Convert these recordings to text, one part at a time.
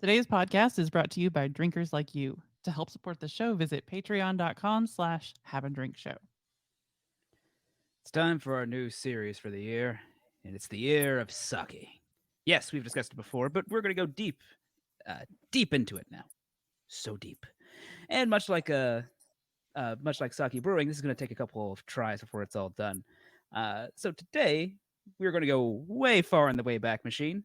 Today's podcast is brought to you by drinkers like you. To help support the show, visit patreon.com/haveadrinkshow. It's time for our new series for the year, and it's the year of sake. Yes, we've discussed it before, but we're going to go deep into it now. So deep, and much like sake brewing, this is going to take a couple of tries before it's all done. So today we're going to go way far in the Wayback Machine,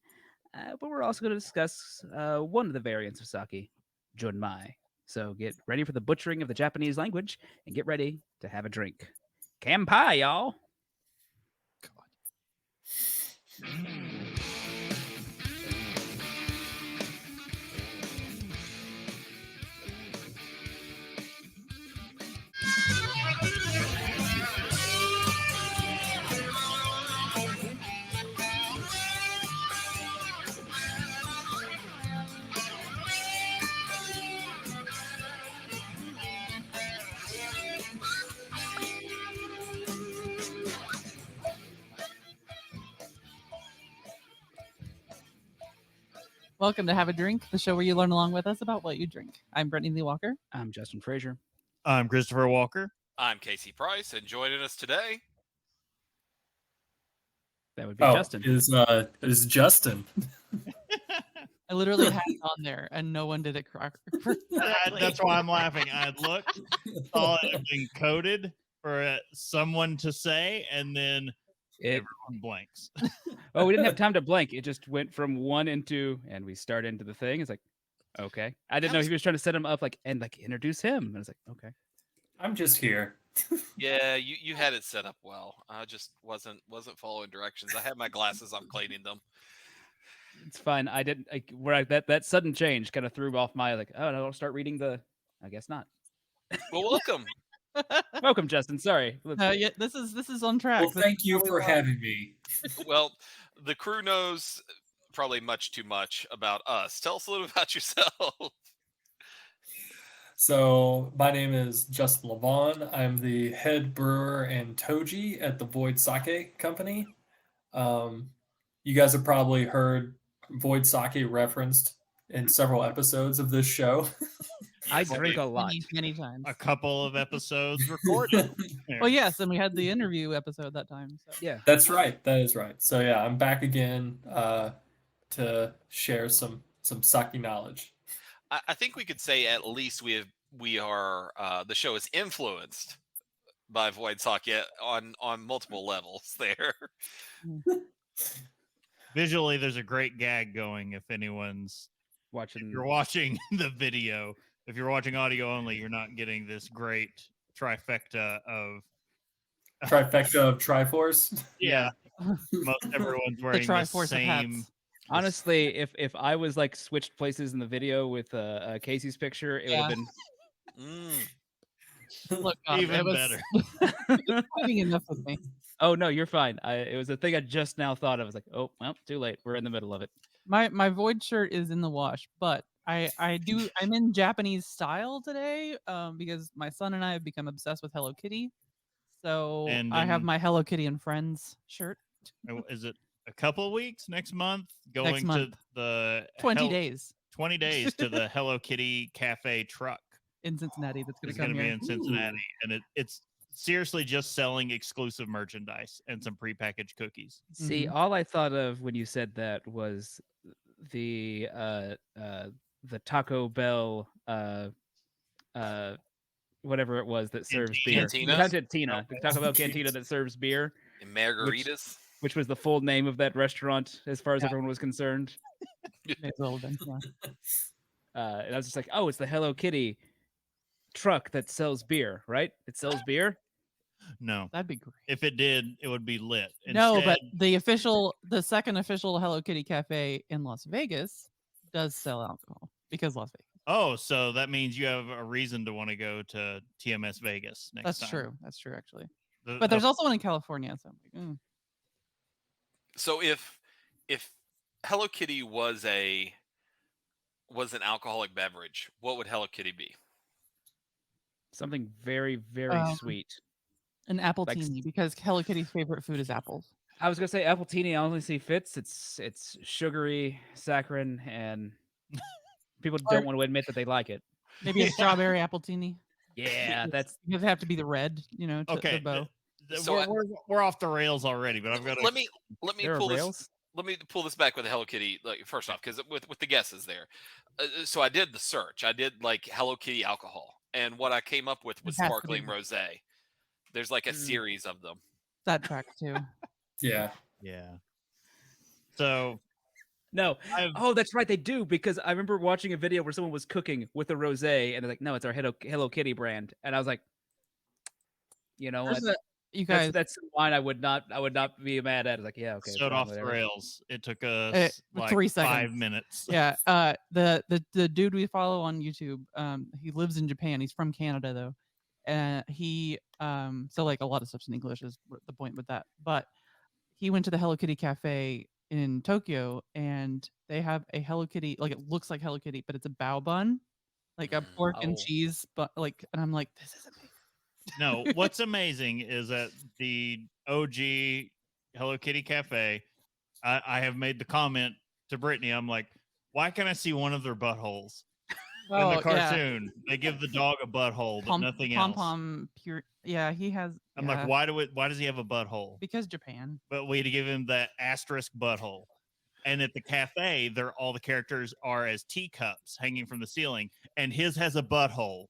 but we're also going to discuss one of the variants of sake, Junmai. So get ready for the butchering of the Japanese language, and get ready to have a drink. Kampai, y'all. Welcome to Have a Drink, the show where you learn along with us about what you drink. I'm Brittany Lee Walker. I'm Justin Frazier. I'm Christopher Walker. I'm Casey Price, and joining us today. That would be Justin. Is Justin. I literally had it on there and no one did it correctly. That's why I'm laughing. I had looked, saw it had been coded for someone to say, and then everyone blanks. Oh, we didn't have time to blank. It just went from one into, and we start into the thing. It's like, okay. I didn't know he was trying to set him up and introduce him. And I was like, okay. I'm just here. Yeah, you had it set up well. I just wasn't following directions. I had my glasses. I'm cleaning them. It's fine. I didn't that sudden change kind of threw off my oh, and I'll start reading I guess not. Well, welcome. Welcome, Justin. Sorry. Yeah, this is on track. Well, thank you for having me. Well, the crew knows probably much too much about us. Tell us a little about yourself. So, my name is Justin Levon. I'm the head brewer and toji at the Void Sake Company. You guys have probably heard Void Sake referenced in several episodes of this show. I drink a lot. Many times. A couple of episodes recorded. Well, yes, and we had the interview episode that time. So. Yeah. That's right. That is right. So, yeah, I'm back again to share some sake knowledge. I think we could say at least we are the show is influenced by Void Sake on multiple levels there. Visually, there's a great gag going if anyone's watching. If you're watching the video. If you're watching audio only, you're not getting this great trifecta of Triforce. Yeah. Most everyone's wearing the same. Honestly, if I was switched places in the video with Casey's picture, it would have been Look, even better. Enough with me. Oh no, you're fine. It was a thing I just now thought of. I was like, oh well, too late. We're in the middle of it. My Void shirt is in the wash, but I'm in Japanese style today because my son and I have become obsessed with Hello Kitty. So I have my Hello Kitty and Friends shirt. Is it a couple of weeks next month? Next month. To the 20 days. 20 days to the Hello Kitty Cafe truck in Cincinnati. That's going to be in Cincinnati, and it's seriously just selling exclusive merchandise and some prepackaged cookies. See, all I thought of when you said that was the Taco Bell whatever it was that serves beer. Cantina. The Taco Bell Cantina that serves beer. And margaritas. Which was the full name of that restaurant as far as everyone was concerned. And I was just like, oh, it's the Hello Kitty truck that sells beer, right? It sells beer? No. That'd be great. If it did, it would be lit. No, but the second official Hello Kitty Cafe in Las Vegas does sell alcohol because Las Vegas. Oh, so that means you have a reason to want to go to TMS Vegas next time. True. That's true, actually. But there's also one in California. So, So if Hello Kitty was an alcoholic beverage, what would Hello Kitty be? Something very, very sweet. An appletini, because Hello Kitty's favorite food is apples. I was gonna say appletini. I only see fits. It's sugary, saccharine, and people don't want to admit that they like it. Maybe a strawberry appletini. Yeah, that's You have to be the red, to Okay, the bow. So we're off the rails already, but I've got to. let me there are pull rails. this. Let me pull this back with the Hello Kitty. Like first off, because with the guesses there, so I did the search. I did like Hello Kitty alcohol, and what I came up with was It has to be. sparkling rosé. There's like a series of them. That tracks too. Yeah. Yeah. So No. Oh, that's right. They do, because I remember watching a video where someone was cooking with a rosé, and they're like, "No, it's our Hello Kitty brand." And I was like, you know what? You guys, That's wine I would not be mad at. Like, yeah, okay. shut off the whatever. rails. It took us like 3 seconds. 5 minutes. Yeah. The dude we follow on YouTube, he lives in Japan. He's from Canada though. And he so like a lot of stuff's in English is the point with that. But he went to the Hello Kitty cafe in Tokyo, and they have a Hello Kitty, like it looks like Hello Kitty, but it's a bao bun, like a pork and cheese, but like, and I'm like, this is amazing. No, what's amazing is that the OG Hello Kitty Cafe, I have made the comment to Brittany. I'm like, why can't I see one of their buttholes? In the cartoon, they give the dog a butthole, but nothing else. Pom pure. Yeah, he has. I'm like, why does he have a butthole? Because Japan. But we had to give him that asterisk butthole. And at the cafe, all the characters are as teacups hanging from the ceiling, and his has a butthole.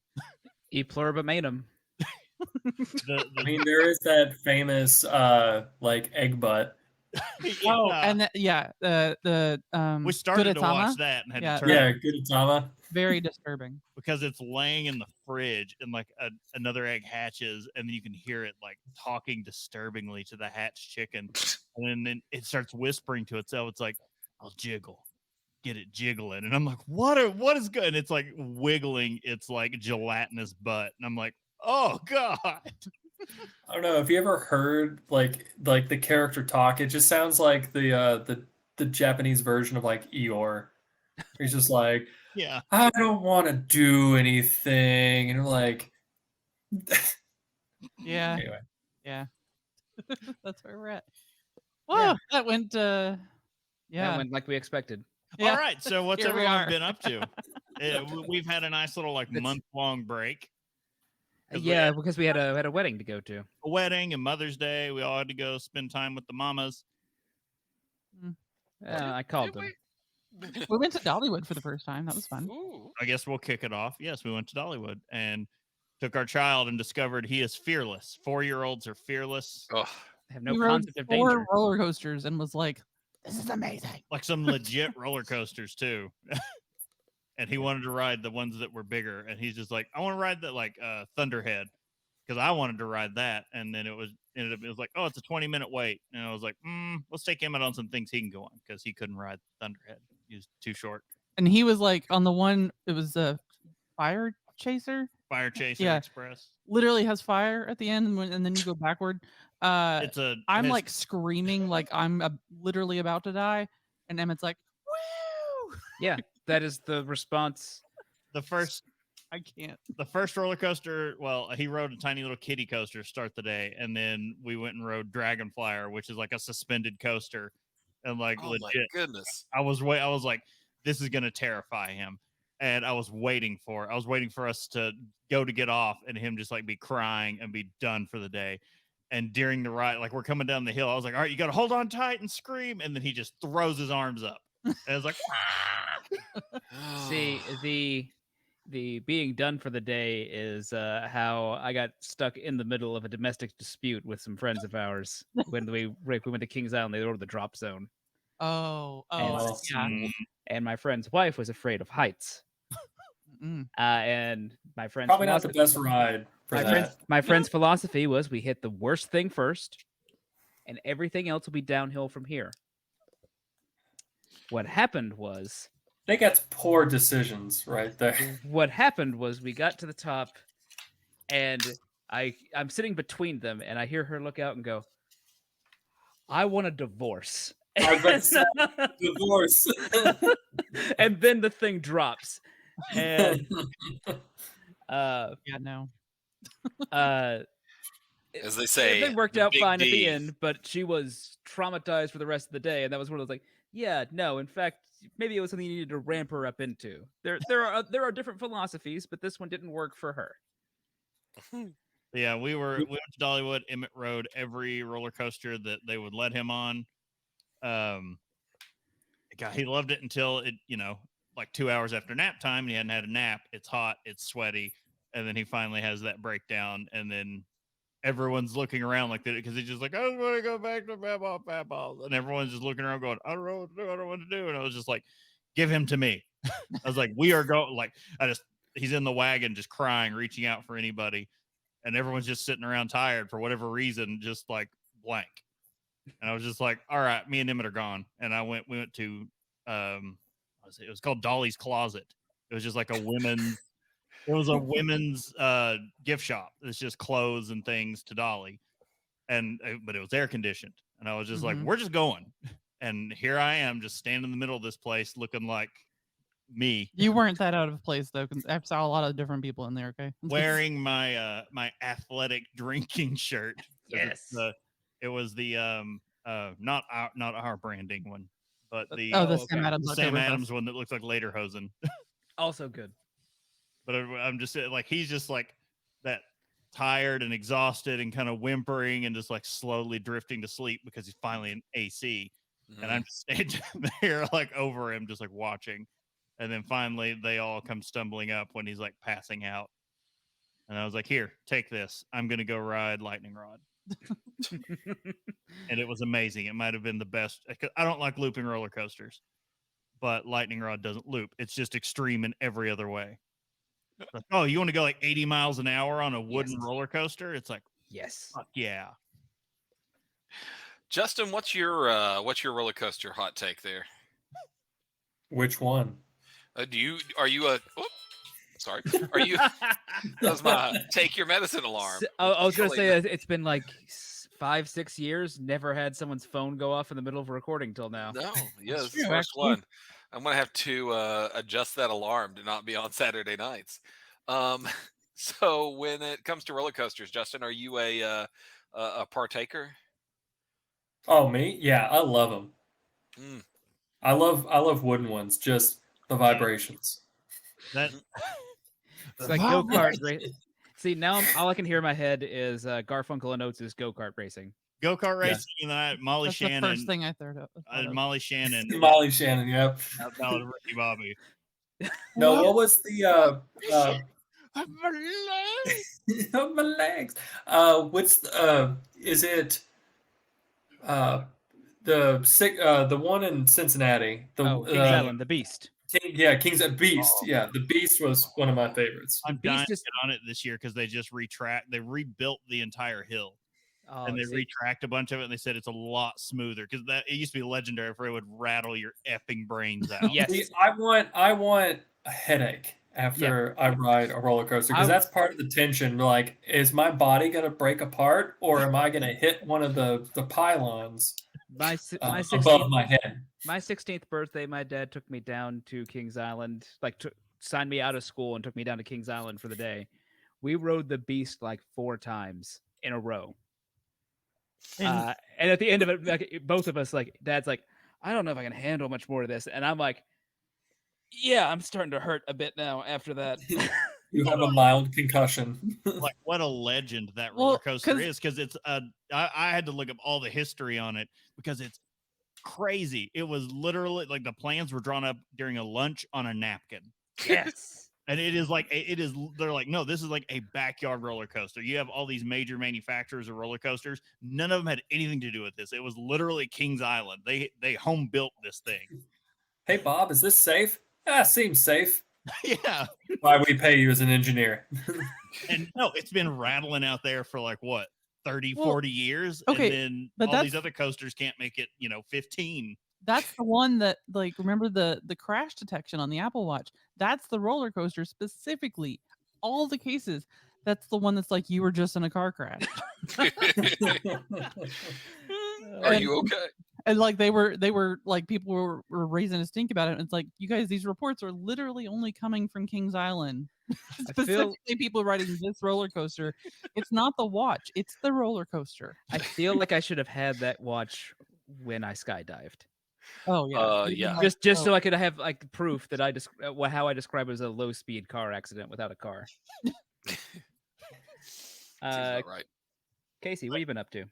E pluribus unum. I mean, there is that famous like egg butt. Oh, and the we started Gudetama? to watch that and had to turn Yeah, Gudetama. Very disturbing because it's laying in the fridge and like another egg hatches, and then you can hear it like talking disturbingly to the hatched chicken, and then it starts whispering to itself. It's like, I'll jiggle, get it jiggling, and I'm like, what is good? And it's like wiggling its like gelatinous butt, and I'm like, oh god. I don't know if you ever heard like the character talk. It just sounds like the Japanese version of like Eeyore. He's just like, yeah, I don't want to do anything, and I'm like, yeah, anyway, yeah. That's where we're at. Well, that went That went like we expected. Yeah. All right, so what's Here we everyone are. been up to? We've had a nice little like month-long break. Yeah, because we had a wedding to go to. A wedding and Mother's Day. We all had to go spend time with the mamas. I called them. We went to Dollywood for the first time. That was fun. Ooh. I guess we'll kick it off. Yes, we went to Dollywood and took our child and discovered he is fearless. 4-year-olds are fearless. Oh. They have no We rode concept of 4 danger. roller coasters and was like, this is amazing. Like some legit roller coasters too. And he wanted to ride the ones that were bigger, and he's just like, I want to ride that like Thunderhead, because I wanted to ride that. And then it was like, oh, it's a 20-minute wait, and I was like, let's take him out on some things he can go on, because he couldn't ride Thunderhead. He was too short. And he was like on the one, it was a fire chaser Express. literally has fire at the end, and then you go backward. I'm like screaming like I'm literally about to die, and Emmett's like, woo! Yeah, that is the response. I can't. The first roller coaster, well, he rode a tiny little kiddie coaster to start the day, and then we went and rode Dragonflyer, which is like a suspended coaster, and like legit. My goodness. I was like, this is gonna terrify him, and I was waiting for us to go to get off, and him just like be crying and be done for the day. And during the ride, like we're coming down the hill, I was like, all right, you got to hold on tight and scream, and then he just throws his arms up, and I was like, See, the being done for the day is how I got stuck in the middle of a domestic dispute with some friends of ours when we went to Kings Island. They ordered the drop zone. Oh, yeah. And my friend's wife was afraid of heights. And my friend's probably not the best ride for that. My friend's philosophy was we hit the worst thing first, and everything else will be downhill from here. What happened was, I think that's poor decisions right there. What happened was we got to the top, and I'm sitting between them, and I hear her look out and go, I want a divorce. Divorce. And then the thing drops. And no. As they say, it worked out fine at the end, but she was traumatized for the rest of the day, and that was one of those like, yeah, no, in fact, maybe it was something you needed to ramp her up into. There are different philosophies, but this one didn't work for her. Yeah, we went to Dollywood, Emmett Road, every roller coaster that they would let him on. God, he loved it until it, like 2 hours after nap time, and he hadn't had a nap. It's hot, it's sweaty, and then he finally has that breakdown, and then everyone's looking around like that because he's just like, I just want to go back to Bab, and everyone's just looking around going, I don't know what to do, I don't know what to do, and I was just like, give him to me. I was like, we are going, like, he's in the wagon just crying, reaching out for anybody, and everyone's just sitting around tired for whatever reason, just like blank. And I was just like, all right, me and Emmett are gone. And we went to, it was called Dolly's Closet. It was just like a women's gift shop. It's just clothes and things to Dolly. But it was air conditioned. And I was just like, we're just going. And here I am just standing in the middle of this place looking like me. You weren't that out of place though, because I saw a lot of different people in there. Okay, wearing my my athletic drinking shirt. Yes, it was the not our branding one, but the Sam Adams one that looks like Lederhosen. Also good. But I'm just like, he's just like that, tired and exhausted and kind of whimpering and just like slowly drifting to sleep because he's finally in AC. And I'm just standing there like over him, just like watching. And then finally they all come stumbling up when he's like passing out. And I was like, here, take this. I'm going to go ride Lightning Rod. And it was amazing. It might have been the best. I don't like looping roller coasters, but Lightning Rod doesn't loop. It's just extreme in every other way. Like, oh, you want to go like 80 miles an hour on a wooden roller coaster? It's like, yes. Fuck yeah. Justin, what's your roller coaster hot take there? Which one? Are you a? Oh, sorry. Are you? That was my take your medicine alarm. I was gonna say it's been like 5-6 years. Never had someone's phone go off in the middle of a recording till now. No, yeah, this is the first one. I'm gonna have to adjust that alarm to not be on Saturday nights. So when it comes to roller coasters, Justin, are you a partaker? Oh, me? Yeah, I love them. I love wooden ones. Just the vibrations. It's like go-kart racing. See, now all I can hear in my head is Garfunkel and Oates' go-kart racing. Go-kart racing, and that Molly That's Shannon. The first thing I thought of. Molly Shannon. Molly Shannon, yep. Ballad of Ricky Bobby. No, what was the my legs? What's is it the one in Cincinnati? Kings Island, the Beast. King's Beast. Yeah, the Beast was one of my favorites. I'm dying to get on it this year because they just rebuilt the entire hill. And they retracked a bunch of it, and they said it's a lot smoother because it used to be legendary for it would rattle your effing brains out. Yes, see, I want a headache after I ride a roller coaster because that's part of the tension. Like, is my body gonna break apart, or am I gonna hit one of the pylons above my head? My 16th birthday, my dad took me down to Kings Island, signed me out of school and took me down to Kings Island for the day. We rode the Beast like 4 times in a row. And at the end of it, like, both of us, like, Dad's like, I don't know if I can handle much more of this. And I'm like, yeah, I'm starting to hurt a bit now after that. You have a mild concussion. Like, what a legend that roller coaster is, because it's I had to look up all the history on it because it's crazy. It was literally like the plans were drawn up during a lunch on a napkin. Yes. And they're like, no, this is like a backyard roller coaster. You have all these major manufacturers of roller coasters. None of them had anything to do with this. It was literally Kings Island. They home built this thing. Hey, Bob, is this safe? Seems safe. Yeah. Why we pay you as an engineer. And no, it's been rattling out there for like what, 30, 40 years. Okay, and then but all these other coasters can't make it, 15. That's the one that, like, remember the crash detection on the Apple Watch? That's the roller coaster specifically. All the cases, that's the one that's like you were just in a car crash. Are you okay? And like they were like, people were raising a stink about it. And it's like, you guys, these reports are literally only coming from Kings Island. Specifically, people riding this roller coaster. It's not the watch; it's the roller coaster. I feel like I should have had that watch when I skydived. Oh yeah. Yeah. Just so I could have like proof that how I describe it as a low speed car accident without a car. Seems about right. Casey, what have you been up to?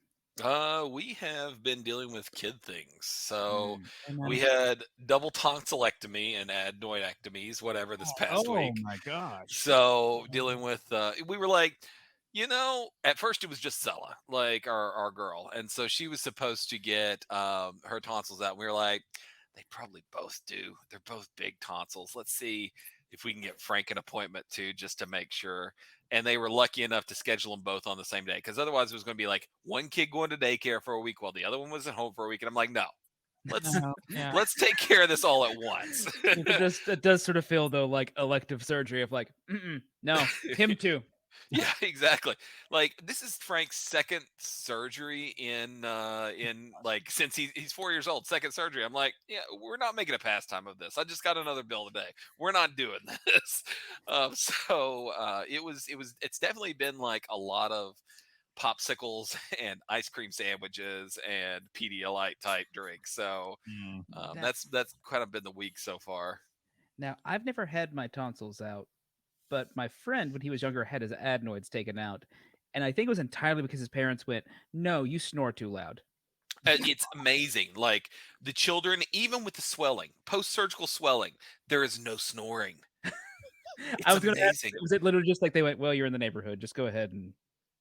We have been dealing with kid things. So Amen. we had double tonsillectomy and adenoidectomies, whatever, this past week. Oh my gosh. So dealing with, we were like, at first it was just Zella, like our girl, and so she was supposed to get her tonsils out. And we were like, they probably both do. They're both big tonsils. Let's see if we can get Frank an appointment too, just to make sure. And they were lucky enough to schedule them both on the same day, because otherwise it was going to be like one kid going to daycare for a week while the other one was at home for a week. And I'm like, no, let's take care of this all at once. It does sort of feel though like elective surgery of like, no, him too. Yeah, exactly. Like, this is Frank's second surgery in like, since he's 4 years old, second surgery. I'm like, yeah, we're not making a pastime of this. I just got another bill today. We're not doing this. It's definitely been like a lot of popsicles and ice cream sandwiches and Pedialyte type drinks. So that's kind of been the week so far. Now, I've never had my tonsils out, but my friend, when he was younger, had his adenoids taken out. And I think it was entirely because his parents went, "No, you snore too loud." It's amazing. Like, the children, even with the swelling, post-surgical swelling, there is no snoring. I was going to ask, was it literally just like they went, "Well, you're in the neighborhood, just go ahead and..."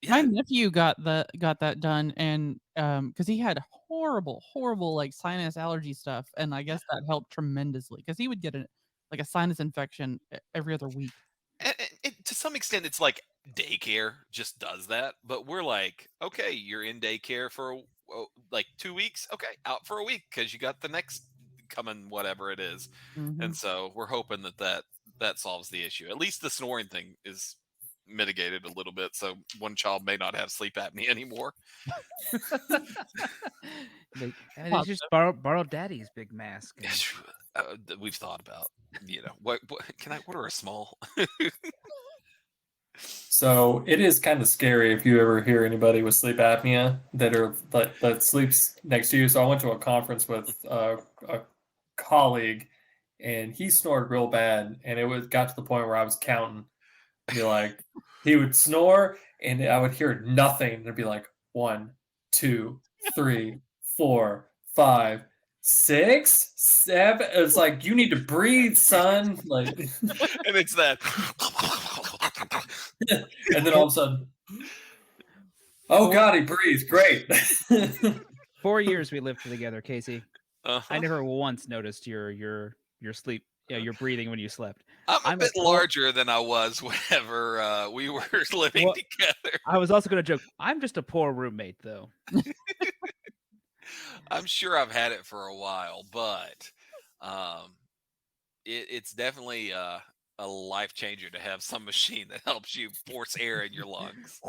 Yeah. My nephew got that done, and because he had horrible like sinus allergy stuff, and I guess that helped tremendously because he would get a sinus infection every other week. And to some extent, it's like daycare just does that. But we're like, okay, you're in daycare for like 2 weeks. Okay, out for a week because you got the next coming, whatever it is. Mm-hmm. And so we're hoping that solves the issue. At least the snoring thing is mitigated a little bit, so one child may not have sleep apnea anymore. They just borrow daddy's big mask. We've thought about, what can I order a small? So it is kind of scary if you ever hear anybody with sleep apnea that sleeps next to you. So I went to a conference with a colleague, and he snored real bad, and it got to the point where I was counting. Be like, he would snore, and I would hear nothing. And it'd be like 1, 2, 3, 4, 5, 6, 7. It's like, you need to breathe, son. Like, and it's that. And then all of a sudden, oh God, he breathes. Great. 4 years we lived together, Casey. Uh-huh. I never once noticed your sleep. Yeah, your breathing when you slept. I'm a bit larger than I was whenever we were living together. I was also going to joke, I'm just a poor roommate, though. I'm sure I've had it for a while, but it's definitely a life changer to have some machine that helps you force air in your lungs.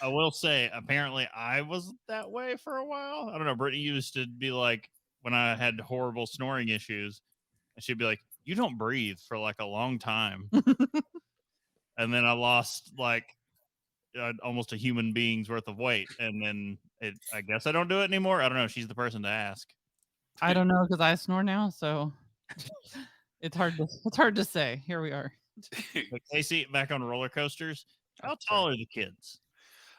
I will say, apparently, I wasn't that way for a while. I don't know. Brittany used to be like, when I had horrible snoring issues, and she'd be like, "You don't breathe for like a long time." And then I lost like almost a human being's worth of weight. And then I guess I don't do it anymore. I don't know. She's the person to ask. I don't know because I snore now. So it's hard to say. Here we are. But Casey, back on roller coasters. How tall are the kids?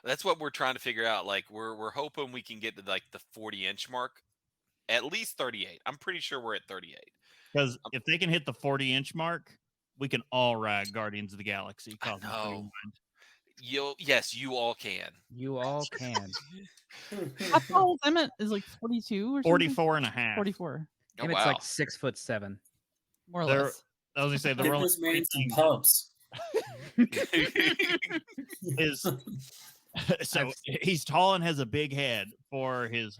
That's what we're trying to figure out. Like, we're hoping we can get to like the 40-inch mark, at least 38. I'm pretty sure we're at 38. Because if they can hit the 40-inch mark, we can all ride Guardians of the Galaxy. Yes, you all can. You all can. How tall is Emmett? Is like 42 or something? 44 and a half. 44. And it's like 6'7". More or less. I was gonna say the Give this man some pumps. So he's tall and has a big head for his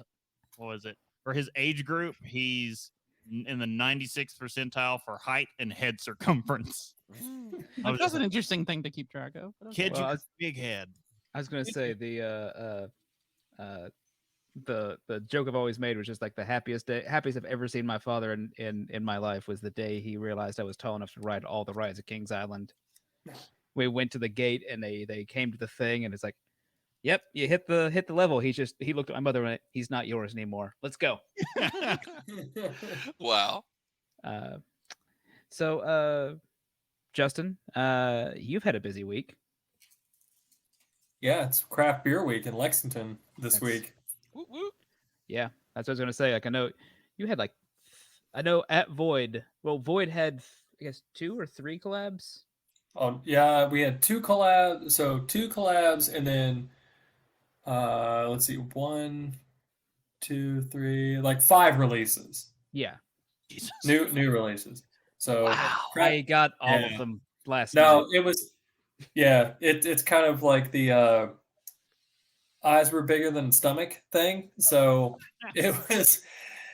for his age group. He's in the 96th percentile for height and head circumference. That's an interesting thing to keep track of. Kid, you have a big head. I was gonna say the joke I've always made was just like the happiest I've ever seen my father in my life was the day he realized I was tall enough to ride all the rides at Kings Island. We went to the gate and they came to the thing and it's like, Yep, you hit the level. He looked at my mother and went, he's not yours anymore. Let's go. Wow. So Justin, you've had a busy week. Yeah, it's craft beer week in Lexington this week. Whoop, whoop. Yeah, that's what I was gonna say. Like I know you had I know at Void. Well, Void had I guess 2 or 3 collabs. Oh yeah, we had 2 collabs. So 2 collabs, and then let's see, 1, 2, 3, like 5 releases. Yeah. Jesus. New releases. So Wow. I got all of them last night. No, it was it's kind of like the eyes were bigger than stomach thing. So it was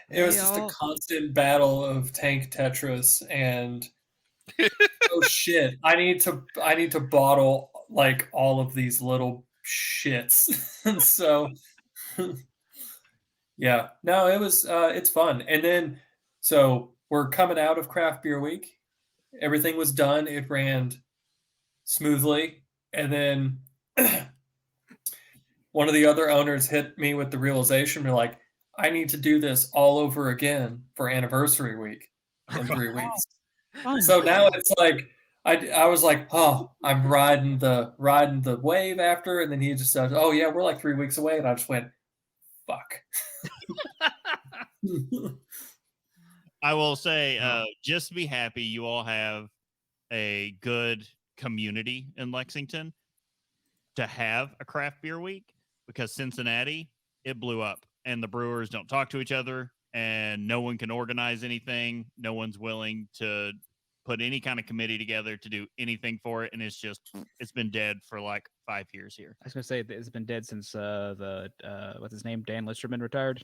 just a constant battle of Tank Tetris and oh shit, I need to bottle like all of these little shits. And so yeah, no, it was it's fun. And then so we're coming out of craft beer week. Everything was done. It ran smoothly. And then one of the other owners hit me with the realization, we're like, I need to do this all over again for anniversary week in 3 weeks. So now it's like I was like, oh, I'm riding the wave after, and then he just said, oh yeah, we're like 3 weeks away, and I just went, fuck. I will say, just be happy you all have a good community in Lexington to have a craft beer week, because Cincinnati, it blew up and the brewers don't talk to each other and no one can organize anything. No one's willing to put any kind of committee together to do anything for it. And it's been dead for like 5 years here. I was going to say it's been dead since what's his name? Dan Listerman retired.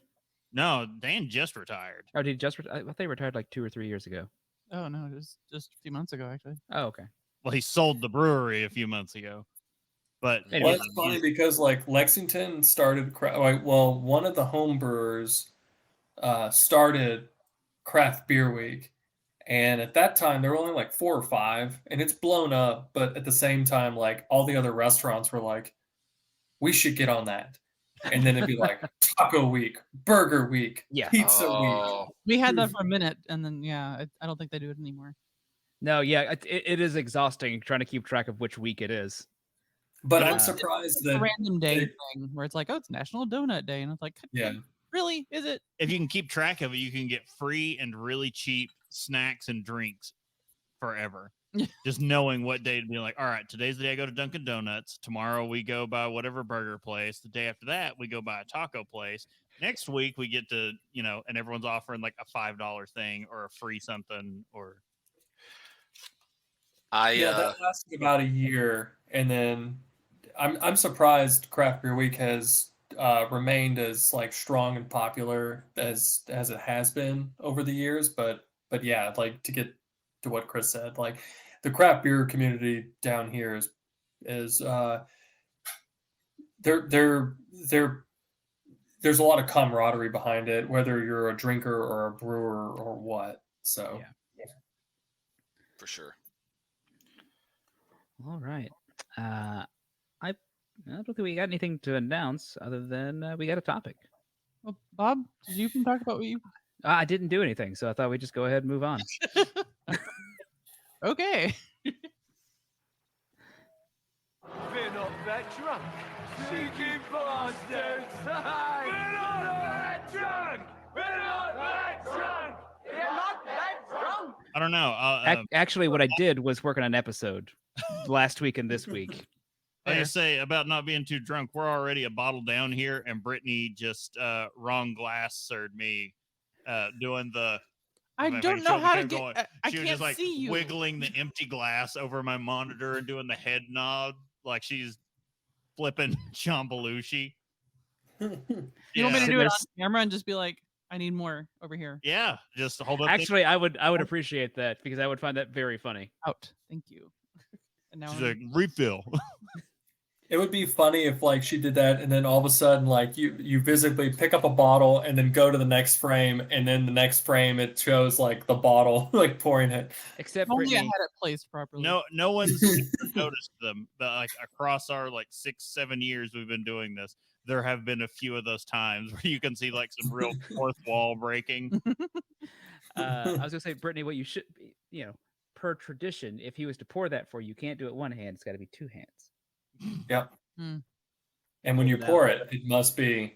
No, Dan just retired. Oh, did he just I thought he retired like 2 or 3 years ago. Oh no, it was just a few months ago actually. Oh, okay. Well, he sold the brewery a few months ago. But well, it's funny because like Lexington started one of the home brewers started craft beer week, and at that time there were only like 4 or 5, and it's blown up. But at the same time, like all the other restaurants were like, we should get on that. And then it'd be like taco week, burger week, pizza week. We had that for a minute, and then I don't think they do it anymore. No, yeah, it is exhausting trying to keep track of which week it is. But I'm surprised that a random day thing where it's like, oh, it's National Donut Day, and it's like, yeah, really, is it? If you can keep track of it, you can get free and really cheap snacks and drinks forever. Just knowing what day to be like, all right, today's the day I go to Dunkin' Donuts. Tomorrow we go by whatever burger place. The day after that, we go by a taco place. Next week we get to, and everyone's offering like a $5 thing or a free something or. That lasted about a year, and then I'm surprised Craft Beer Week has remained as like strong and popular as it has been over the years. But yeah, like to get to what Chris said, like the craft beer community down here is there's a lot of camaraderie behind it, whether you're a drinker or a brewer or what. So yeah. For sure. All right. I don't think we got anything to announce other than we got a topic. Well, Bob, did you talk about what you? I didn't do anything, so I thought we'd just go ahead and move on. Okay. We're not that drunk. Cheeky bastards. We're not that drunk. We're not that drunk. We're not that drunk. I don't know. Actually, what I did was work on an episode last week and this week. Like I say about not being too drunk, we're already a bottle down here, and Brittany just wrong glass served me doing the. I don't know how to get. She was just like wiggling the empty glass over my monitor and doing the head nod like she's flipping John Belushi. You want me to do it on camera and just be like, I need more over here? Yeah, just hold up. Actually, I would appreciate that because I would find that very funny. Out. Thank you. And now she's like, refill. It would be funny if like she did that and then all of a sudden like you visibly pick up a bottle and then go to the next frame and then the next frame it shows like the bottle like pouring it. Except Only I Brittany, had it placed properly. No one's ever noticed them. But like across our like 6-7 years we've been doing this, there have been a few of those times where you can see like some real fourth wall breaking. I was gonna say, Brittany, what you should be, per tradition, if he was to pour that for you, can't do it one hand. It's got to be two hands. Yep. Hmm. And when you pour it, it must be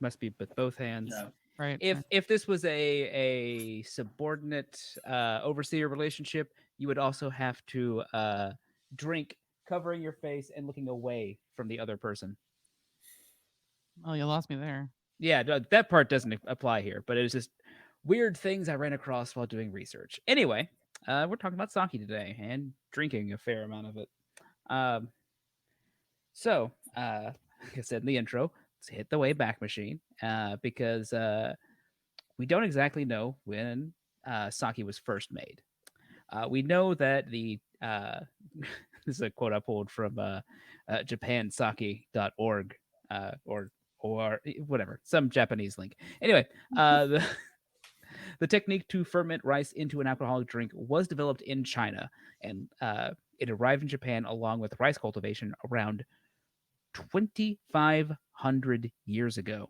with both hands. Yeah. Right. If this was a subordinate overseer relationship, you would also have to drink covering your face and looking away from the other person. Oh, you lost me there. Yeah, that part doesn't apply here, but it was just weird things I ran across while doing research. Anyway, we're talking about sake today and drinking a fair amount of it. So, like I said in the intro, let's hit the way back machine because we don't exactly know when sake was first made. We know that the this is a quote I pulled from japansake.org or whatever, some Japanese link. Anyway, the technique to ferment rice into an alcoholic drink was developed in China, and it arrived in Japan along with rice cultivation around 2,500 years ago.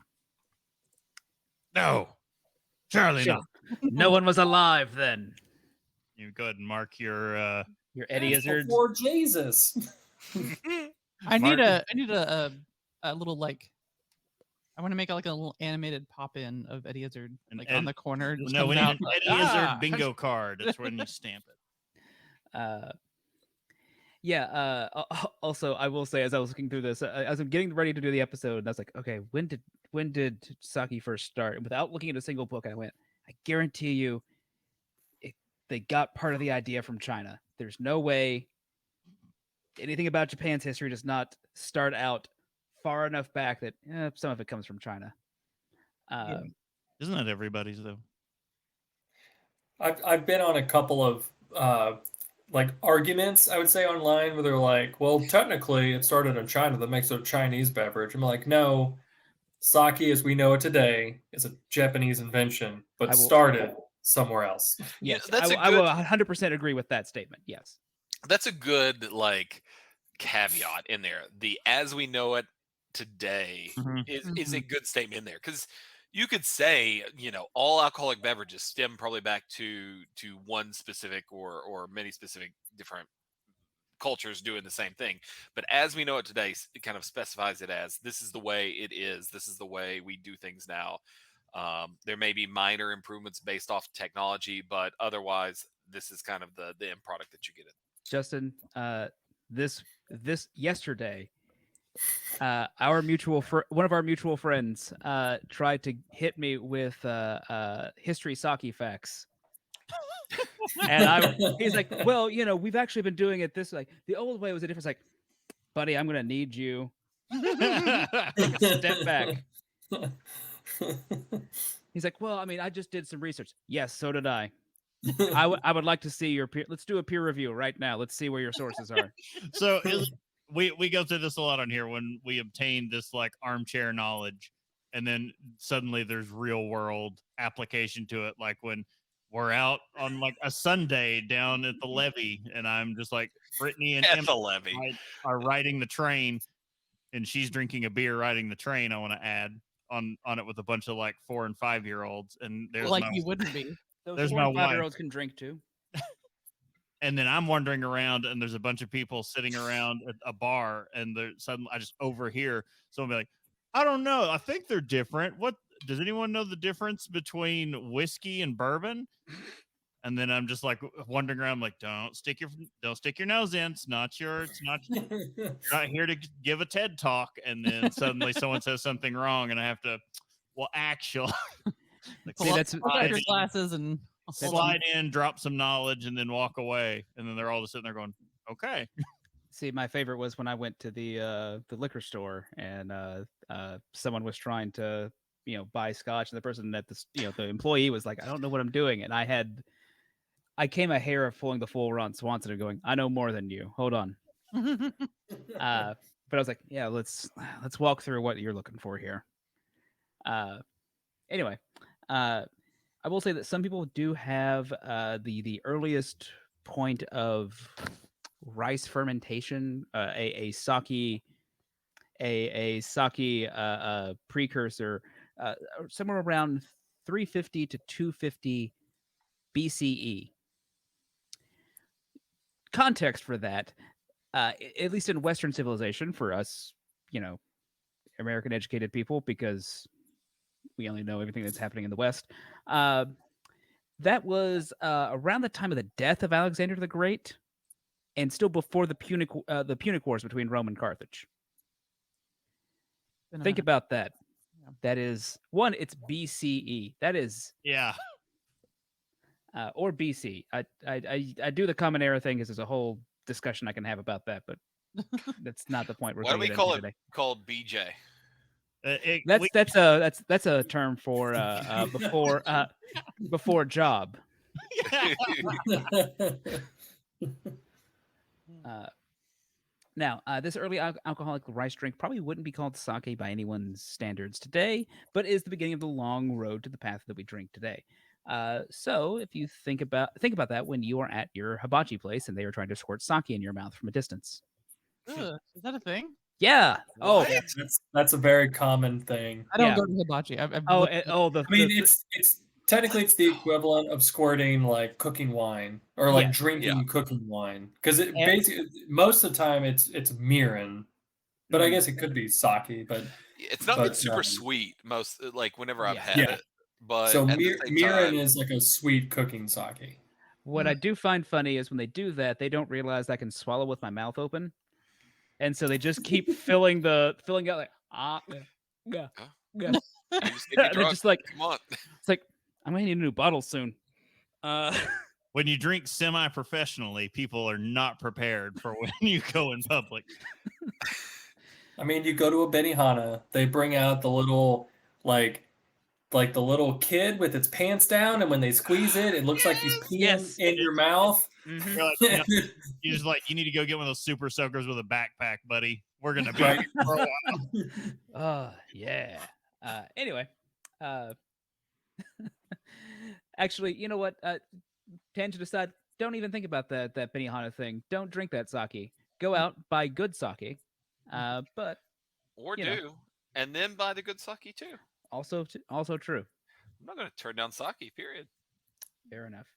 No, Charlie, no. No one was alive then. You go ahead and mark your Eddie Izzard. Before Jesus. I need a little like. I want to make like a little animated pop in of Eddie Izzard, like on the corner. No, we need an Eddie Izzard bingo card. That's when you stamp it. Also, I will say, as I was looking through this, as I'm getting ready to do the episode, and I was like, okay, when did sake first start? And without looking at a single book, I went, I guarantee you, they got part of the idea from China. There's no way anything about Japan's history does not start out far enough back that some of it comes from China. Isn't that everybody's though? I've been on a couple of like arguments, I would say, online where they're like, well, technically it started in China. That makes it a Chinese beverage. I'm like, no, sake as we know it today is a Japanese invention, but started somewhere else. Yes, I will 100% agree with that statement. Yes. That's a good like caveat in there. The as we know it today is a good statement in there, because you could say, all alcoholic beverages stem probably back to one specific or many specific different cultures doing the same thing. But as we know it today, it kind of specifies it as this is the way it is. This is the way we do things now. There may be minor improvements based off technology, but otherwise, this is kind of the end product that you get. Justin, this yesterday, one of our mutual friends tried to hit me with history sake facts. And he's like, well, we've actually been doing it this way. The old way was a different. Like, buddy, I'm gonna need you take a step back. He's like, well, I mean, I just did some research. Yes, so did I. I would like to see your peer. Let's do a peer review right now. Let's see where your sources are. So we go through this a lot on here when we obtain this like armchair knowledge, and then suddenly there's real world application to it. Like when we're out on like a Sunday down at the levee, and I'm just like, Brittany and Emma the levee are riding the train, and she's drinking a beer riding the train. I want to add on it with a bunch of like 4 and 5 year olds, and there's like you wouldn't be. There's 4 and 5 year olds can drink too. And then I'm wandering around, and there's a bunch of people sitting around at a bar, and suddenly I just overhear someone be like, I don't know, I think they're different. What does anyone know the difference between whiskey and bourbon? And then I'm just like wandering around, like, don't stick your nose in. It's not you're not here to give a TED talk. And then suddenly someone says something wrong, and I have to, well, actually, like, pull up your glasses and slide in, drop some knowledge, and then walk away. And then they're all just sitting there going, okay. See, my favorite was when I went to the liquor store and someone was trying to buy scotch, and the person at the employee was like, I don't know what I'm doing, and I came a hair of pulling the full Ron Swanson and going, I know more than you. Hold on. But I was like, yeah, let's walk through what you're looking for here. Anyway, I will say that some people do have the earliest point of rice fermentation, a sake precursor, somewhere around 350 to 250 BCE. Context for that, at least in Western civilization, for us, American educated people, because we only know everything that's happening in the West. That was around the time of the death of Alexander the Great, and still before the Punic Wars between Rome and Carthage. Think about that. Yeah. That is one. It's BCE. That is or BC. I do the common era thing because there's a whole discussion I can have about that, but that's not the point we're Why do going we to call today. it called BJ? That's a term for before job. Now, this early alcoholic rice drink probably wouldn't be called sake by anyone's standards today, but is the beginning of the long road to the path that we drink today. So, if you think about that when you are at your hibachi place and they are trying to squirt sake in your mouth from a distance. Is that a thing? Yeah. What? Oh, that's a very common thing. I don't go to hibachi. It's technically it's the equivalent of squirting like cooking wine or like drinking cooking wine, because it basically most of the time it's mirin, but I guess it could be sake. But it's not super sweet most whenever I've had it. But so at the same mirin time, is like a sweet cooking sake. What I do find funny is when they do that, they don't realize I can swallow with my mouth open. And so they just keep filling out like yeah. They're just like, come on. It's like, I'm gonna need a new bottle soon. When you drink semi-professionally, people are not prepared for when you go in public. I mean, you go to a Benihana, they bring out the little like the little kid with its pants down, and when they squeeze it, it looks like he's peeing in your mouth. Mm-hmm. Like, you just you need to go get one of those super soakers with a backpack, buddy. We're gonna be here for a while. Yeah. Anyway, actually, you know what? Tangent aside, don't even think about that Benihana thing. Don't drink that sake. Go out, buy good sake. And then buy the good sake too. Also true. I'm not going to turn down sake, period. Fair enough.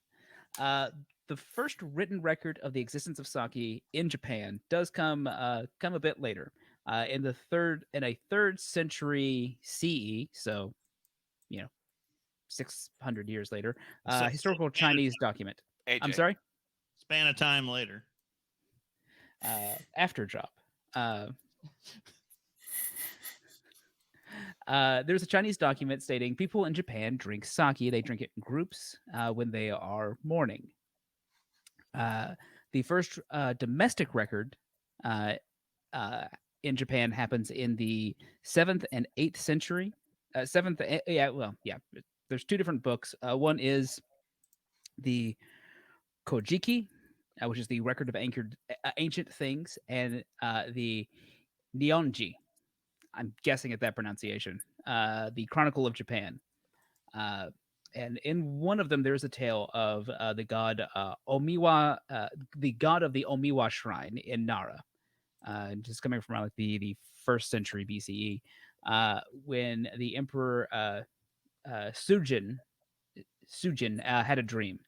The first written record of the existence of sake in Japan does come a bit later, in a third century CE. So, 600 years later, historical Chinese document. AJ. I'm sorry? Span of time later. After job. There's a Chinese document stating people in Japan drink sake. They drink it in groups when they are mourning. The first domestic record in Japan happens in the 7th and 8th century. There's two different books. One is the Kojiki, which is the record of ancient things, and the Nihonji. I'm guessing at that pronunciation. The Chronicle of Japan. And in one of them, there's a tale of the god Omiwa, the god of the Omiwa shrine in Nara, just coming from around the 1st century BCE, when the emperor Sujin had a dream.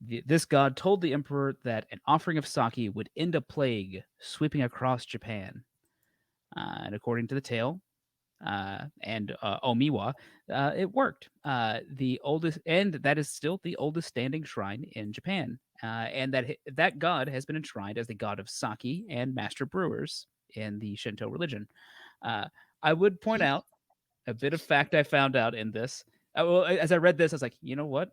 This god told the emperor that an offering of sake would end a plague sweeping across Japan. And according to the tale and Omiwa, it worked. The oldest, and that is still the oldest standing shrine in Japan. And that god has been enshrined as the god of sake and master brewers in the Shinto religion. I would point out a bit of fact I found out in this. As I read this, I was like, you know what?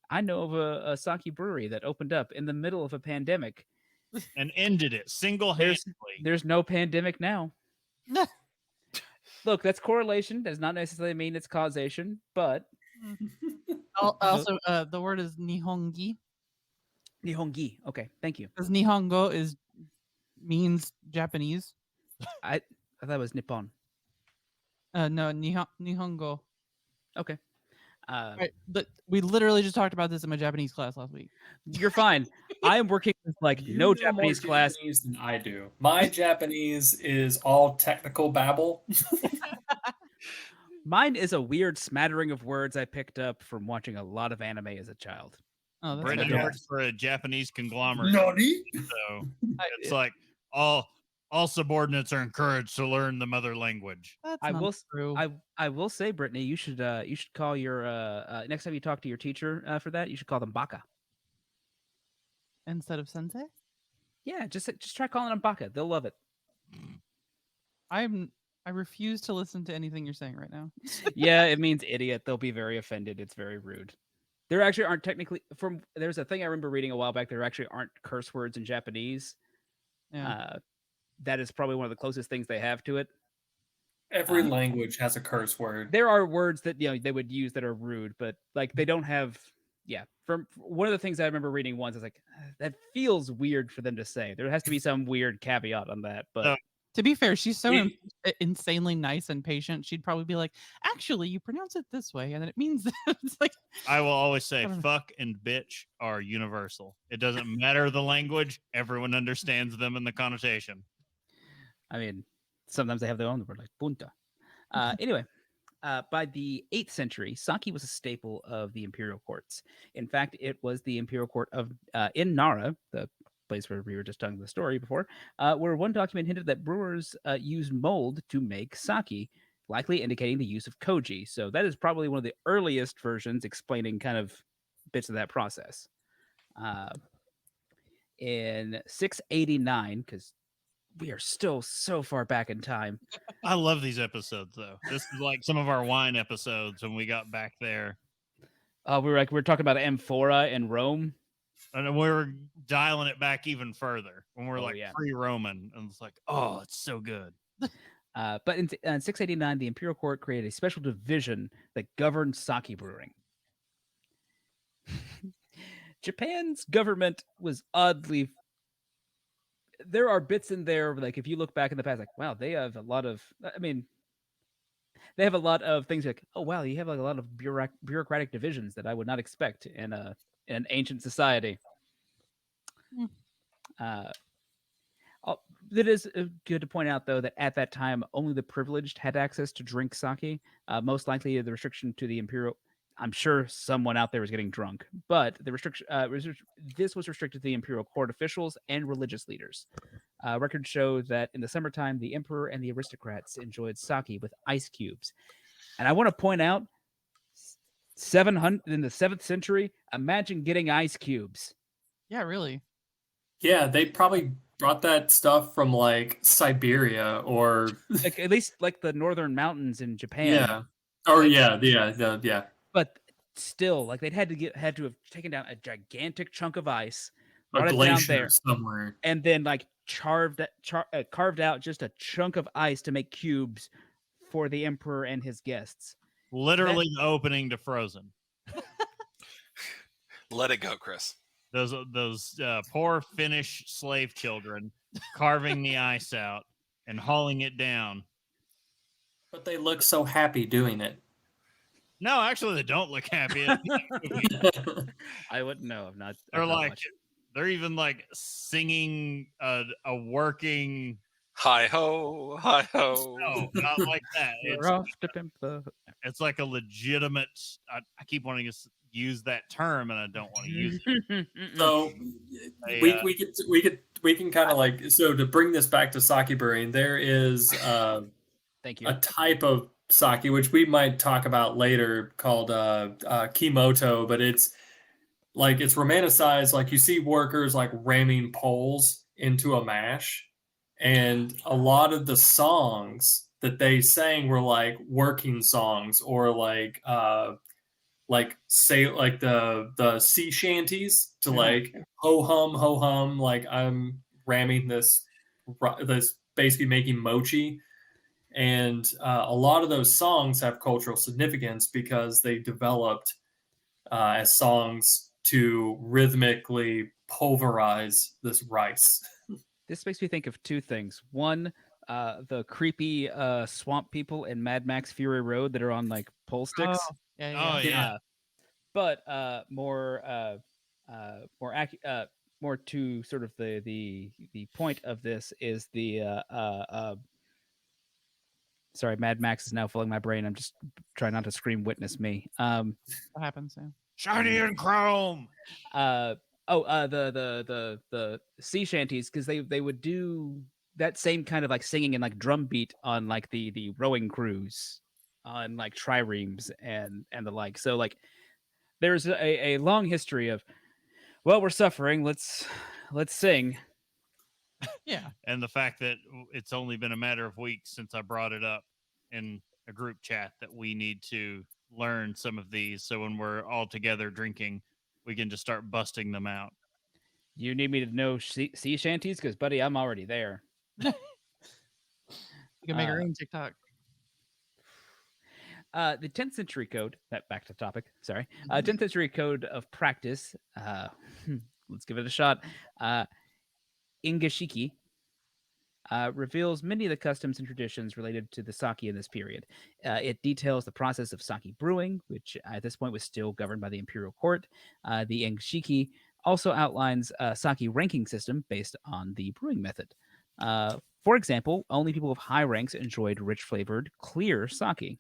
I know of a sake brewery that opened up in the middle of a pandemic and ended it single-handedly. There's no pandemic now. Look, that's correlation. Does not necessarily mean it's causation, but also the word is nihongi. Nihongi. Okay, thank you. Because nihongo is means Japanese. I thought it was Nippon. No, Nihongo. Okay. Right, but we literally just talked about this in my Japanese class last week. You're fine. I am working with like You no know Japanese more class. Japanese than I do. My Japanese is all technical babble. Mine is a weird smattering of words I picked up from watching a lot of anime as a child. Oh, that's Brittany good. works for a Japanese conglomerate, Nani? so it's like all subordinates are encouraged to learn the mother language. That's I not will true. I will say, Brittany, you should call your next time you talk to your teacher for that, you should call them baka. Instead of sensei? Yeah, just try calling them baka. They'll love it. I refuse to listen to anything you're saying right now. Yeah, it means idiot. They'll be very offended. It's very rude. There actually aren't technically there's a thing I remember reading a while back. There actually aren't curse words in Japanese. Yeah. That is probably one of the closest things they have to it. Every language has a curse word. There are words that they would use that are rude, but like they don't have. Yeah, from one of the things I remember reading once, I was like, that feels weird for them to say. There has to be some weird caveat on that. But to be fair, she's so insanely nice and patient. She'd probably be like, "Actually, you pronounce it this way, and then it means it's like." I will always say, "Fuck" and "bitch" are universal. It doesn't matter the language; everyone understands them in the connotation. I mean, sometimes they have their own word, like punta. Anyway. By the 8th century, sake was a staple of the imperial courts. In fact, it was the imperial court of in Nara, the place where we were just telling the story before, where one document hinted that brewers used mold to make sake, likely indicating the use of koji. So that is probably one of the earliest versions explaining kind of bits of that process. In 689, because we are still so far back in time. I love these episodes, though. This is like some of our wine episodes when we got back there. We were talking about amphora in Rome. And we were dialing it back even further when we're yeah. pre-Roman. And it's like, oh, it's so good. But in 689, the imperial court created a special division that governed sake brewing. Japan's government was oddly... There are bits in there, like if you look back in the past, like, wow, they have a lot of... I mean, they have a lot of things like, oh, wow, you have like a lot of bureaucratic divisions that I would not expect in an ancient society. It is good to point out, though, that at that time, only the privileged had access to drink sake. Most likely, the restriction to the imperial... I'm sure someone out there was getting drunk, but the restriction this was restricted to the imperial court officials and religious leaders. Records show that in the summertime, the emperor and the aristocrats enjoyed sake with ice cubes. And I want to point out, 700 in the 7th century, imagine getting ice cubes. Yeah, really. Yeah, they probably brought that stuff from like Siberia or like, at least like the northern mountains in Japan. Yeah. Or yeah. But still, like they'd had to have taken down a gigantic chunk of ice, a brought it down there somewhere, and then like carved out just a chunk of ice to make cubes for the emperor and his guests. Literally the opening to Frozen. Let it go, Chris. Those poor Finnish slave children carving the ice out and hauling it down. But they look so happy doing it. No, actually, they don't look happy. I wouldn't know. They're even like singing a working hi ho, hi ho. No, not like that. It's like a legitimate. I keep wanting to use that term, and I don't want to use it. So we can kind of like, so to bring this back to sake brewing, there is thank you, a type of sake which we might talk about later called kimoto, but it's romanticized. Like you see workers like ramming poles into a mash, and a lot of the songs that they sang were like working songs or like say like the sea shanties to like ho hum, like I'm ramming this basically making mochi. And a lot of those songs have cultural significance because they developed as songs to rhythmically pulverize this rice. This makes me think of two things. One, the creepy swamp people in Mad Max Fury Road that are on like pole sticks. Oh, yeah, Oh yeah. yeah. But more to sort of the point of this is the sorry, Mad Max is now filling my brain. I'm just trying not to scream "Witness me." What happens? Yeah. Shiny and chrome. The sea shanties, because they would do that same kind of like singing and like drum beat on like the rowing crews on like triremes and the like. So like there's a long history of, well, we're suffering, let's sing. Yeah. And the fact that it's only been a matter of weeks since I brought it up in a group chat that we need to learn some of these, so when we're all together drinking, we can just start busting them out. You need me to know sea shanties? Because, buddy, I'm already there. You can make our own TikTok. The 10th century code, back to the topic, sorry. 10th century code of practice, let's give it a shot. Ingashiki reveals many of the customs and traditions related to the sake in this period. It details the process of sake brewing, which at this point was still governed by the imperial court. The Ingashiki also outlines a sake ranking system based on the brewing method. For example, only people of high ranks enjoyed rich flavored, clear sake.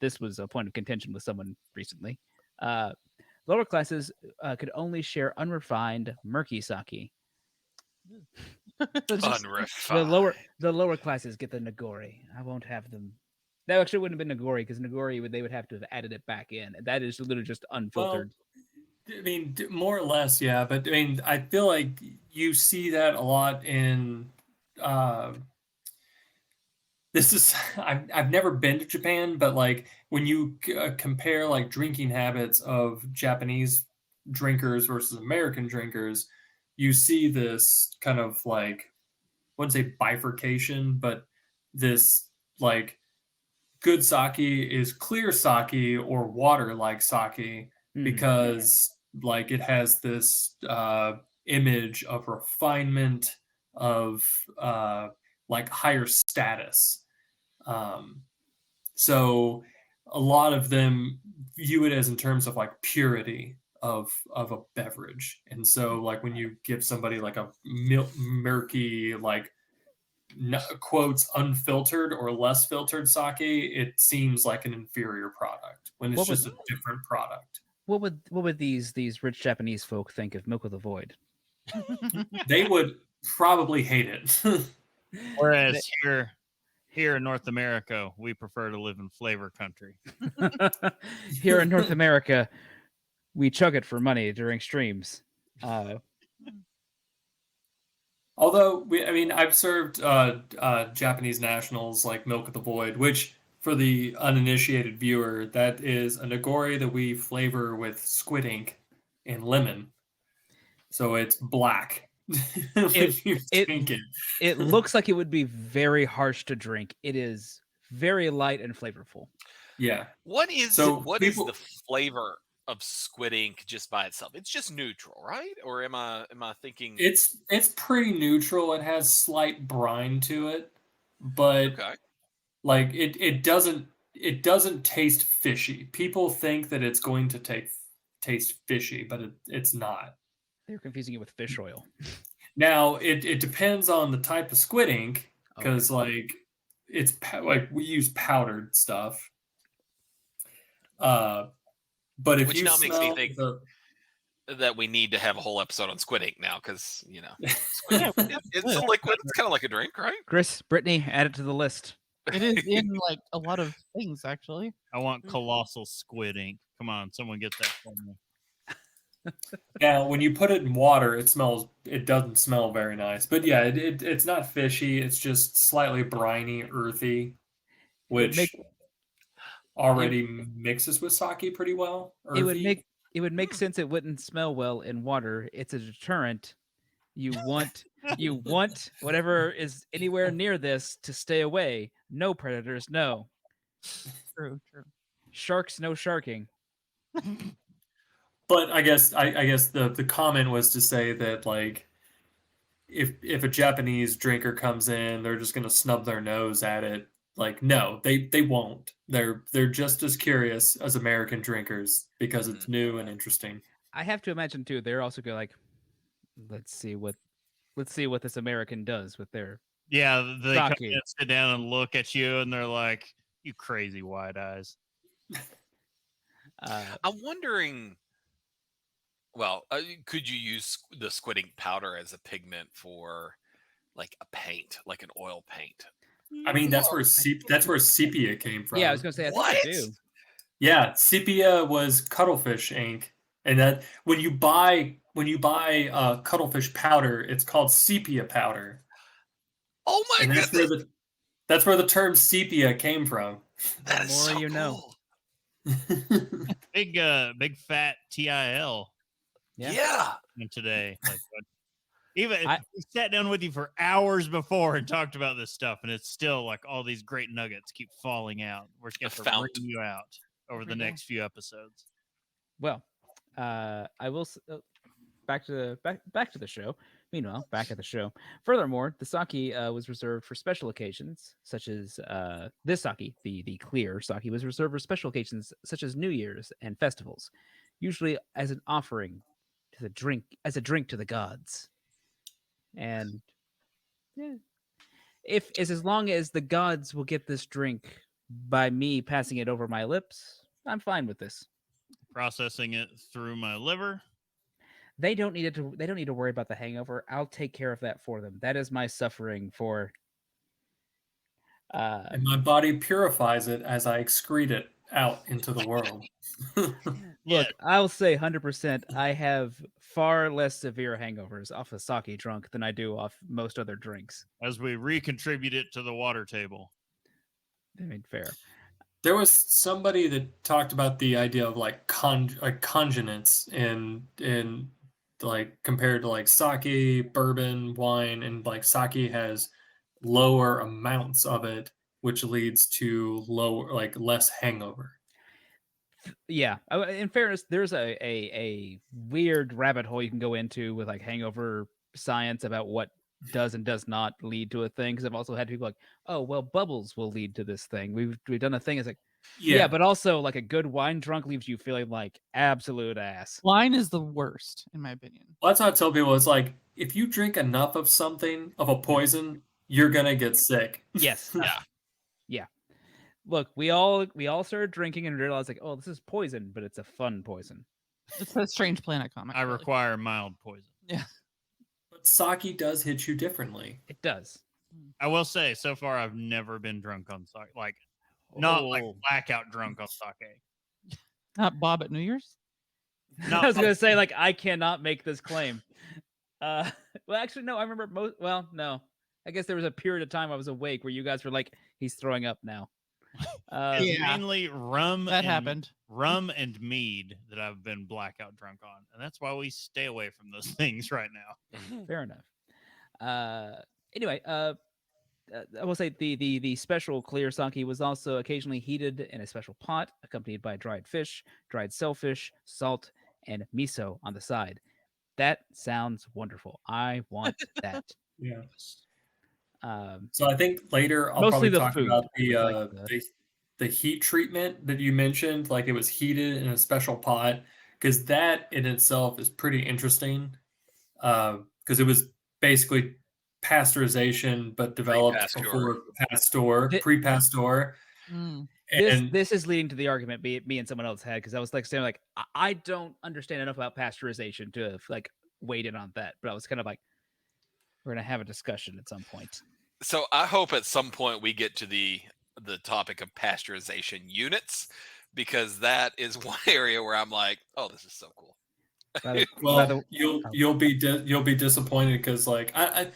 This was a point of contention with someone recently. Lower classes could only share unrefined, murky sake. Unrefined. The lower classes get the nagori. I won't have them. That actually wouldn't have been nagori, because nagori they would have to have added it back in. And that is literally just unfiltered. Well, I mean, more or less, yeah. But I mean, I feel like you see that a lot in. This is I've never been to Japan, but like when you compare like drinking habits of Japanese drinkers versus American drinkers, you see this kind of like, I wouldn't say bifurcation, but this like good sake is clear sake or water like sake because like it has this image of refinement, of like higher status. So a lot of them view it as in terms of like purity of a beverage. And so like when you give somebody like a murky, like quotes unfiltered or less filtered sake, it seems like an inferior product when it's just a different product. What would these rich Japanese folk think of Milk of the Void? They would probably hate it. Whereas here in North America, we prefer to live in flavor country. Here in North America, we chug it for money during streams. Although I've served Japanese nationals like Milk of the Void, which for the uninitiated viewer, that is a nagori that we flavor with squid ink and lemon, so it's black. It looks like it would be very harsh to drink. It is very light and flavorful. Yeah. What is the flavor of squid ink just by itself? It's just neutral, right? Or am I thinking it's pretty neutral? It has slight brine to it, but like it doesn't taste fishy. People think that it's going to taste fishy, but it's not. They're confusing it with fish oil. Now it depends on the type of squid ink, because like it's like we use powdered stuff. But if which you now smell makes me think that we need to have a whole episode on squid ink now, because it's a liquid. It's kind of like a drink, right? Chris, Brittany, add it to the list. It is in like a lot of things, actually. I want colossal squid ink. Come on, someone get that for me. Now, when you put it in water, it doesn't smell very nice. But yeah, it's not fishy. It's just slightly briny, earthy, which already mixes with sake pretty well. Earthy. It would make sense it wouldn't smell well in water. It's a deterrent. You want whatever is anywhere near this to stay away. No predators, no. True. Sharks, no sharking. But I guess the comment was to say that like if a Japanese drinker comes in, they're just gonna snub their nose at it. Like, no, they won't. They're just as curious as American drinkers because it's new and interesting. I have to imagine too. They're also go like, let's see what this American does with their Yeah, they come sake. in, sit down, and look at you, and they're like, "You crazy wide eyes." I'm wondering. Well, could you use the squid ink powder as a pigment for like a paint, like an oil paint? I mean, that's where sepia came from. Yeah, I was gonna say I think What? they do. Yeah, sepia was cuttlefish ink, and that when you buy cuttlefish powder, it's called sepia powder, Oh my and goodness! that's where the term sepia came from. That is more so you know. cool. Big fat TIL Yeah. today. Like, even we sat down with you for hours before and talked about this stuff, and it's still like all these great nuggets keep falling out. We're going to bring you out over the next few episodes. Well, I will back to the show. Meanwhile, back at the show. Furthermore, the sake was reserved for special occasions, such as this sake, the clear sake, was reserved for special occasions such as New Year's and festivals, usually as an offering to the drink, as a drink to the gods. And yeah, if as long as the gods will get this drink by me passing it over my lips, I'm fine with this. Processing it through my liver. They don't need to worry about the hangover. I'll take care of that for them. That is my suffering for. And my body purifies it as I excrete it out into the world. Look, I'll say 100%. I have far less severe hangovers off a sake drunk than I do off most other drinks. As we recontribute it to the water table. I mean, fair. There was somebody that talked about the idea of like congenance in like compared to like sake, bourbon, wine, and like sake has lower amounts of it, which leads to less hangover. Yeah, in fairness, there's a weird rabbit hole you can go into with like hangover science about what does and does not lead to a thing. Because I've also had people like, oh well, bubbles will lead to this thing. We've done a thing. It's like, yeah, but also like a good wine drunk leaves you feeling like absolute ass. Wine is the worst, in my opinion. Well, that's what I tell people. It's like if you drink enough of something, of a poison, you're gonna get sick. Yes. Yeah. Yeah. Look, we all started drinking and realized like, oh, this is poison, but it's a fun poison. It's a Strange Planet comic. I require mild poison. Yeah. But sake does hit you differently. It does. I will say, so far, I've never been drunk on sake. Like, not like blackout drunk on sake. Not Bob at New Year's? No, I was going to say, like, I cannot make this claim. Well, actually, no, I remember no. I guess there was a period of time I was awake where you guys were like, he's throwing up now. It's mainly rum. That happened. Rum and mead that I've been blackout drunk on, and that's why we stay away from those things right now. Fair enough. Anyway, I will say the special clear sake was also occasionally heated in a special pot, accompanied by dried fish, dried shellfish, salt, and miso on the side. That sounds wonderful. I want that. Yeah. So I think later I'll probably talk about the heat treatment that you mentioned, like it was heated in a special pot, because that in itself is pretty interesting. Because it was basically pasteurization, but developed before pre-pasteur. This is leading to the argument me and someone else had, because I was like saying like I don't understand enough about pasteurization to like wade in on that, but I was kind of like, we're gonna have a discussion at some point. So I hope at some point we get to the topic of pasteurization units, because that is one area where I'm like, oh, this is so cool. Well, you'll be disappointed because like I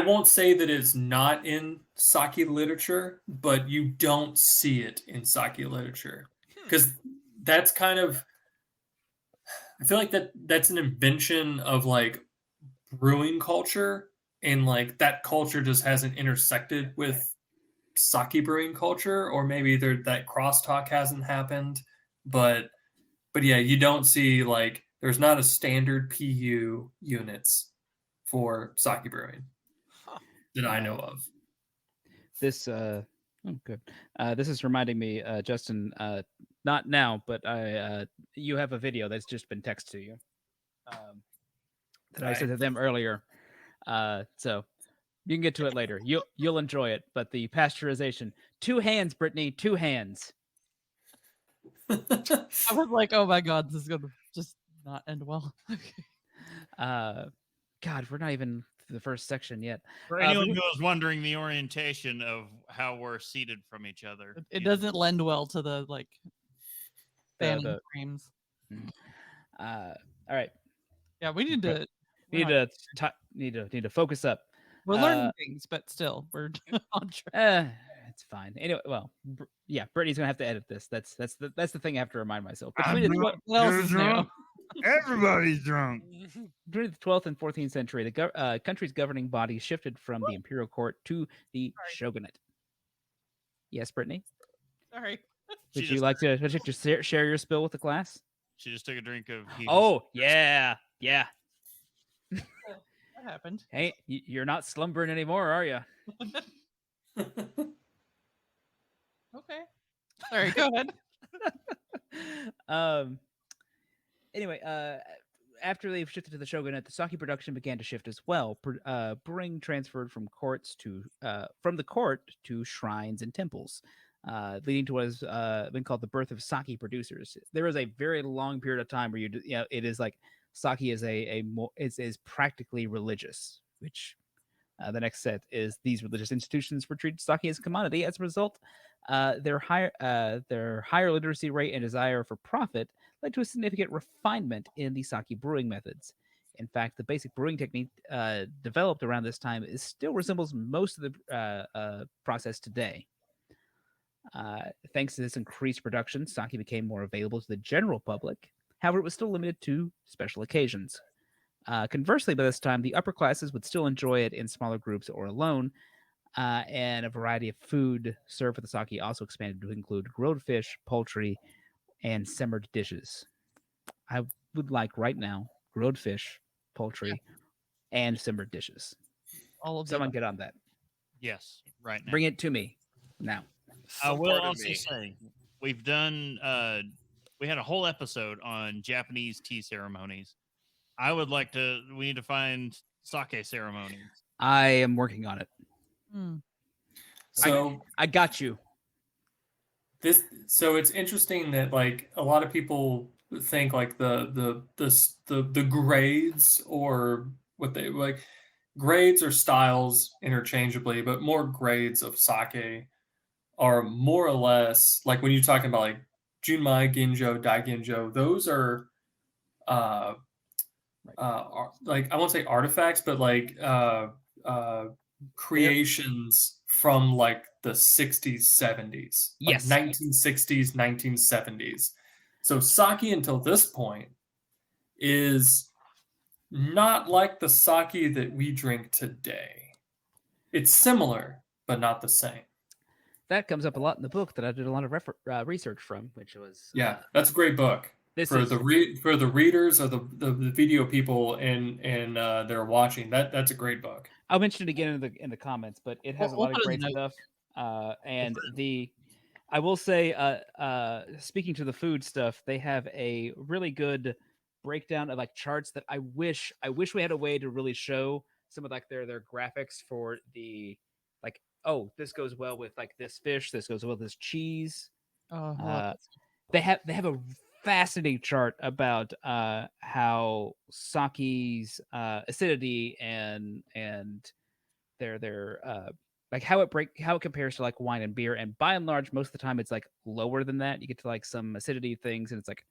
won't say that it's not in sake literature, but you don't see it in sake literature because that's kind of, I feel like that's an invention of like brewing culture, and like that culture just hasn't intersected with sake brewing culture, or maybe that crosstalk hasn't happened, but yeah, you don't see like there's not a standard PU units for sake brewing that I know of. This good. This is reminding me, Justin. Not now, but you have a video that's just been texted to you. That I sent to them earlier. So you can get to it later. You'll enjoy it. But the pasteurization, 2 hands, Brittany, 2 hands. I was like, oh my god, this is gonna just not end well. God, we're not even to the first section yet. For anyone who was wondering the orientation of how we're seated from each other, It doesn't lend well to the like fanning frames. All right. Yeah, we need to. Need to focus up. We're learning things, but still, we're on track. It's fine. Anyway, well, yeah, Brittany's gonna have to edit this. That's the thing I have to remind myself. What else is new? Everybody's drunk. During the 12th and 14th century, the country's governing body shifted from the imperial court to the shogunate. Yes, Brittany? Sorry. Would you like to share your spill with the class? She just took a drink of heat. Oh, yeah. What happened? Hey, you're not slumbering anymore, are you? Okay. Sorry, go ahead. Anyway, after they shifted to the shogunate, the sake production began to shift as well. Brewing transferred from the court to shrines and temples, leading to what has been called the birth of sake producers. There was a very long period of time where it is like sake is practically religious, which the next set is these religious institutions were treated sake as a commodity. As a result, their higher literacy rate and desire for profit led to a significant refinement in the sake brewing methods. In fact, the basic brewing technique developed around this time still resembles most of the process today. Thanks to this increased production, sake became more available to the general public. However, it was still limited to special occasions. Conversely, by this time, the upper classes would still enjoy it in smaller groups or alone, and a variety of food served with the sake also expanded to include grilled fish, poultry, and simmered dishes. I would like right now grilled fish, poultry, and simmered dishes. All of Someone get on that. Yes, right now. Bring it to me now. I will also say we've done. We had a whole episode on Japanese tea ceremonies. I would like to. We need to find sake ceremonies. I am working on it. So I got you. So it's interesting that like a lot of people think like the grades or what they like grades or styles interchangeably, but more grades of sake are more or less like when you're talking about like Junmai, Ginjo, Daiginjo, those are like I won't say artifacts, but like creations from like the 60s, 70s, like 1960s, 1970s. So sake until this point is not like the sake that we drink today. It's similar, but not the same. That comes up a lot in the book that I did a lot of research from, which was that's a great book. For the readers or the video people and they're watching, that's a great book. I'll mention it again in the comments, but it has a lot of great stuff. And I will say, speaking to the food stuff, they have a really good breakdown of like charts that I wish we had a way to really show some of like their graphics for the like, oh, this goes well with like this fish, this goes well with this cheese. They have a fascinating chart about how sake's acidity and their like how it compares to like wine and beer, and by and large most of the time it's like lower than that. You get to like some acidity things and it's like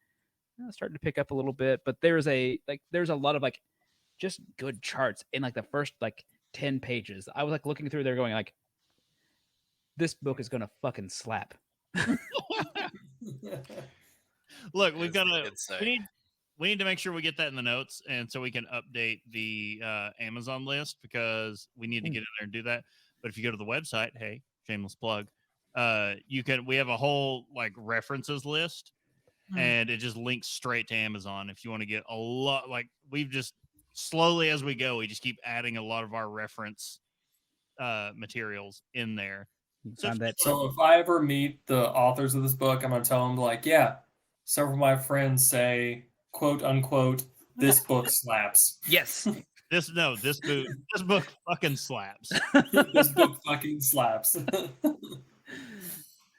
starting to pick up a little bit, but there's a lot of like just good charts in like the first like 10 pages. I was like looking through there going like, this book is gonna fucking slap. Look, we need to make sure we get that in the notes, and so we can update the Amazon list because we need to get in there and do that. But if you go to the website, hey, shameless plug, we have a whole like references list, and it just links straight to Amazon if you want to get a lot. Like we've just slowly as we go, we just keep adding a lot of our reference materials in there. So if I ever meet the authors of this book, I'm gonna tell them like, yeah, several of my friends say, quote unquote, this book slaps. Yes. This book fucking slaps. This book fucking slaps.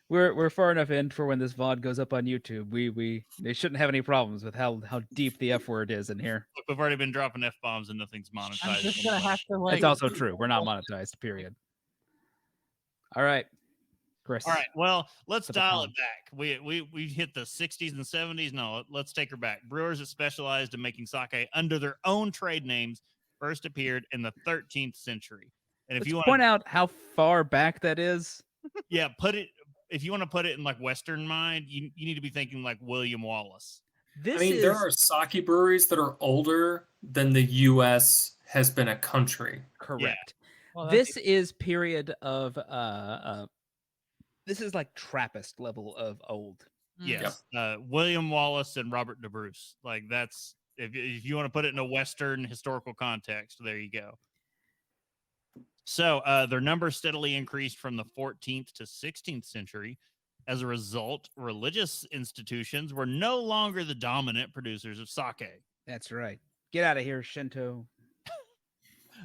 We're far enough in for when this VOD goes up on YouTube. They shouldn't have any problems with how deep the F word is in here. Look, we've already been dropping F-bombs and nothing's monetized. I'm just gonna have to It's also true. We're not monetized, period. All right, Chris. All right, well, let's dial it back. We hit the 60s and 70s. No, let's take her back. Brewers that specialized in making sake under their own trade names first appeared in the 13th century. And if you want to point out how far back that is, yeah, if you want to put it in like Western mind, you need to be thinking like William Wallace. There are sake breweries that are older than the U.S. has been a country. Correct. Yeah. Well, this is period of this is like Trappist level of old. Yes. Yep. William Wallace and Robert de Bruce. Like that's if you want to put it in a Western historical context, there you go. So their numbers steadily increased from the 14th to 16th century. As a result, religious institutions were no longer the dominant producers of sake. That's right. Get out of here, Shinto.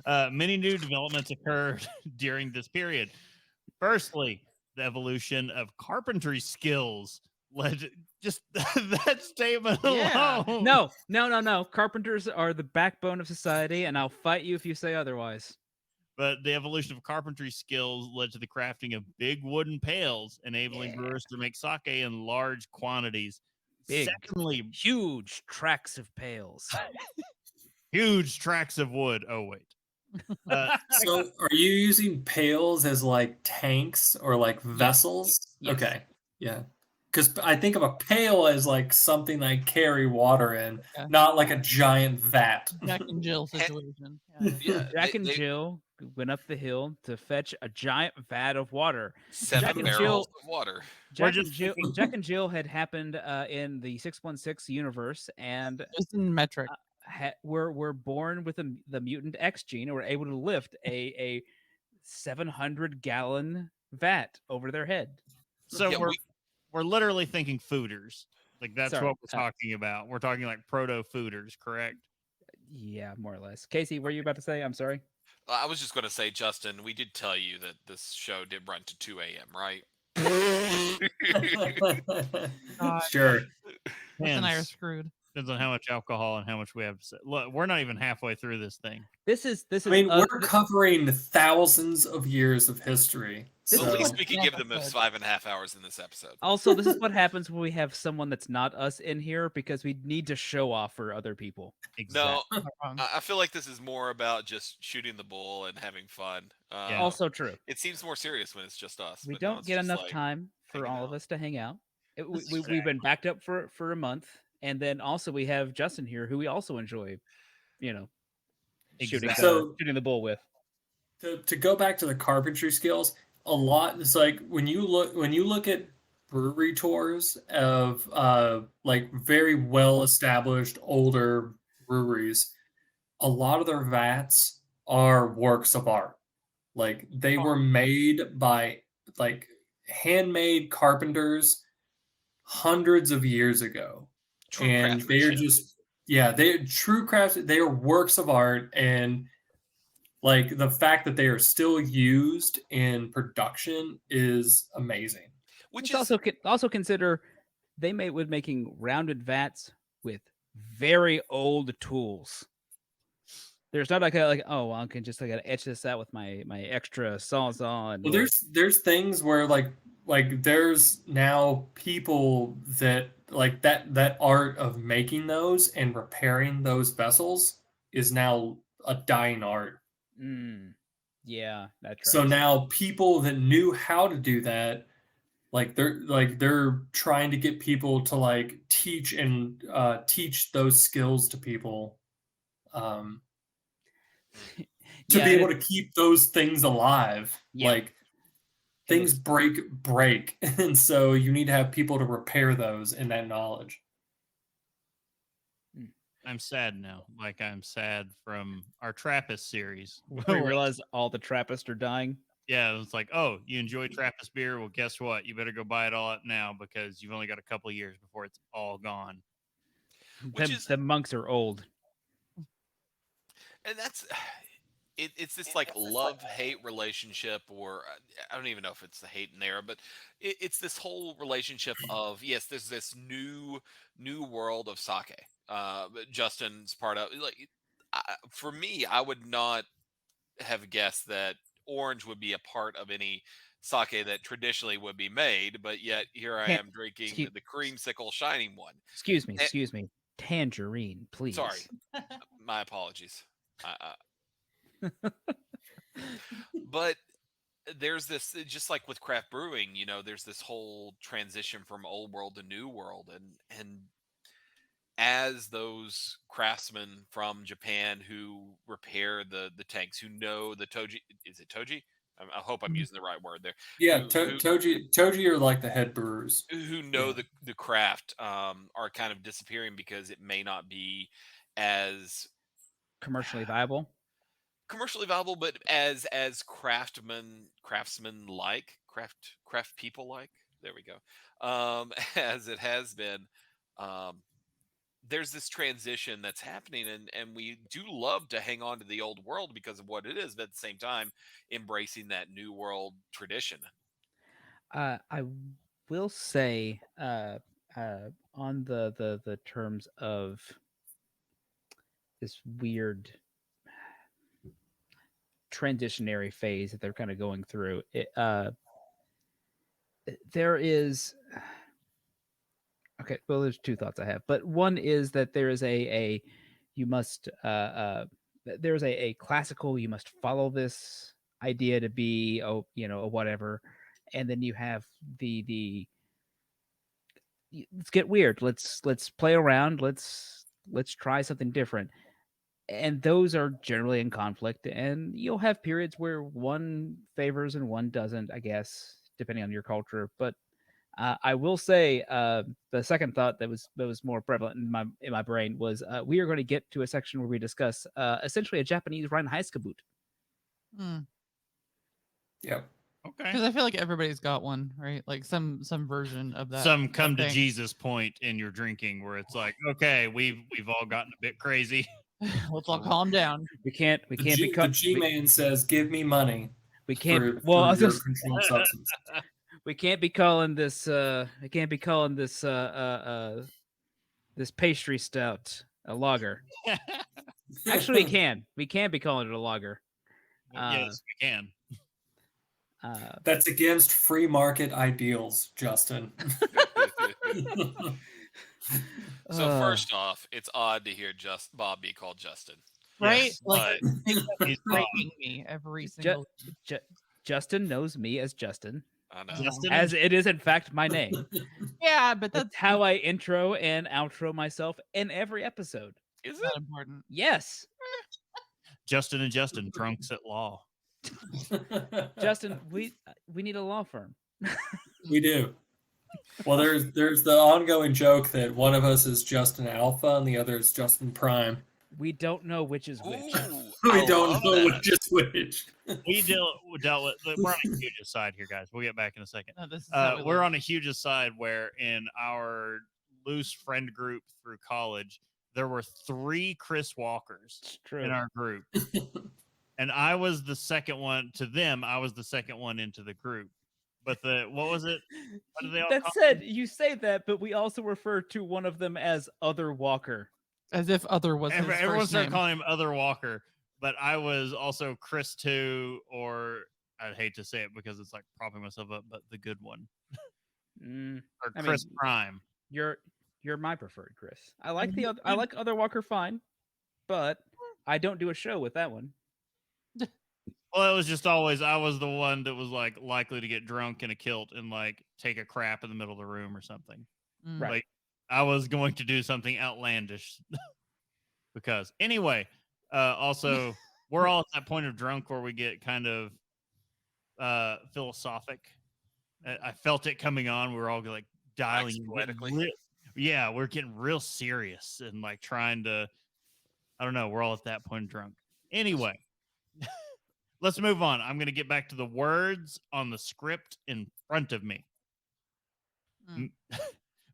Many new developments occurred during this period. Firstly, the evolution of carpentry skills led to just that statement alone. No. Carpenters are the backbone of society, and I'll fight you if you say otherwise. But the evolution of carpentry skills led to the crafting of big wooden pails, enabling brewers to make sake in large quantities. Secondly, huge tracts of pails. Huge tracts of wood. Oh, wait. So are you using pails as like tanks or like vessels? Yes. Okay. Yeah. Because I think of a pail as like something I carry water in, not like a giant vat. Jack and Jill situation. Jack and Jill went up the hill to fetch a giant vat of water. 7 barrels of water. Jack and Jill had happened in the 616 universe, and just in metric. Were born with the mutant X gene, and were able to lift a 700-gallon vat over their head. So we're literally thinking fooders. Like that's what we're talking about. We're talking like proto fooders, correct? Yeah, more or less. Casey, what were you about to say? I'm sorry. I was just going to say, Justin, we did tell you that this show did run to 2 a.m., right? Sure. Chris and I are screwed. Depends on how much alcohol and how much we have to say. Look, we're not even halfway through this thing. This is. I mean, we're covering thousands of years of history. So at least we can give them 5.5 hours in this episode. Also, this is what happens when we have someone that's not us in here, because we need to show off for other people. Exactly. No, I feel like this is more about just shooting the bull and having fun. Also true. It seems more serious when it's just us. We don't get enough time for all of us to hang out. We've been backed up for a month. And then also we have Justin here, who we also enjoy, shooting the bull with. To go back to the carpentry skills, a lot. It's like when you look at brewery tours of like very well established older breweries, a lot of their vats are works of art. Like they were made by like handmade carpenters hundreds of years ago. And they're just they're true crafts. They are works of art, and like the fact that they are still used in production is amazing. Which is also consider they would making rounded vats with very old tools. There's not like I can just etch this out with my extra sawzall. And well, there's things where like there's now people that like that art of making those and repairing those vessels is now a dying art. Yeah, that's right. So now people that knew how to do that, they're trying to get people to like teach those skills to people, to be able to keep those things alive. Like things break, and so you need to have people to repair those and that knowledge. I'm sad now. Like I'm sad from our Trappist series. We realize all the Trappists are dying. Yeah, it's like, oh, you enjoy Trappist beer? Well, guess what? You better go buy it all up now because you've only got a couple of years before it's all gone. The monks are old. And that's it's this like love-hate relationship, or I don't even know if it's the hate in there, but it's this whole relationship of, yes, there's this new world of sake. Justin's part of, like, for me, I would not have guessed that orange would be a part of any sake that traditionally would be made, but yet here I am drinking the creamsicle shining one. Excuse me. Tangerine, please. Sorry, my apologies. But there's this, just like with craft brewing, there's this whole transition from old world to new world, and as those craftsmen from Japan who repair the tanks, who know the toji, is it toji? I hope I'm using the right word there. Yeah, toji are like the head brewers who know the craft, are kind of disappearing because it may not be as commercially viable, but as craftsmen like craft people like, there we go, as it has been. There's this transition that's happening, and we do love to hang on to the old world because of what it is, but at the same time embracing that new world tradition. I will say, on the terms of this weird transitionary phase that they're kind of going through, there is, okay, well, there's two thoughts I have, but one is that there is there's a classical, you must follow this idea to be, whatever, and then you have the let's get weird, let's play around, let's try something different, and those are generally in conflict, and you'll have periods where one favors and one doesn't, I guess, depending on your culture. But I will say, the second thought that was more prevalent in my brain was, we are going to get to a section where we discuss essentially a Japanese Reinheitsgebot. Yep. Okay. Because I feel like everybody's got one, right? Like some version of that. Some come to Jesus point in your drinking where it's like, okay, we've all gotten a bit crazy. Let's all calm down. We can't The G-Man says, "Give me money." We can't. For your controlled substance. We can't be calling this. This pastry stout a lager. Actually, we can. We can be calling it a lager. Yes, we can. That's against free market ideals, Justin. So first off, it's odd to hear Bob be called Justin, right? Yes, like he's breaking me every single. Justin knows me as Justin. I know. Justin as it is in fact my name. Yeah, but that's how I intro and outro myself in every episode. Is not it important. Yes. Justin and Justin, drunks at law. Justin, we need a law firm. We do. Well, there's the ongoing joke that one of us is Justin Alpha and the other is Justin Prime. We don't know which is which. We don't know which is which. We dealt with. We're on a huge aside here, guys. We'll get back in a second. No, this is we're on a huge aside where in our loose friend group through college, there were 3 Chris Walkers in our group. And I was the second one to them. I was the second one into the group. But what was it? What do they all that call said, them? you say that, but we also refer to one of them as Other Walker. As if Other was his Everyone first started name. calling him Other Walker. But I was also Chris 2, or I'd hate to say it because it's like propping myself up, but the good one. Or Chris Prime. You're my preferred Chris. I like I like Other Walker fine, but I don't do a show with that one. Well, it was just always I was the one that was like likely to get drunk in a kilt and like take a crap in the middle of the room or something. Right. Like I was going to do something outlandish. Because anyway, also we're all at that point of drunk where we get kind of philosophic. I felt it coming on. We were all like dialing. Yeah, we're getting real serious and like trying to, I don't know, we're all at that point drunk. Anyway, let's move on. I'm going to get back to the words on the script in front of me.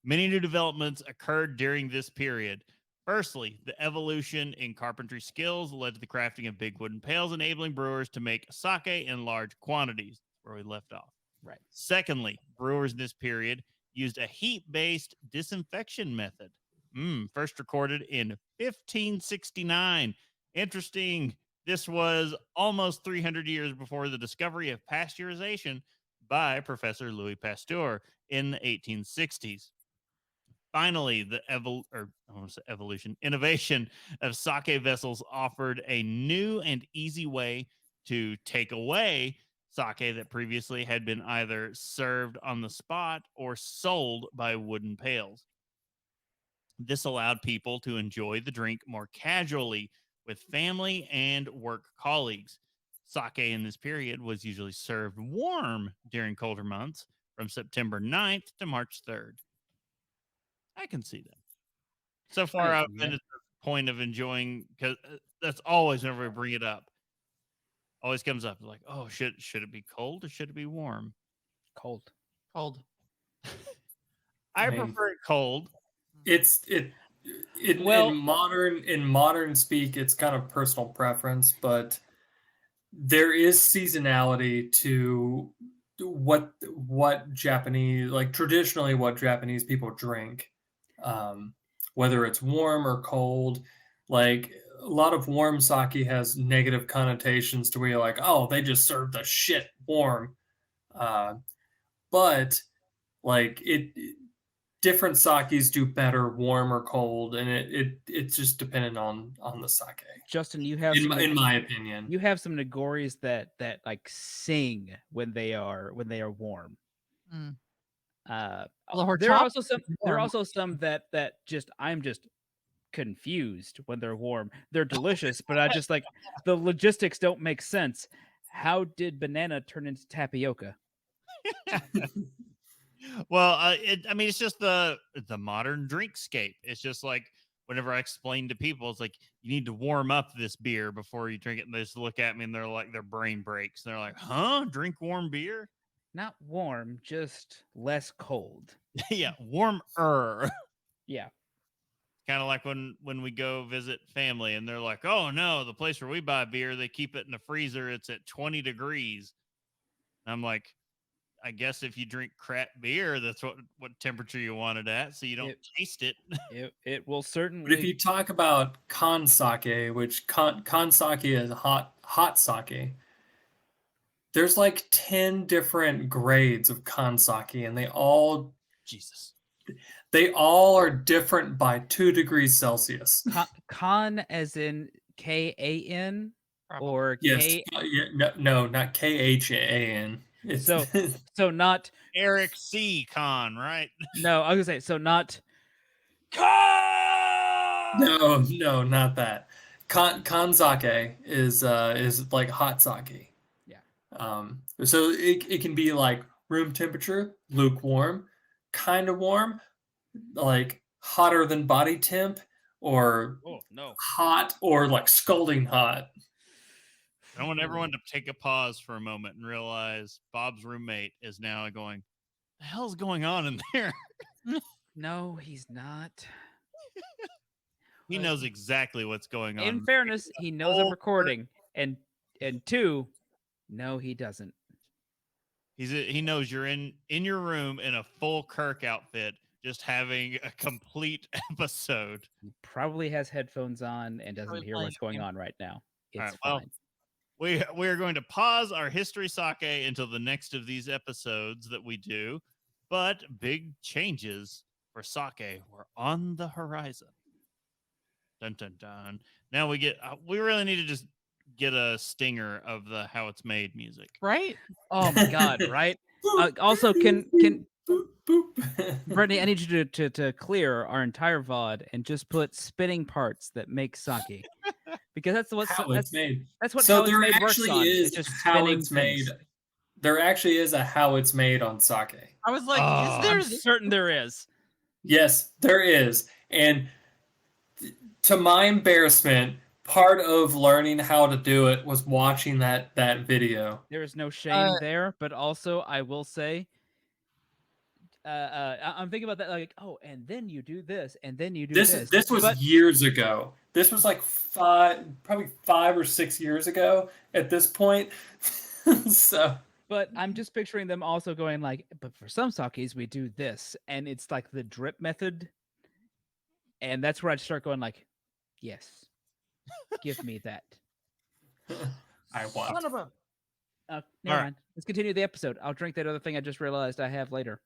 Many new developments occurred during this period. Firstly, the evolution in carpentry skills led to the crafting of big wooden pails, enabling brewers to make sake in large quantities, where we left off. Right. Secondly, brewers in this period used a heat-based disinfection method. First recorded in 1569. Interesting. This was almost 300 years before the discovery of pasteurization by Professor Louis Pasteur in the 1860s. Finally, the innovation of sake vessels offered a new and easy way to take away sake that previously had been either served on the spot or sold by wooden pails. This allowed people to enjoy the drink more casually with family and work colleagues. Sake in this period was usually served warm during colder months from September 9th to March 3rd. I can see that. So far, I've been at the point of enjoying, because that's always whenever we bring it up, always comes up like, oh, should it be cold or should it be warm? Cold. I prefer it cold. In modern speak, it's kind of personal preference, but there is seasonality to what Japanese, like traditionally what Japanese people drink, whether it's warm or cold. Like a lot of warm sake has negative connotations to where you're like, oh, they just serve the shit warm. But like different sakes do better warm or cold, and it's just dependent on the sake. Justin, you have in my opinion, you have some Nagoris that like sing when they are warm. There are also some that just I'm just confused when they're warm. They're delicious, but I just like the logistics don't make sense. How did banana turn into tapioca? Well, it's just the modern drinkscape. It's just like whenever I explain to people, it's like you need to warm up this beer before you drink it. And they just look at me and they're like, their brain breaks. And they're like, huh? Drink warm beer? Not warm, just less cold. Yeah, warmer. Yeah. Kind of like when we go visit family and they're like, oh no, the place where we buy beer, they keep it in the freezer. It's at 20 degrees. And I'm like, I guess if you drink crap beer, that's what temperature you want it at, so you don't taste it. It will certainly. But if you talk about kan sake, which kan sake is hot sake, there's like 10 different grades of kan sake, and they all are different by 2 degrees Celsius. Kan as in Kan or yes, K? No, not KHAN. So not Eric C. Con, right? No, I was gonna say so not Con. No, not that. Kanzake is like hot sake. Yeah. So it can be like room temperature, lukewarm, kind of warm, like hotter than body temp, or hot, or like scalding hot. I want everyone to take a pause for a moment and realize Bob's roommate is now going, the hell's going on in there? No, he's not. He knows exactly what's going on. In fairness, he knows I'm recording. And 2, no, he doesn't. He knows you're in your room in a full Kirk outfit, just having a complete episode. He probably has headphones on and doesn't hear what's going on right now. It's fine. Well, we are going to pause our history sake until the next of these episodes that we do, but big changes for sake were on the horizon. Dun dun dun. Now we really need to just get a stinger of the how it's made music, right? Oh my god, right? Also, can Brittany, I need you to clear our entire VOD and just put spinning parts that make sake. Because that's what how it's made. That's what so how there it's made actually works on. is just how it's made. There actually is a how it's made on sake. I was like, is there? I'm certain there is. Yes, there is. And to my embarrassment, part of learning how to do it was watching that video. There is no shame there, but also I will say, I'm thinking about that, like, oh, and then you do this, and then you do this. This was years ago. This was like probably 5 or 6 years ago at this point. So. But I'm just picturing them also going like, but for some sakes we do this, and it's like the drip method, and that's where I'd start going like, yes, give me that. I want. Son of a. Never mind. Let's continue the episode. I'll drink that other thing I just realized I have later.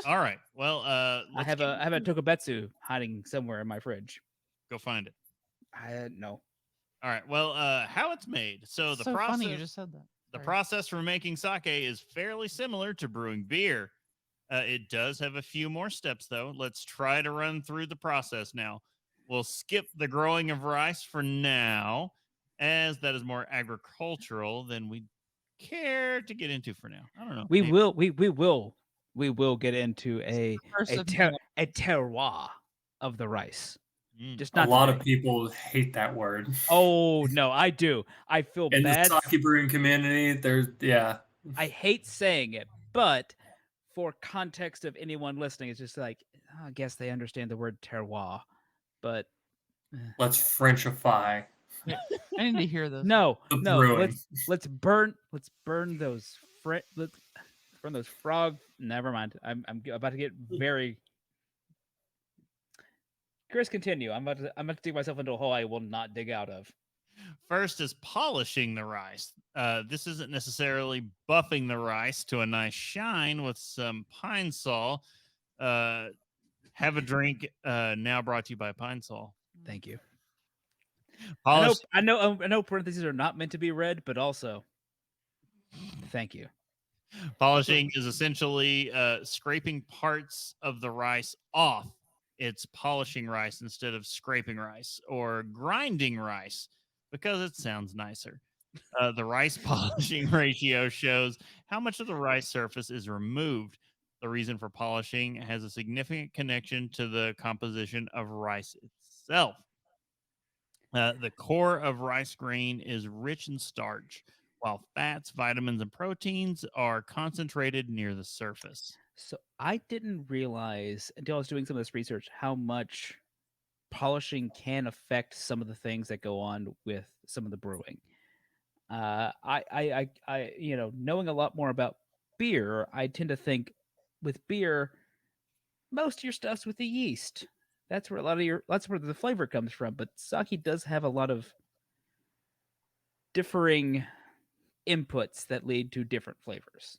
All right. Well, I have a Tokubetsu hiding somewhere in my fridge. Go find it. No. All right. Well, how it's made. So the process. Funny you just said that. The process for making sake is fairly similar to brewing beer. It does have a few more steps, though. Let's try to run through the process now. We'll skip the growing of rice for now, as that is more agricultural than we care to get into for now. I don't know. We will get into a terroir of the rice. Just not a lot today. of people hate that word. Oh no, I do. I feel in bad. the sake brewing community. I hate saying it, but for context of anyone listening, it's just like, I guess they understand the word terroir, but let's Frenchify. I need to hear this. No, brewing. let's burn those frog. Never mind. I'm about to get very. Chris, continue. I'm about to dig myself into a hole I will not dig out of. First is polishing the rice. This isn't necessarily buffing the rice to a nice shine with some Pine Sol. Have a drink. Now brought to you by Pine Sol. Thank you. I know parentheses are not meant to be read, but also thank you. Polishing is essentially scraping parts of the rice off. It's polishing rice instead of scraping rice, or grinding rice because it sounds nicer. The rice polishing ratio shows how much of the rice surface is removed. The reason for polishing has a significant connection to the composition of rice itself. The core of rice grain is rich in starch, while fats, vitamins, and proteins are concentrated near the surface. So I didn't realize until I was doing some of this research how much polishing can affect some of the things that go on with some of the brewing. I knowing a lot more about beer, I tend to think with beer, most of your stuff's with the yeast. That's where that's where the flavor comes from. But sake does have a lot of differing inputs that lead to different flavors.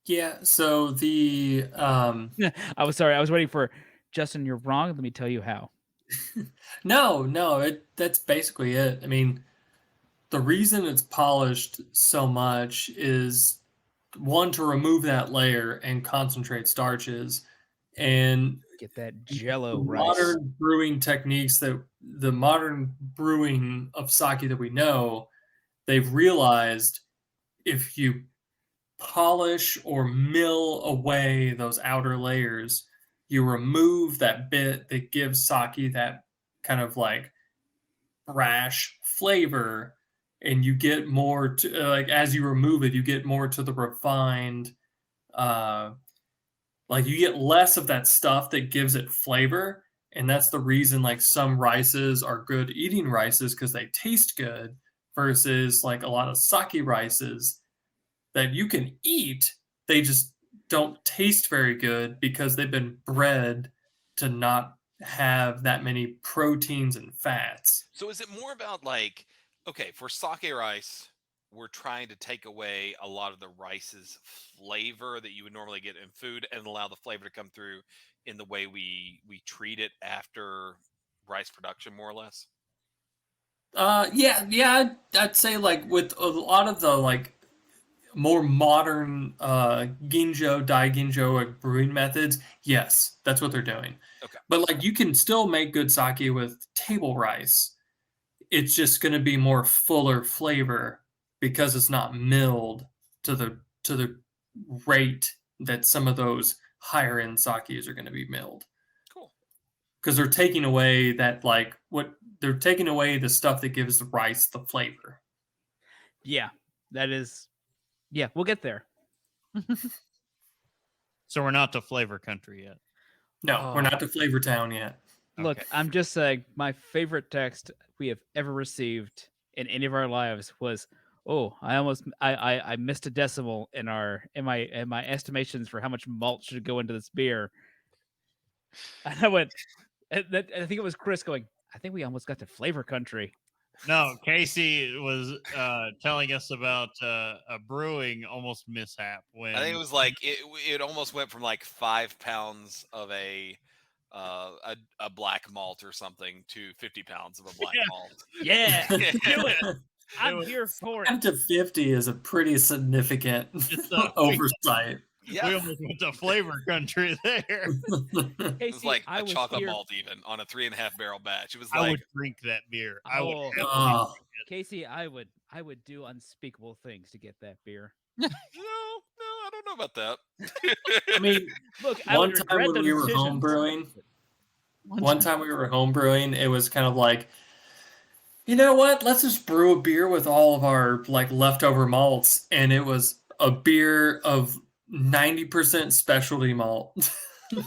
Yeah, so the I was sorry, I was waiting for Justin, you're wrong. Let me tell you how. No, that's basically it. I mean, the reason it's polished so much is one, to remove that layer and concentrate starches, and get that jello rice. Modern brewing techniques, that the modern brewing of sake that we know, they've realized if you polish or mill away those outer layers, you remove that bit that gives sake that kind of like brash flavor, and you get more to like, as you remove it, you get more to the refined, like you get less of that stuff that gives it flavor. And that's the reason like some rices are good eating rices, because they taste good, versus like a lot of sake rices that you can eat, they just don't taste very good because they've been bred to not have that many proteins and fats. So is it more about like, okay, for sake rice, we're trying to take away a lot of the rice's flavor that you would normally get in food and allow the flavor to come through in the way we treat it after rice production, more or less? Yeah, I'd say like with a lot of the like more modern ginjo, daiginjo like brewing methods, yes, that's what they're doing. Okay. But like you can still make good sake with table rice. It's just going to be more fuller flavor because it's not milled to the rate that some of those higher end sakes are going to be milled. Cool. Because they're taking away they're taking away the stuff that gives the rice the flavor. Yeah, that is. Yeah, we'll get there. So we're not to flavor country yet. No, we're not to Flavor Town yet. Look, Okay. I'm just saying, my favorite text we have ever received in any of our lives was, "Oh, I missed a decimal in my estimations for how much malt should go into this beer." And I went, I think it was Chris going, "I think we almost got to flavor country." No, Casey was telling us about a brewing almost mishap when I think it was like it almost went from like 5 pounds of a black malt or something to 50 pounds of a black malt. Yeah, do it. I'm here for it. 10 to 50 is a pretty significant oversight. Yeah. we almost went to flavor country there. It was like a chocolate malt even on a 3.5 barrel batch. It was like I would drink that beer. I would Oh. Casey, I would do unspeakable things to get that beer. no, I don't know about that. I mean, Look, one time when we were home brewing, it was kind of like, you know what? Let's just brew a beer with all of our like leftover malts, and it was a beer of 90% specialty malt. You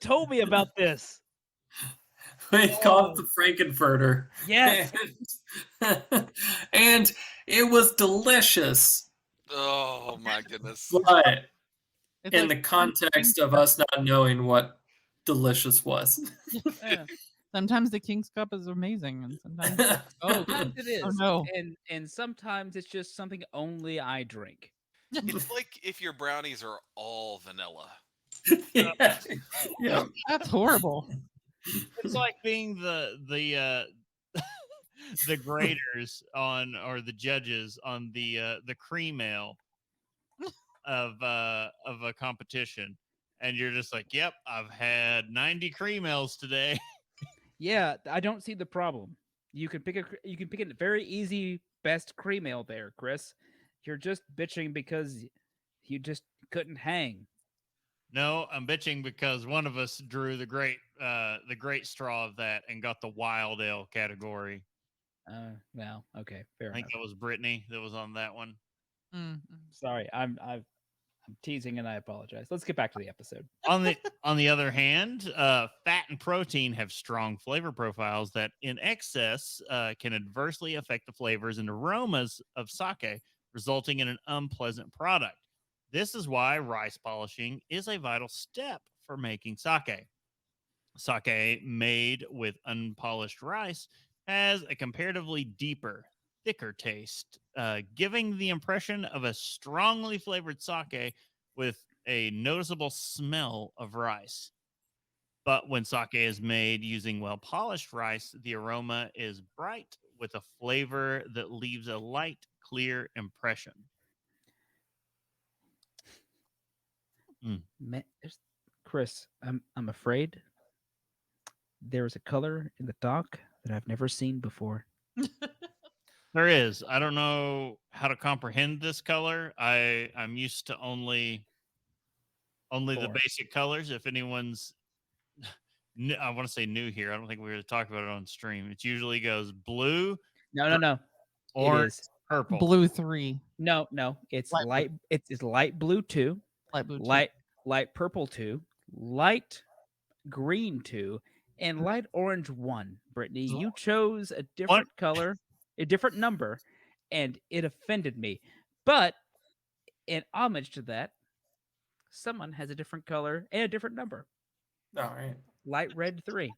told me about this. We called it the Frankenfurter. Yes. And it was delicious. Oh my goodness. But It's in like the context of us not knowing what delicious was. Yeah. sometimes the King's Cup is amazing, and sometimes Sometimes it is. oh no. And sometimes it's just something only I drink. It's like if your brownies are all vanilla. Yeah. That's horrible. It's like being the the graders on or the judges on the cream ale of a competition, and you're just like, yep, I've had 90 cream ales today. Yeah, I don't see the problem. You can pick a very easy best cream ale there, Chris. You're just bitching because you just couldn't hang. No, I'm bitching because one of us drew the great straw of that and got the wild ale category. Well, okay, fair I think enough. that was Brittany that was on that one. Sorry, I'm teasing and I apologize. Let's get back to the episode. On the other hand, fat and protein have strong flavor profiles that, in excess, can adversely affect the flavors and aromas of sake, resulting in an unpleasant product. This is why rice polishing is a vital step for making sake. Sake made with unpolished rice has a comparatively deeper, thicker taste, giving the impression of a strongly flavored sake with a noticeable smell of rice. But when sake is made using well-polished rice, the aroma is bright with a flavor that leaves a light, clear impression. Chris, I'm afraid there is a color in the dock that I've never seen before. There is. I don't know how to comprehend this color. I'm used to only the basic colors. If anyone's, I want to say new here. I don't think we were talking about it on stream. It usually goes blue. No. Or it is purple. Blue 3. No. It's light. It's light blue 2. Light blue 2. Light purple 2. Light green 2. And light orange 1. Brittany, you chose a different color, a different number, and it offended me. But in homage to that, someone has a different color and a different number. All right. Light red 3.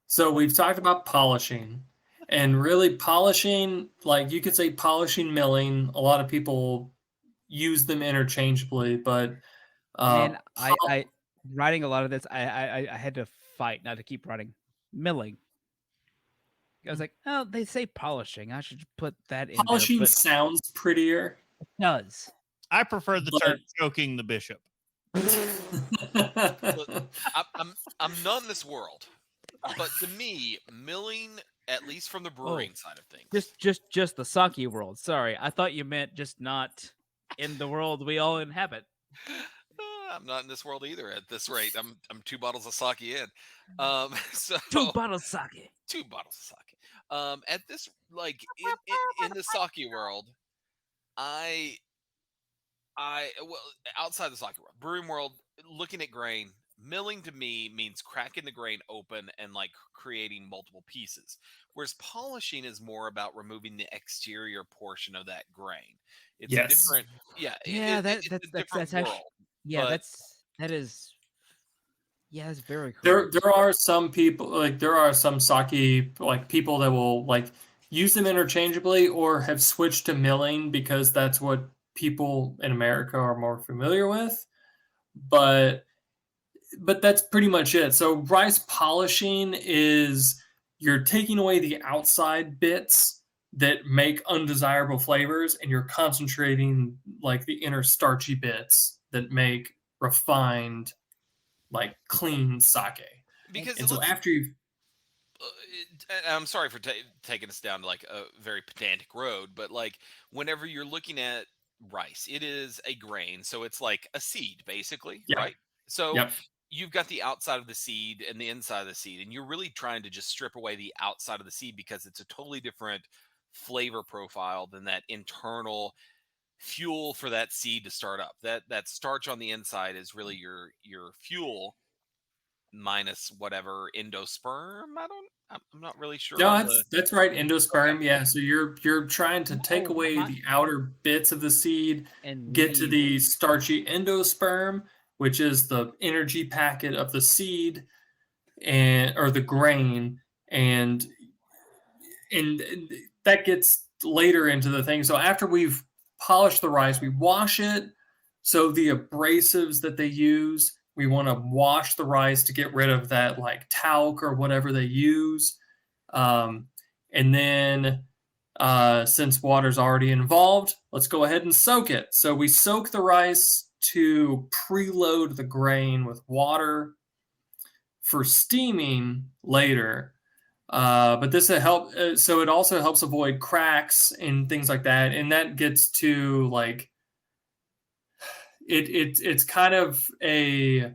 So we've talked about polishing, and really polishing, like you could say polishing, milling. A lot of people use them interchangeably, but and I writing a lot of this, I had to fight not to keep writing milling. I was like, oh, they say polishing. I should put that in. Polishing there, sounds prettier. It does. I prefer the term choking the bishop. Look, I'm not in this world, but to me, milling, at least from the brewing side of things, just the sake world. Sorry, I thought you meant just not in the world we all inhabit. I'm not in this world either at this rate. I'm 2 bottles of sake in. So 2 bottles of sake. 2 bottles of sake. At this, like in the sake world, I well, outside the sake world, brewing world, looking at grain, milling to me means cracking the grain open and like creating multiple pieces. Whereas polishing is more about removing the exterior portion of that grain. It's a Yes. different, yeah, Yeah, it's a different actually, world. yeah, But that's very There correct. there are some people, like there are some sake like people that will like use them interchangeably or have switched to milling because that's what people in America are more familiar with. But that's pretty much it. So rice polishing is you're taking away the outside bits that make undesirable flavors and you're concentrating like the inner starchy bits that make refined, like clean sake. because And it so looks, after you've and I'm sorry for taking us down to like a very pedantic road, but like whenever you're looking at rice, it is a grain, so it's like a seed basically, yeah, right? So yep. you've got the outside of the seed and the inside of the seed, and you're really trying to just strip away the outside of the seed because it's a totally different flavor profile than that internal fuel for that seed to start up. That starch on the inside is really your fuel minus whatever endosperm. I'm not really sure No, on that's the. that's right. Okay. Endosperm. Yeah. So you're trying to take Oh, away the outer bits of the seed, and get to leave. the starchy endosperm, which is the energy packet of the seed and or the grain, and and that gets later into the thing. So after we've polished the rice, we wash it. So the abrasives that they use, we want to wash the rice to get rid of that like talc or whatever they use. Um, and then since water's already involved, let's go ahead and soak it. So we soak the rice to preload the grain with water for steaming later. But this will help. So it also helps avoid cracks and things like that. And that gets to like it's kind of a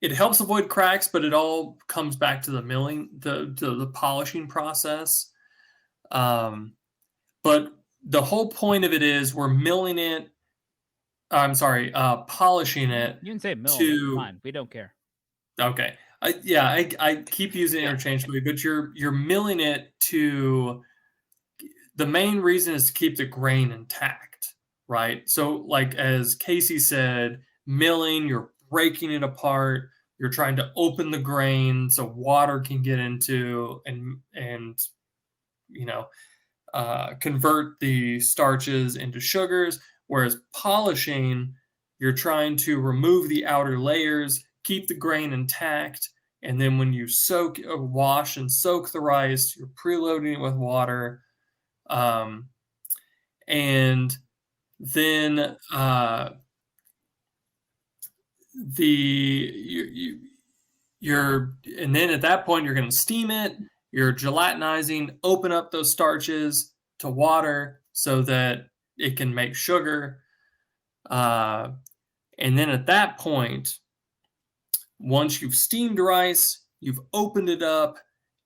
it helps avoid cracks, but it all comes back to the milling, the polishing process. Um, but the whole point of it is we're milling it. I'm sorry, polishing it You can say mill. That's to fine. We don't care. okay. I keep using Yeah. interchangeably, but you're milling it to the main reason is to keep the grain intact, right? So like as Casey said, milling, you're breaking it apart, you're trying to open the grain so water can get into and you know convert the starches into sugars, whereas polishing, you're trying to remove the outer layers, keep the grain intact, and then when you wash and soak the rice, you're preloading it with water, um, and then you're and then at that point you're going to steam it. You're gelatinizing, open up those starches to water so that it can make sugar. And then at that point, once you've steamed rice, you've opened it up,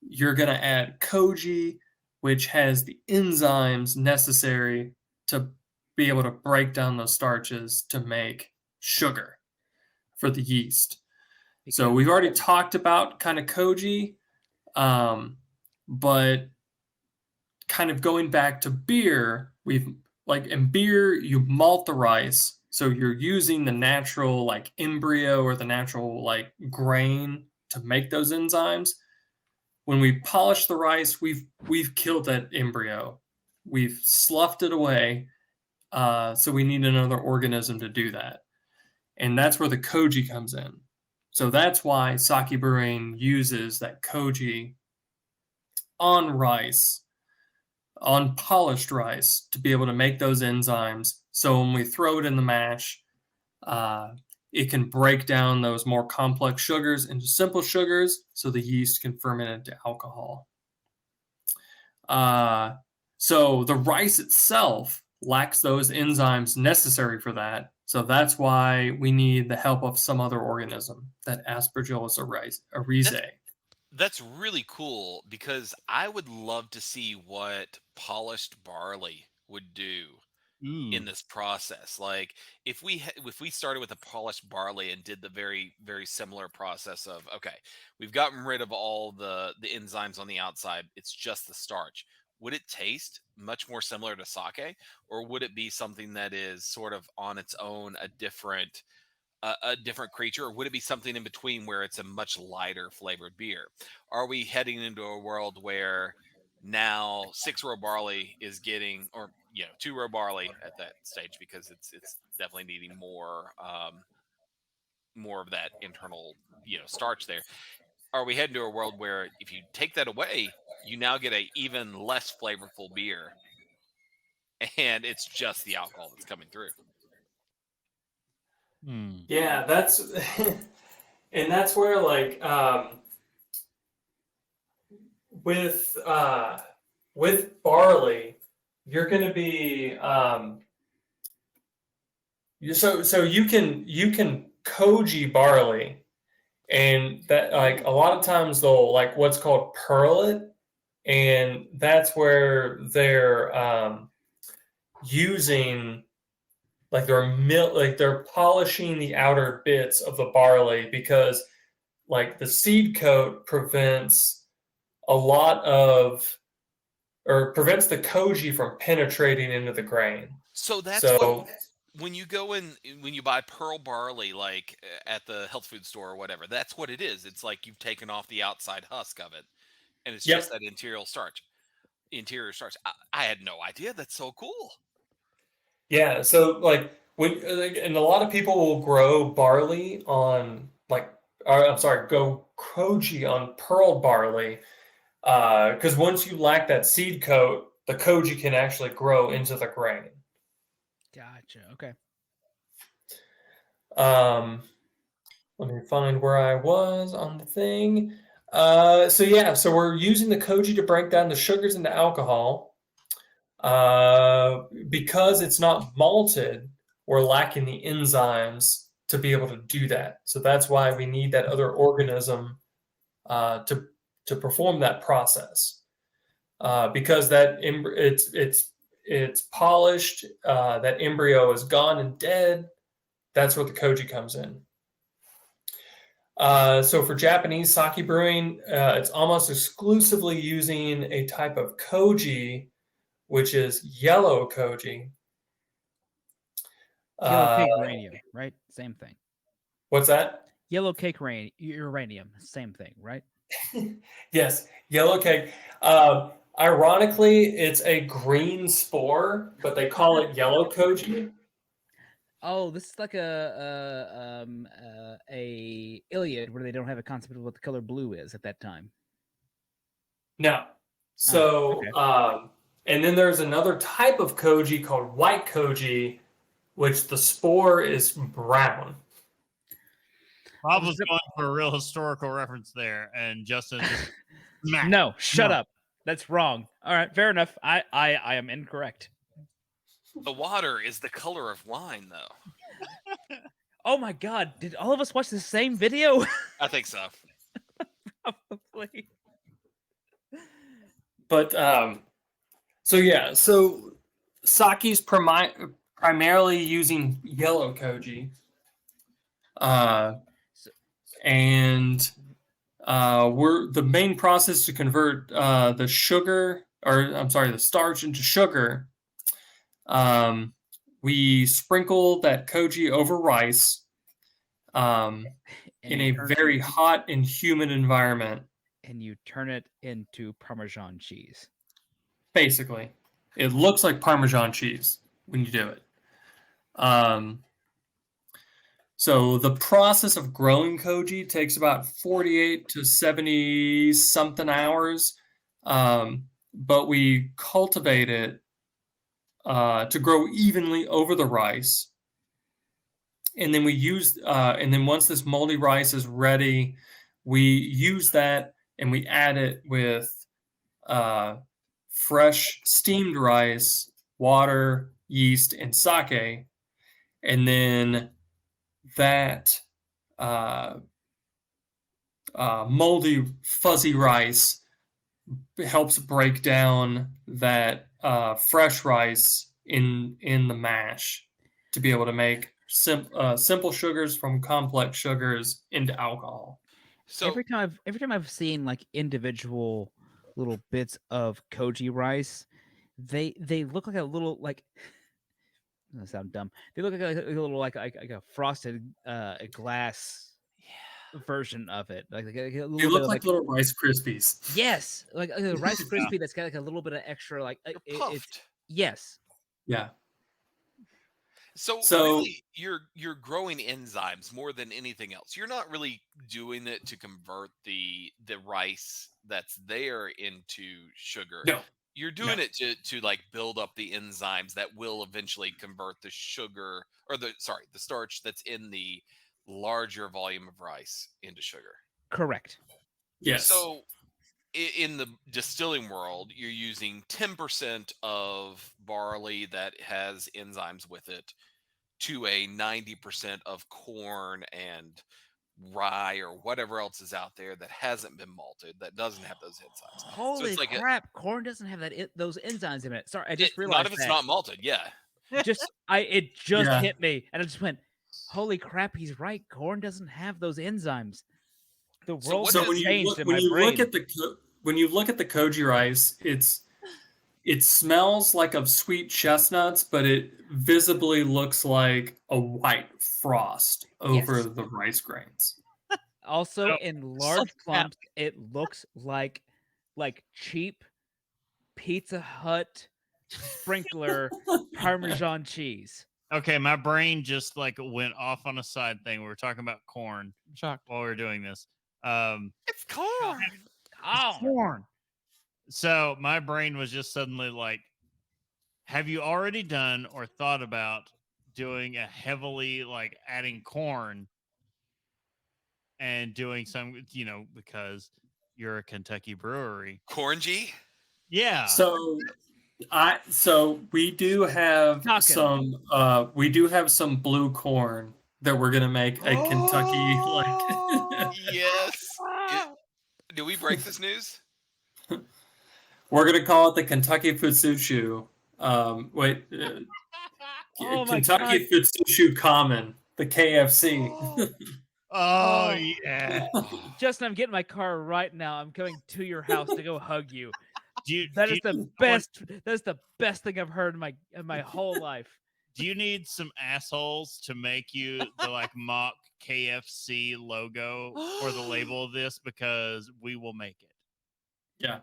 you're going to add koji, which has the enzymes necessary to be able to break down those starches to make sugar for the yeast. So we've already talked about kind of koji, but kind of going back to beer, we've like in beer, you malt the rice. So you're using the natural like embryo or the natural like grain to make those enzymes. When we polish the rice, we've killed that embryo. We've sloughed it away. So we need another organism to do that. And that's where the koji comes in. So that's why sake brewing uses that koji on rice, on polished rice, to be able to make those enzymes. So when we throw it in the mash, it can break down those more complex sugars into simple sugars so the yeast can ferment into alcohol. So the rice itself, lacks those enzymes necessary for that. So that's why we need the help of some other organism, that Aspergillus oryzae. That's really cool, because I would love to see what polished barley would do in this process. Like, if we started with a polished barley and did the very, very similar process of, okay, we've gotten rid of all the enzymes on the outside, it's just the starch. Would it taste much more similar to sake, or would it be something that is sort of on its own a different creature, or would it be something in between where it's a much lighter flavored beer? Are we heading into a world where now 6-row barley is getting, or 2-row barley at that stage, because it's definitely needing more of that internal starch there? Are we heading to a world where if you take that away, you now get a even less flavorful beer, and it's just the alcohol that's coming through? Yeah, that's and that's where, like, with barley, you're going to be so you can koji barley, and that, like, a lot of times they'll, like, what's called pearl it, and that's where they're using, like, they're polishing the outer bits of the barley, because, like, the seed coat prevents the koji from penetrating into the grain. So that's when you go in, when you buy pearl barley, like at the health food store or whatever, that's what it is. It's like you've taken off the outside husk of it, and it's just that interior starch. I had no idea. That's so cool. Yeah, so, like, and a lot of people will grow barley on, like, go koji on pearl barley, because once you lack that seed coat, the koji can actually grow into the grain. Gotcha. Okay. Let me find where I was on the thing. So we're using the koji to break down the sugars into alcohol. Because it's not malted, we're lacking the enzymes to be able to do that. So that's why we need that other organism to perform that process. Because that it's polished, that embryo is gone and dead. That's where the koji comes in. So for Japanese sake brewing, it's almost exclusively using a type of koji, which is yellow koji. Yellow cake uranium, right? Same thing. What's that? Yellow cake uranium, same thing, right? Yes, yellow cake. Ironically, it's a green spore, but they call it yellow koji. Oh, this is like a Iliad, where they don't have a concept of what the color blue is at that time. No. So, okay. And then there's another type of koji called white koji, which the spore is brown. Bob was going for a real historical reference there, and Justin just No, shut up. That's wrong. All right, fair enough. I am incorrect. The water is the color of wine, though. Oh my God! Did all of us watch the same video? I think so. Probably. But so sake's primarily using yellow koji, and the main process to convert the starch into sugar. We sprinkle that koji over rice in a very hot and humid environment. And you turn it into Parmesan cheese. Basically. It looks like Parmesan cheese when you do it. So the process of growing koji takes about 48 to 70 something hours. But we cultivate it to grow evenly over the rice. And then and then once this moldy rice is ready, we use that and we add it with fresh steamed rice, water, yeast, and sake, and then that moldy, fuzzy rice helps break down that fresh rice in the mash to be able to make simple sugars from complex sugars into alcohol. So every time I've seen like individual little bits of koji rice, they look like a little like that sound dumb. They look like a little like a frosted glass version of it, like a They little bit look of like little Rice Krispies. yes, like a Rice Krispie that's got like a little bit of extra like they're it's puffed. yes. Yeah. So So- really, you're growing enzymes more than anything else. You're not really doing it to convert the rice that's there into sugar. No. You're doing it to like build up the enzymes that will eventually convert the sugar or the starch that's in the larger volume of rice into sugar. Correct. Yes. So in the distilling world, you're using 10% of barley that has enzymes with it to a 90% of corn and rye or whatever else is out there that hasn't been malted that doesn't have those enzymes. Holy like crap! Corn doesn't have those enzymes in it. Sorry, I just not realized if it's that. not malted. Yeah. It just Yeah. hit me, and I just went, "Holy crap! He's right. Corn doesn't have those enzymes." The So world what has is- changed in when my you brain. look at when you look at the koji rice, it smells like of sweet chestnuts, but it visibly looks like a white frost over Yes. the rice grains. Also, So- in large Self-cap. clumps, it looks like cheap Pizza Hut sprinkler Parmesan cheese. Okay, my brain just like went off on a side thing. We were talking about corn I'm shocked. while we were doing this. It's corn. Corn. So my brain was just suddenly like, have you already done or thought about doing a heavily like adding corn and doing some, because you're a Kentucky brewery. Corngy. Yeah. So we do have Knockin'. some blue corn that we're gonna make a Kentucky like Yes. Do we break this news? we're gonna call it the Kentucky Futsuchu. Oh my Kentucky Futsuchu Common, the KFC. Oh, Oh. yeah. Justin, I'm getting my car right now. I'm coming to your house to go hug you. That That is the best. That is the best thing I've heard in my whole life. Do you need some assholes to make you the like mock KFC logo or the label of this? Because we will make it. Yeah.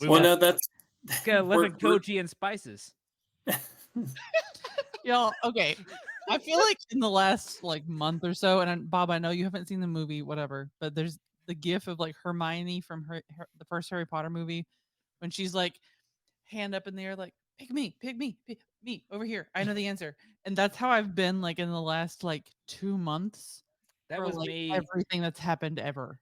We Well, will- no, that's It's gonna live in koji and spices. Y'all, okay. I feel like in the last like month or so, and Bob, I know you haven't seen the movie, whatever, but there's the gif of like Hermione from the first Harry Potter movie when she's like hand up in the air, like pick me over here. I know the answer, and that's how I've been like in the last like 2 months. That for, was like, me. Everything that's happened ever.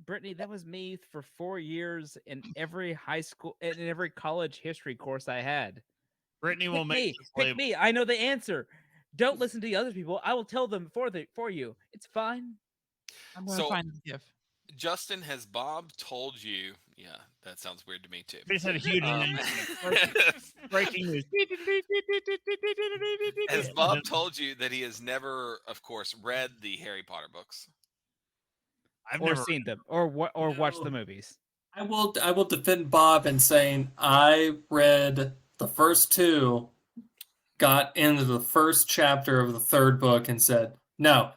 Brittany, that was me for 4 years in every high school and in every college history course I had. Brittany will make this Pick label. me. I know the answer. Don't listen to the other people. I will tell them for you. It's fine. I'm gonna So- find the gif. Justin, has Bob told you? Yeah, that sounds weird to me too. We just had a huge breaking news. Has Bob told you that he has never, of course, read the Harry Potter books? I've Or never seen them or watched the No. movies. I will defend Bob in saying I read the first two, got into the first chapter of the third book and said, no,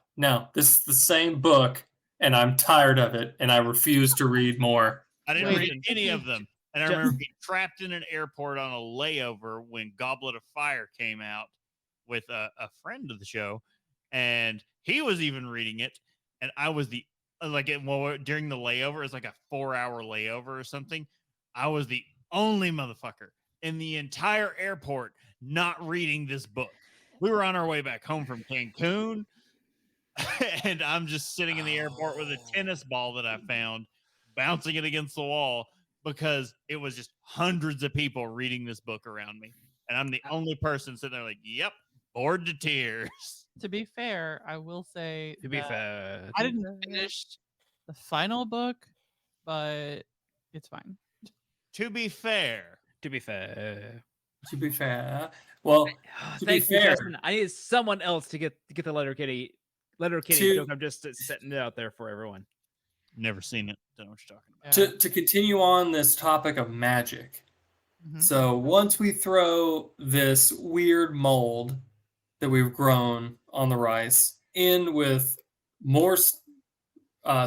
this is the same book and I'm tired of it and I refuse to read more. I didn't Wait, read any of them. And I Ju- remember being trapped in an airport on a layover when Goblet of Fire came out with a friend of the show. And he was even reading it. And I was during the layover, it was like a 4-hour layover or something. I was the only motherfucker in the entire airport not reading this book. We were on our way back home from Cancun. And I'm just sitting in the airport with a tennis ball that I found, bouncing it against the wall because it was just hundreds of people reading this book around me. and I'm the only person sitting there like, yep, bored to tears. To be fair, I will say To be fair, I didn't finish the final book, but it's fine. To be fair, to be fair. To be fair, well, to be Thank you, fair, Justin. I need someone else to get the letter kitty To- joke. I'm just setting it out there for everyone. never seen it. Don't know what you're talking about. to continue on this topic of magic. Mhm. So once we throw this weird mold that we've grown on the rice in with more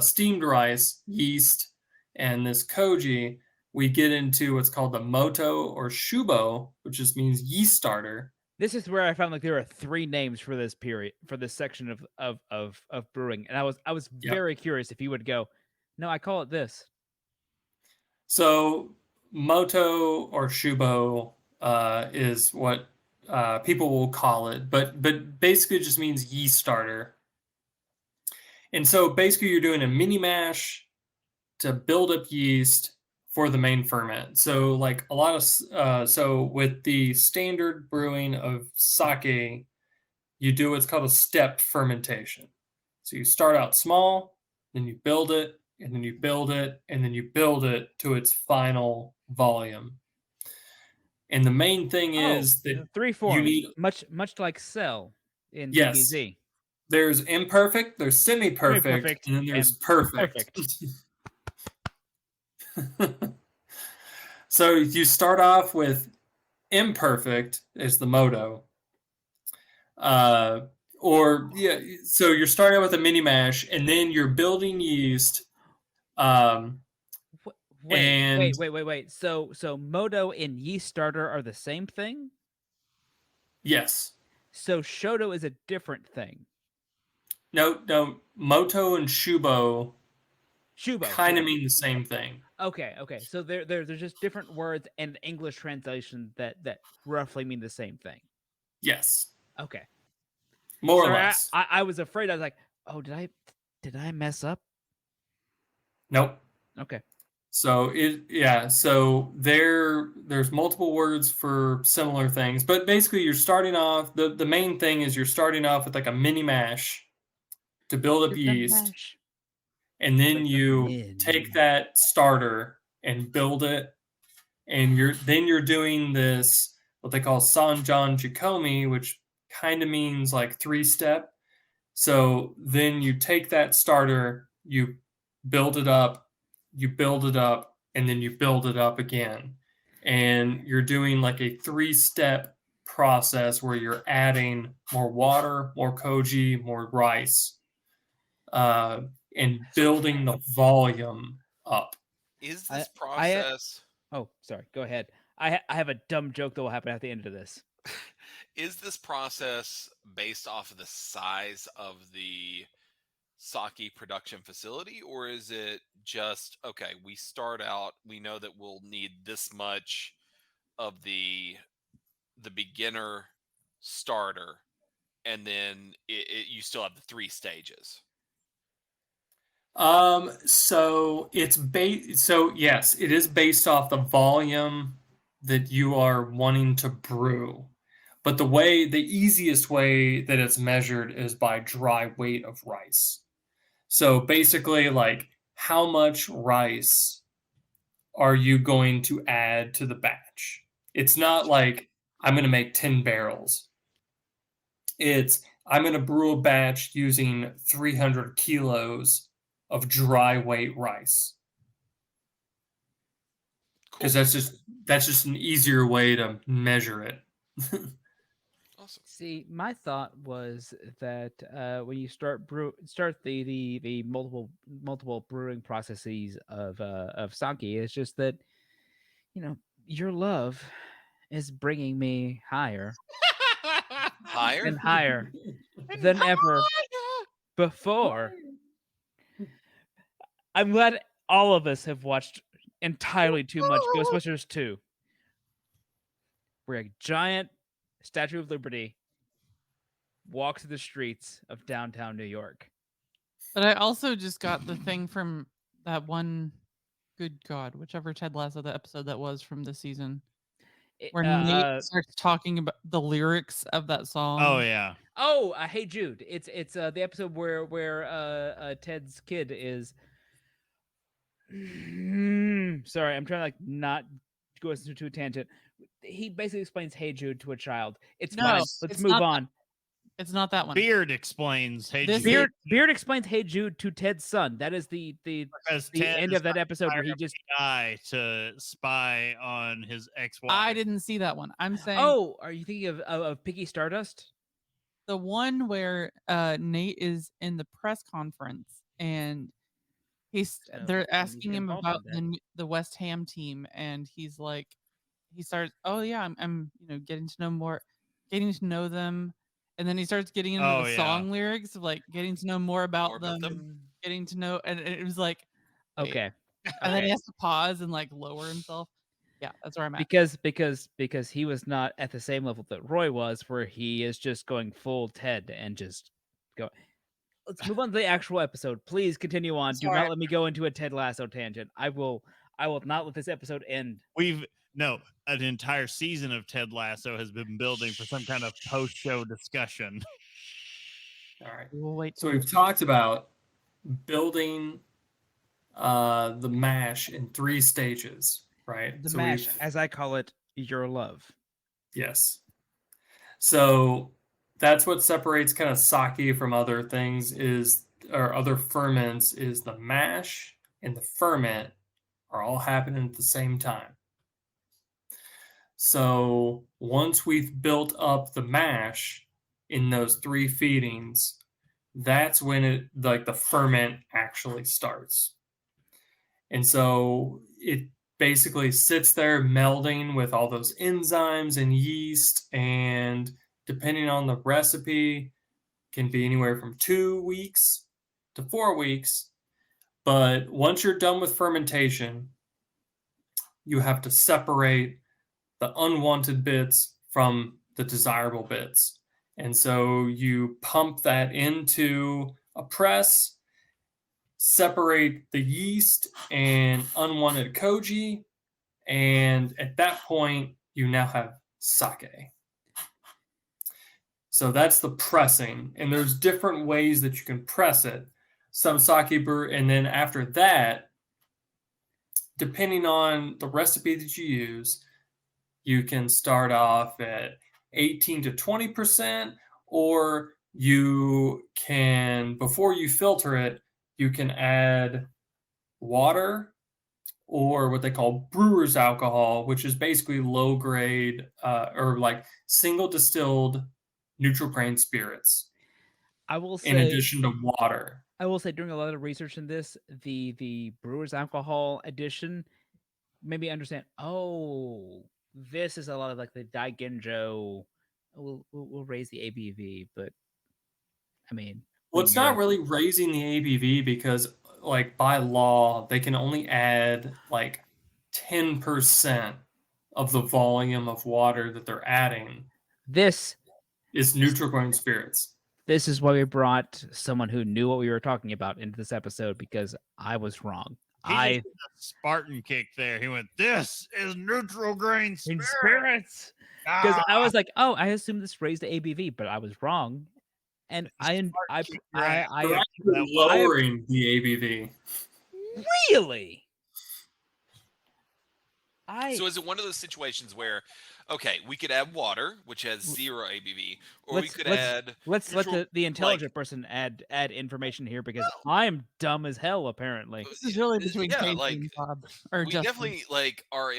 steamed rice, yeast, and this koji, we get into what's called the moto or shubo, which just means yeast starter. This is where I found like there are 3 names for this period, for this section of brewing, and I was Yep. very curious if you would go, no, I call it this. So moto or shubo is what people will call it, but basically it just means yeast starter. And so basically you're doing a mini mash to build up yeast for the main ferment. So like a lot of so with the standard brewing of sake, you do what's called a step fermentation. So you start out small, then you build it, and then you build it, and then you build it to its final volume. And the main thing is that 3 forms, need much like cell in Yes. DBZ. there's imperfect, there's semi-perfect, Semi-perfect, and then there's and perfect. So you start off with imperfect as the moto. So you're starting out with a mini mash, and then you're building yeast. Wait. So moto and yeast starter are the same thing? Yes. So shoto is a different thing. No, moto and shubo kind of Shubo. mean the same thing. Okay. So there's just different words and English translation that roughly mean the same thing. Yes. Okay. More or Sorry, less. I was afraid. I was like, oh, did I mess up? Nope. Okay. So there's multiple words for similar things, but basically you're starting off, the main thing is you're starting off with like a mini mash to build up yeast, and then you take that starter and build it, and you're doing this what they call Sanjan Jikomi, which kind of means like 3-step. So then you take that starter, you build it up, and then you build it up again. And you're doing like a 3-step process where you're adding more water, more koji, more rice, and building the volume up. Is this process... Oh, sorry. Go ahead. I have a dumb joke that will happen at the end of this. Is this process based off of the size of the sake production facility, or is it just, okay, we start out, we know that we'll need this much of the beginner starter, and then you still have the 3 stages? So yes, it is based off the volume that you are wanting to brew. But the easiest way that it's measured is by dry weight of rice. So basically, like, how much rice are you going to add to the batch? It's not like I'm going to make 10 barrels. It's I'm going to brew a batch using 300 kilos of dry weight rice. Because that's just an easier way to measure it. Awesome. See, my thought was that when you start the multiple brewing processes of sake, it's just that, you know, your love is bringing me higher Higher? and higher than ever before. I'm glad all of us have watched entirely too much Ghostbusters 2. Where a giant Statue of Liberty walks through the streets of downtown New York. But I also just got the thing from that one, good God, whichever Ted Lasso the episode that was from this season. where Nate starts talking about the lyrics of that song. Oh yeah. Oh, Hey Jude. It's the episode where Ted's kid is. Sorry, I'm trying to like not go into a tangent. He basically explains Hey Jude to a child. It's fine. Let's move on. It's not that one. Beard explains Hey Jude. Beard explains Hey Jude to Ted's son. That is the end of that episode where he just to spy on his ex-wife. I didn't see that one. I'm saying. Oh, are you thinking of Piggy Stardust? The one where Nate is in the press conference and they're asking him about the West Ham team, and he's like, he starts, oh yeah, I'm getting to know them, and then he starts getting into the song lyrics of like getting to know more about them, getting to know, and it was like, okay, and then he has to pause and like lower himself. Yeah, that's where I'm at. Because he was not at the same level that Roy was, where he is just going full Ted and just go. Let's move on to the actual episode. Please continue on. Do not let me go into a Ted Lasso tangent. I will not let this episode end. An entire season of Ted Lasso has been building for some kind of post-show discussion. All right. We'll wait. So we've talked about building the mash in 3 stages, right? The mash, as I call it, your love. Yes. So that's what separates kind of sake from other things or other ferments is the mash and the ferment are all happening at the same time. So once we've built up the mash in those 3 feedings, that's when the ferment actually starts. And so it basically sits there melding with all those enzymes and yeast, and depending on the recipe, can be anywhere from 2 weeks to 4 weeks. But once you're done with fermentation, you have to separate the unwanted bits from the desirable bits. And so you pump that into a press, separate the yeast and unwanted koji, and at that point, you now have sake. So that's the pressing, and there's different ways that you can press it. Some sake brew, and then after that, depending on the recipe that you use, you can start off at 18 to 20%, or you can, before you filter it, you can add water or what they call brewer's alcohol, which is basically low grade or like single distilled neutral grain spirits. I will say, in addition to water. I will say, doing a lot of research in this, the brewer's alcohol addition made me understand. Oh, this is a lot of like the Daigenjo. We'll raise the ABV, but I mean, well, it's not really raising the ABV because, like, by law, they can only add like 10% of the volume of water that they're adding. This is neutral grain spirits. This is why we brought someone who knew what we were talking about into this episode, because I was wrong. He just did a Spartan kick there. He went, "This is neutral grain spirits." Because I was like, "Oh, I assumed this raised the ABV," but I was wrong. And I lowering the ABV. Really? So is it one of those situations where, okay, we could add water, which has 0 ABV, or we could add. Let's let the intelligent person add information here, because I'm dumb as hell. Apparently, this is really between Casey and Bob. Or we Justin. definitely like are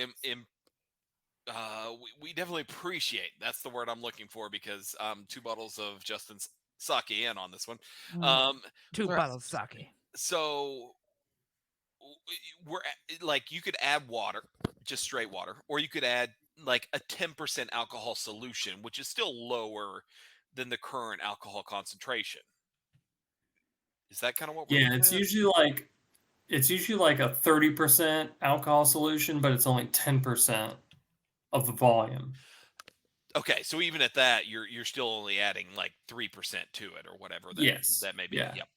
we definitely appreciate. That's the word I'm looking for, because 2 bottles of Justin's sake in on this one. 2 bottles of sake. So we're like, you could add water, just straight water, or you could add like a 10% alcohol solution, which is still lower than the current alcohol concentration. Is that kind of what we're looking at? It's usually like a 30% alcohol solution, but it's only 10% of the volume. Okay, so even at that, you're still only adding like 3% to it, or whatever that may be. Yeah. Yep.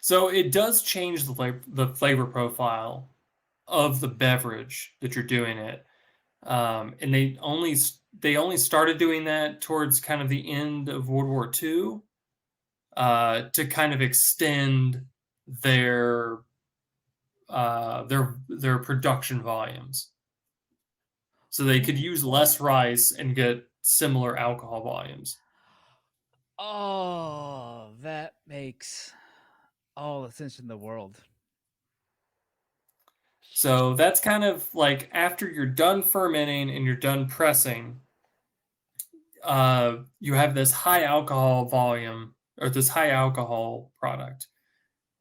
So it does change the flavor profile of the beverage that you're doing it. And they only started doing that towards kind of the end of World War II, to kind of extend their production volumes, so they could use less rice and get similar alcohol volumes. Oh, that makes all the sense in the world. So that's kind of like after you're done fermenting and you're done pressing, you have this high alcohol volume or this high alcohol product.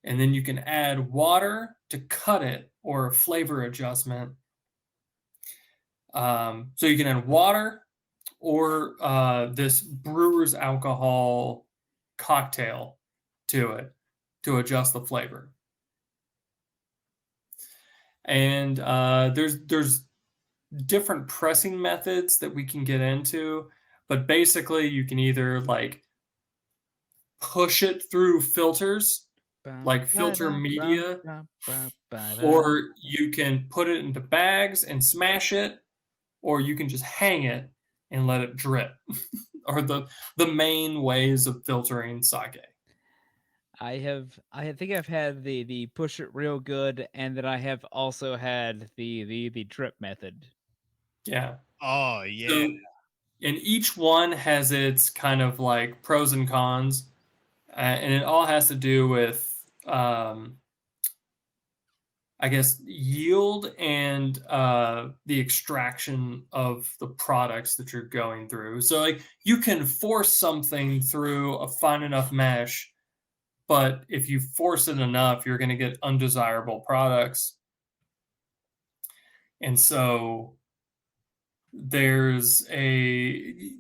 And then you can add water to cut it or a flavor adjustment. So you can add water or this brewer's alcohol cocktail to it to adjust the flavor. And there's different pressing methods that we can get into, but basically you can either like push it through filters, like filter media, or you can put it into bags and smash it, or you can just hang it and let it drip. Are the main ways of filtering sake. I think I've had the push it real good, and then I have also had the drip method. Yeah. Oh yeah. So, and each one has its kind of like pros and cons, and it all has to do with I guess yield and the extraction of the products that you're going through. So like you can force something through a fine enough mesh, but if you force it enough, you're going to get undesirable products. And so there's you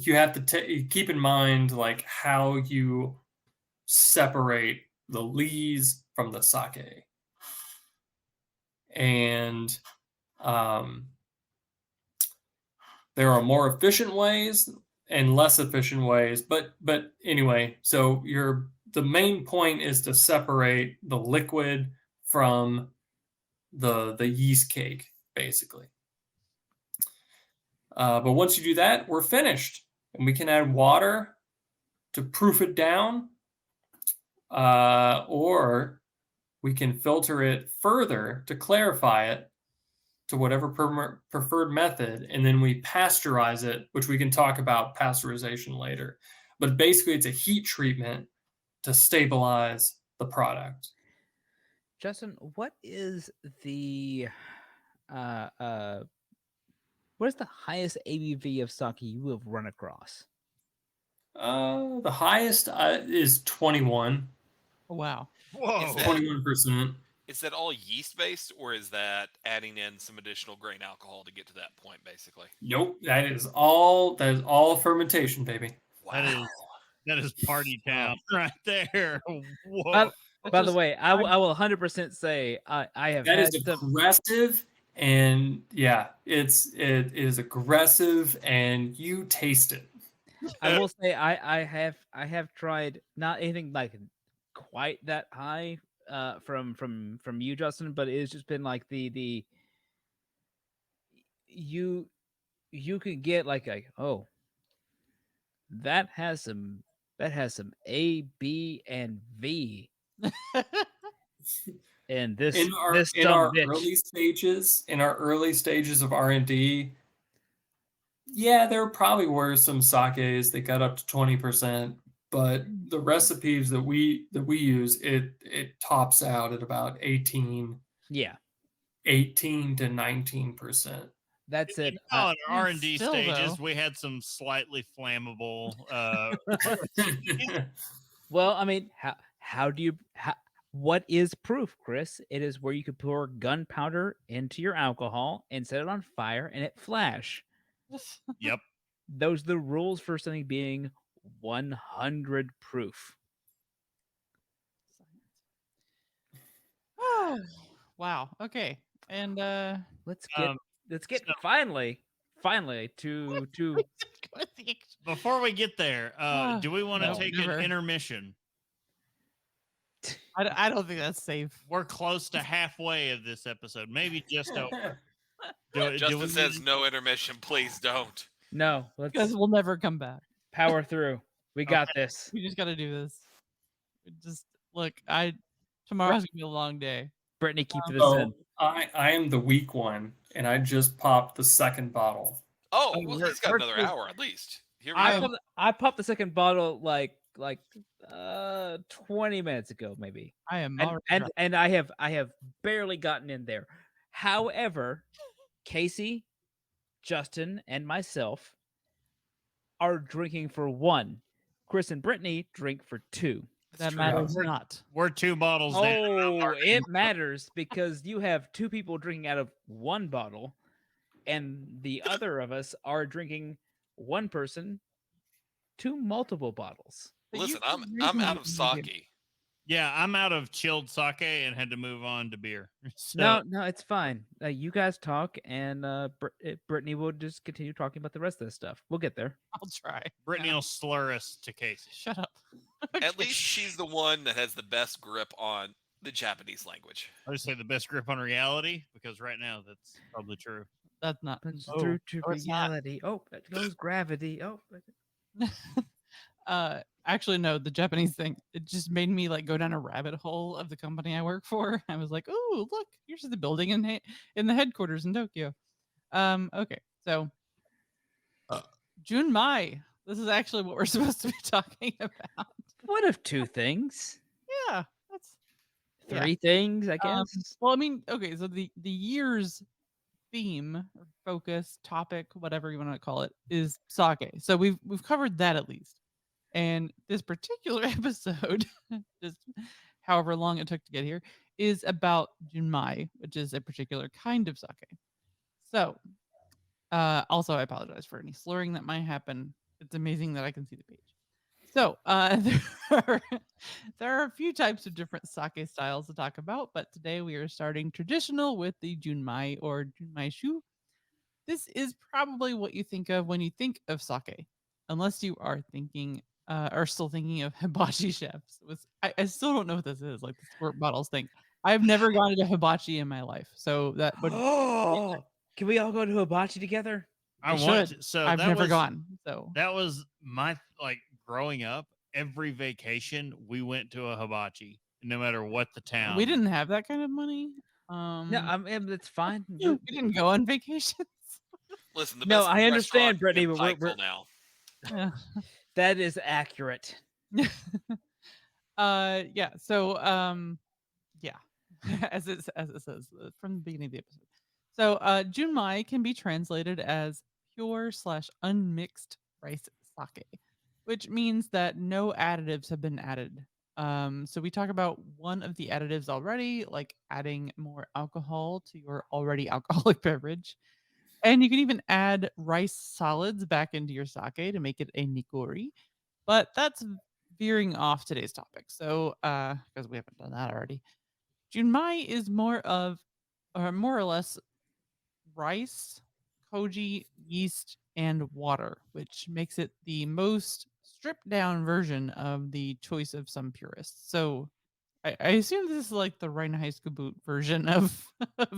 have to keep in mind like how you separate the lees from the sake. And there are more efficient ways and less efficient ways, but anyway, so the main point is to separate the liquid from the yeast cake, basically. But once you do that, we're finished, and we can add water to proof it down, or we can filter it further to clarify it to whatever preferred method, and then we pasteurize it, which we can talk about pasteurization later. But basically, it's a heat treatment to stabilize the product. Justin, what is the what is the highest ABV of sake you have run across? The highest is 21. Wow. Whoa. 21%. Is that all yeast based, or is that adding in some additional grain alcohol to get to that point, basically? Nope, that is all fermentation, baby. Wow. That is party town right there. Whoa. By the way, I will 100% say I have that had is aggressive, and yeah, it is aggressive, and you taste it. I will say I have tried not anything like quite that high from you, Justin, but it's just been like the you could get like oh, that has some A, B, and V. And this in our early stages of R&D, yeah, there probably were some sakes that got up to 20%, but the recipes that we use, it tops out at about 18 to 19%. That's it. In our R&D stages, we had some slightly flammable. Well, I mean, what is proof, Chris? It is where you could pour gunpowder into your alcohol and set it on fire and it flash. Yep. Those are the rules for something being 100 proof. Wow. Okay. And let's get finally to before we get there, do we want to take an intermission? I don't think that's safe. We're close to halfway of this episode, maybe just over. Justin says no intermission. Please don't. No, Because let's we'll never come back. power through. We got this. We just got to do this. Just look, tomorrow's gonna be a long day. Brittany, keep this So in. I am the weak one, and I just popped the second bottle. Oh, Oh, well, we're- he's got we're another good. hour at least. Here we go. I popped the second bottle like 20 minutes ago, maybe. I am And already and, drunk. and I have barely gotten in there. However, Casey, Justin, and myself are drinking for 1. Chris and Brittany drink for 2. That true. matters not. We're 2 bottles down. Oh, it matters because you have 2 people drinking out of 1 bottle, and the other of us are drinking 1 person 2 multiple bottles. But you Listen, can I'm drink out of more than you sake. Yeah, I'm out of chilled sake and had to move on to beer. So, No, it's fine. You guys talk, and Brittany will just continue talking about the rest of this stuff. We'll get there. I'll try. Brittany will slur us to Casey. Shut up. At least she's the one that has the best grip on the Japanese language. I would say the best grip on reality because right now that's probably true. That's not. Punch Oh, through to it's not. reality. Oh, it goes gravity. Oh, Actually, no. The Japanese thing. It just made me like go down a rabbit hole of the company I work for. I was like, "Oh, look! Here's the building in the headquarters in Tokyo." Okay, so Junmai. This is actually what we're supposed to be talking about. what if 2 things? Yeah, that's 3 things, I guess. well. I mean, okay. So the year's theme or focus topic, whatever you want to call it, is sake. So we've covered that at least. And this particular episode, just however long it took to get here, is about Junmai, which is a particular kind of sake. So, also, I apologize for any slurring that might happen. It's amazing that I can see the page. So, there are a few types of different sake styles to talk about, but today we are starting traditional with the Junmai or Junmai Shu. This is probably what you think of when you think of sake, unless you are thinking are still thinking of hibachi chefs. I still don't know what this is, like the squirt bottles thing. I've never gone to hibachi in my life, so that would Oh, can we all go to hibachi together? I should. want to, so I've that never was, gone. So That was my growing up. Every vacation we went to a hibachi, no matter what the town. we didn't have that kind of money. No, it's fine. we didn't go on vacations. Listen, the No, best I understand, restaurant Brittany, in but we're Pikeville now. Yeah. that is accurate. Yeah. So yeah. as it says from the beginning of the episode. So Junmai can be translated as pure/unmixed rice sake, which means that no additives have been added. So we talk about one of the additives already, like adding more alcohol to your already alcoholic beverage. And you can even add rice solids back into your sake to make it a nikori. But that's veering off today's topic. So because we haven't done that already. Junmai is more or less rice, koji, yeast, and water, which makes it the most stripped down version of the choice of some purists. So I assume this is like the Reinheitsgebot version of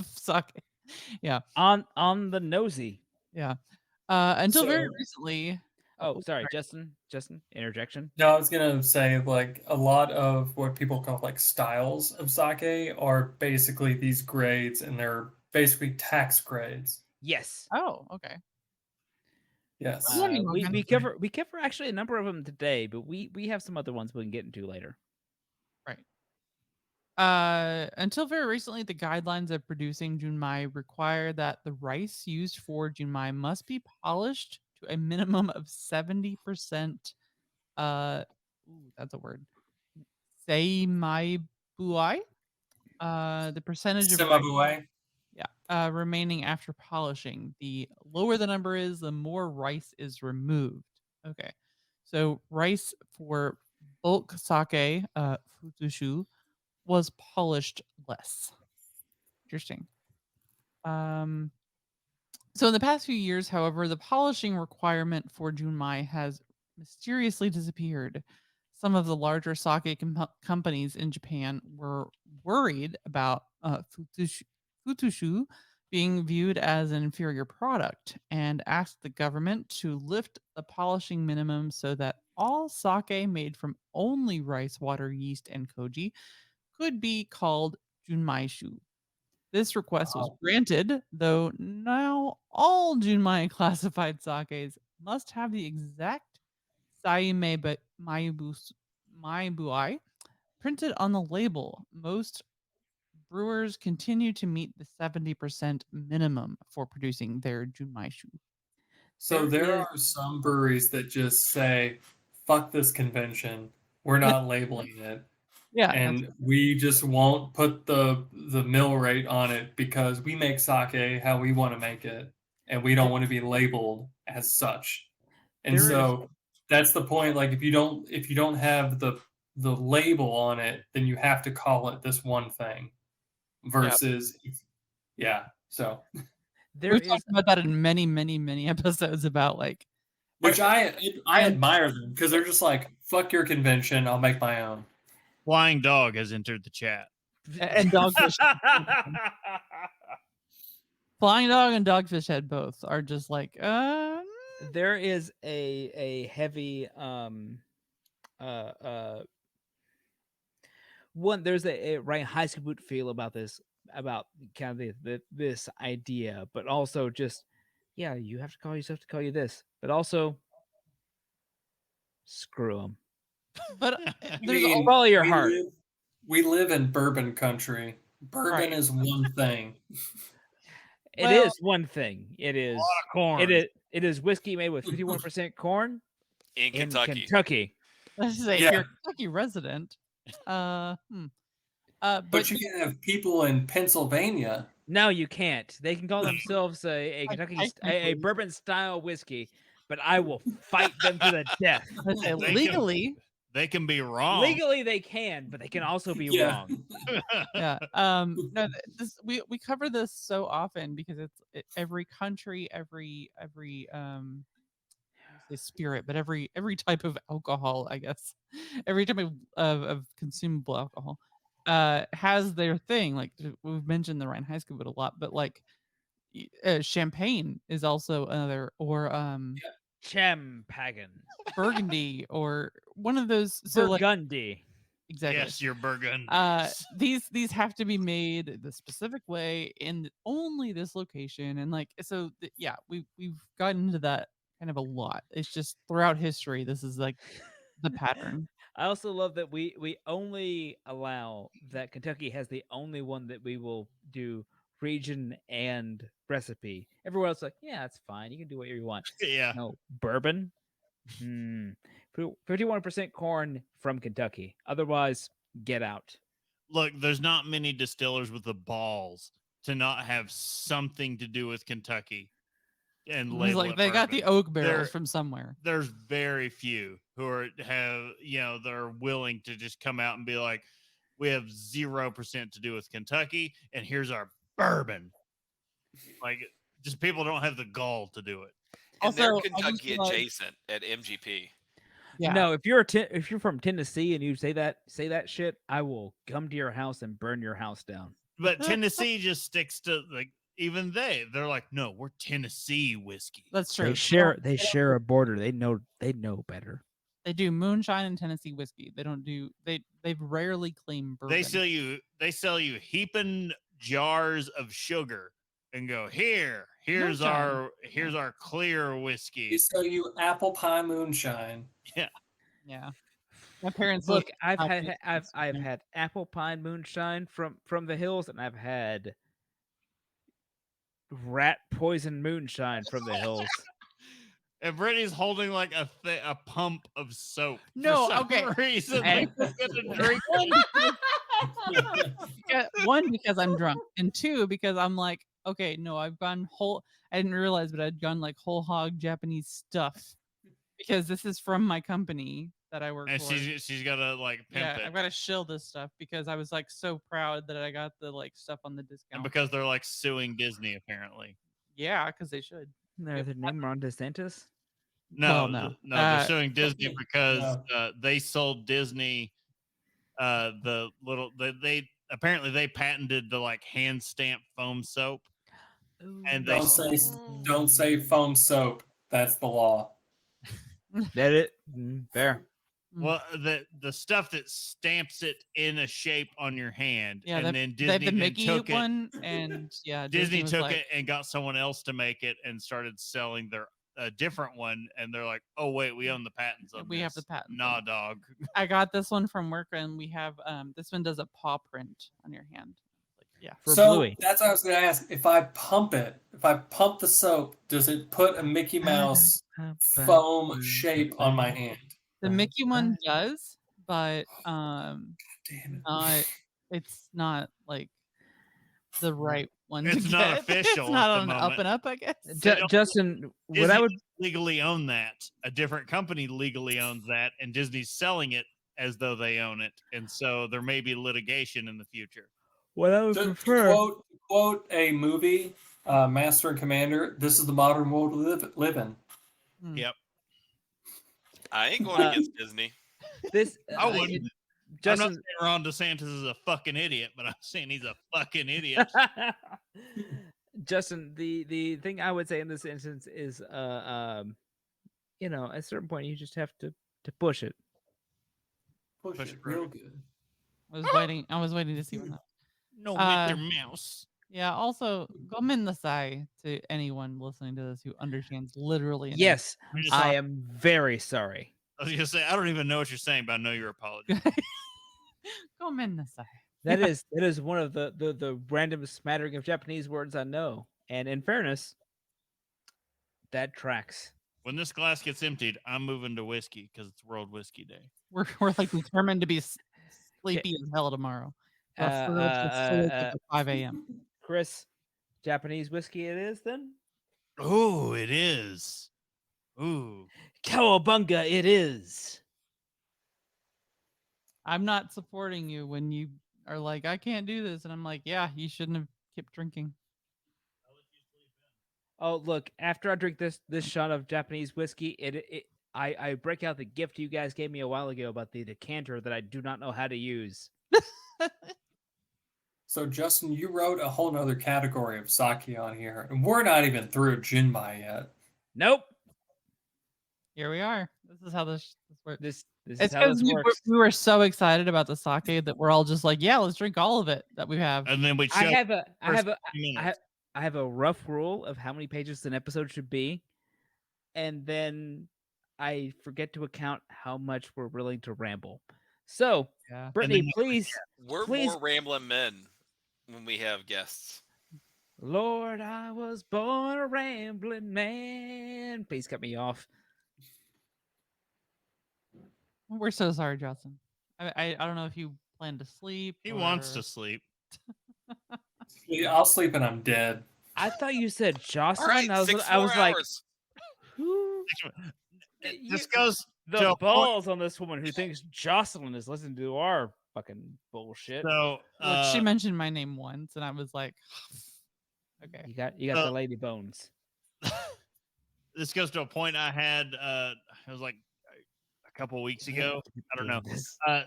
sake. Yeah. On the nosy. Yeah. Until very So- recently. Oh, sorry, Justin, interjection. No, I was gonna say like a lot of what people call like styles of sake are basically these grades, and they're basically tax grades. Yes. Oh, okay. Yes. I'm learning we organically. cover actually a number of them today, but we have some other ones we can get into later. Until very recently, the guidelines of producing junmai require that the rice used for junmai must be polished to a minimum of 70%. That's a word. Seimai buai. The percentage of rice, Semabuai. remaining after polishing. The lower the number is, the more rice is removed. Okay, so rice for bulk sake, futushu, was polished less. Interesting. So in the past few years, however, the polishing requirement for junmai has mysteriously disappeared. Some of the larger sake companies in Japan were worried about futushu being viewed as an inferior product, and asked the government to lift the polishing minimum so that all sake made from only rice water, yeast, and koji could be called Junmai. This request was granted, though now all Junmai classified sakes must have the exact Saime Maibuai printed on the label. Most brewers continue to meet the 70% minimum for producing their Junmaishu. So there are some breweries that just say, fuck this convention. We're not labeling it. Yeah. And we just won't put the mill rate on it because we make sake how we want to make it. And we don't want to be labeled as such. And so that's the point. Like if you don't have the label on it, then you have to call it this one thing. Versus so we've talked about that in many, many, many episodes about like which I admire them because they're just like, fuck your convention, I'll make my own. Flying Dog has entered the chat. And Dogfish. Flying Dog and Dogfish Head both are just like there is a heavy one, there's a right high school boot feel about this, about kind of this idea, but also just you have to call yourself to call you this, but also screw them. But follow your heart. We live in bourbon country. Bourbon is one thing. It is one thing. It is a lot of corn. It is whiskey made with 51% corn in Kentucky. Let's say if you're a Kentucky resident, but you can have people in Pennsylvania. No, you can't. They can call themselves a Kentucky a bourbon style whiskey, but I will fight them to the death. Legally, they can be wrong. Legally, they can, but they can also be wrong. No, we cover this so often because every country, every spirit, but every type of alcohol, I guess, every type of consumable alcohol has their thing. Like we've mentioned the Rheinheitsgebot a lot, but like champagne is also another, or Champagne, Burgundy, or one of those. So Burgundy. Like, exactly. Yes, you're Burgundy. These have to be made the specific way in only this location, and like so. We've gotten into that kind of a lot. It's just throughout history, this is like the pattern. I also love that we only allow that Kentucky has the only one that we will do region and recipe. Everywhere else, like, that's fine. You can do whatever you want. Yeah. No, bourbon. 51% corn from Kentucky. Otherwise, get out. Look, there's not many distillers with the balls to not have something to do with Kentucky. And label like they got the oak barrels from somewhere. There's very few who they're willing to just come out and be like, we have 0% to do with Kentucky, and here's our bourbon. Like, just people don't have the gall to do it. And they're Kentucky adjacent at MGP. Yeah. No, if you're from Tennessee and you say that shit, I will come to your house and burn your house down. But Tennessee just sticks to like. Even they're like, no, we're Tennessee whiskey. That's true. They share a border. They know better. They do moonshine and Tennessee whiskey. They don't do they've rarely claimed bourbon. They sell you heaping jars of sugar and go, here's our clear whiskey. They sell you apple pie moonshine. Yeah. My parents look. I've had apple pie moonshine from the hills, and I've had rat poison moonshine from the hills. And Brittany's holding like a pump of soap. No, for some reason. Like, drink one because I'm drunk, and two because I'm like, okay, no, I've gone whole. I didn't realize, but I'd gone like whole hog Japanese stuff because this is from my company that I work for. And she's got to like pimp it. I've got to shill this stuff because I was like so proud that I got the like stuff on the discount. And because they're like suing Disney apparently. Yeah, because they should. Their name Ron DeSantis? No, they're suing Disney because they sold Disney they apparently they patented the like hand stamped foam soap. And they Don't say foam soap. That's the law. That it? Fair. well, the stuff that stamps it in a shape on your hand, Yeah, and they then they have Disney the then Mickey took it. one, and yeah, Disney was took like, it and got someone else to make it and started selling their a different one, and they're like, "Oh wait, we own the patents on We this." have the patents Nah, on it. dog. I got this one from work, and we have this one does a paw print on your hand. Like, yeah. For So Bluey. that's what I was going to ask. If I pump the soap, does it put a Mickey Mouse foam shape on my hand? The Mickey one does, but Damn it. it's not like the right one. It's to not get. official It's not at the on the up moment. and up, I guess. Justin, what Disney I would legally own that. A different company legally owns that, and Disney's selling it as though they own it, and so there may be litigation in the future. To quote a movie, Master and Commander, this is the modern world we live in. Yep. I ain't going against Disney. this I wouldn't. Justin, I'm not saying Ron DeSantis is a fucking idiot, but I'm saying he's a fucking idiot. Justin, the thing I would say in this instance is at a certain point you just have to push it. Push Push it it real right. good. I was waiting to see when that. No, Mr. Mouse. Yeah. Also, gomenasai to anyone listening to this who understands literally. anything. Yes, I am very sorry. I was gonna say I don't even know what you're saying, but I know you're apologizing. Gomenasai. That is one of the random smattering of Japanese words I know. And in fairness, that tracks. When this glass gets emptied, I'm moving to whiskey because it's World Whiskey Day. We're like determined to be sleepy as hell tomorrow. At 5 a.m. Chris, Japanese whiskey it is then? Oh, it is. Ooh. Cowabunga it is. I'm not supporting you when you are like, I can't do this. And I'm like, yeah, you shouldn't have kept drinking. Oh, look, after I drink this shot of Japanese whiskey, I break out the gift you guys gave me a while ago about the decanter that I do not know how to use. So, Justin, you wrote a whole nother category of sake on here, and we're not even through Junmai yet. Nope. Here we are. This is how this works. This It's is how this works. we were so excited about the sake that we're all just like, yeah, let's drink all of it that we have. And then we I chug have a rough rule of how many pages an episode should be, and then I forget to account how much we're willing to ramble. So, Yeah. Brittany, please. We're more rambling men when we have guests. Lord, I was born a rambling man. Please cut me off. We're so sorry, Justin. I don't know if you plan to sleep. He wants to sleep. I'll sleep and I'm dead. I thought you said Jocelyn. All right, I was like, hours. who? This goes The to a balls on this woman who thinks Jocelyn is listening to our fucking bullshit. So Look, she mentioned my name once, and I was like, okay. You got the lady bones. This goes to a point I had. It was like a couple weeks ago. I don't know.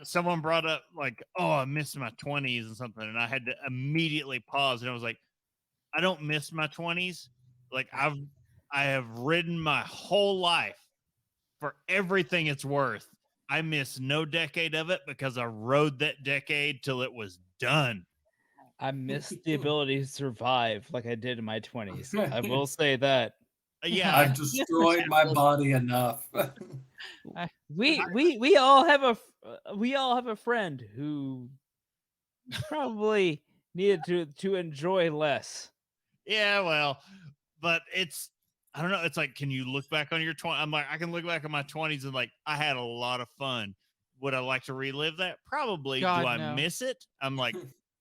Someone brought up like, "Oh, I missed my 20s" and something, and I had to immediately pause, and I was like, "I don't miss my 20s. Like I have ridden my whole life for everything it's worth. I miss no decade of it because I rode that decade till it was done." I missed the ability to survive like I did in my 20s. I will say that. Yeah, I've destroyed my body enough. We all have a friend who probably needed to enjoy less. Yeah, well, but I don't know. It's like, can you look back on your 20? I'm like, I can look back at my 20s and like, I had a lot of fun. Would I like to relive that? Probably. God, Do I no. miss it? I'm like,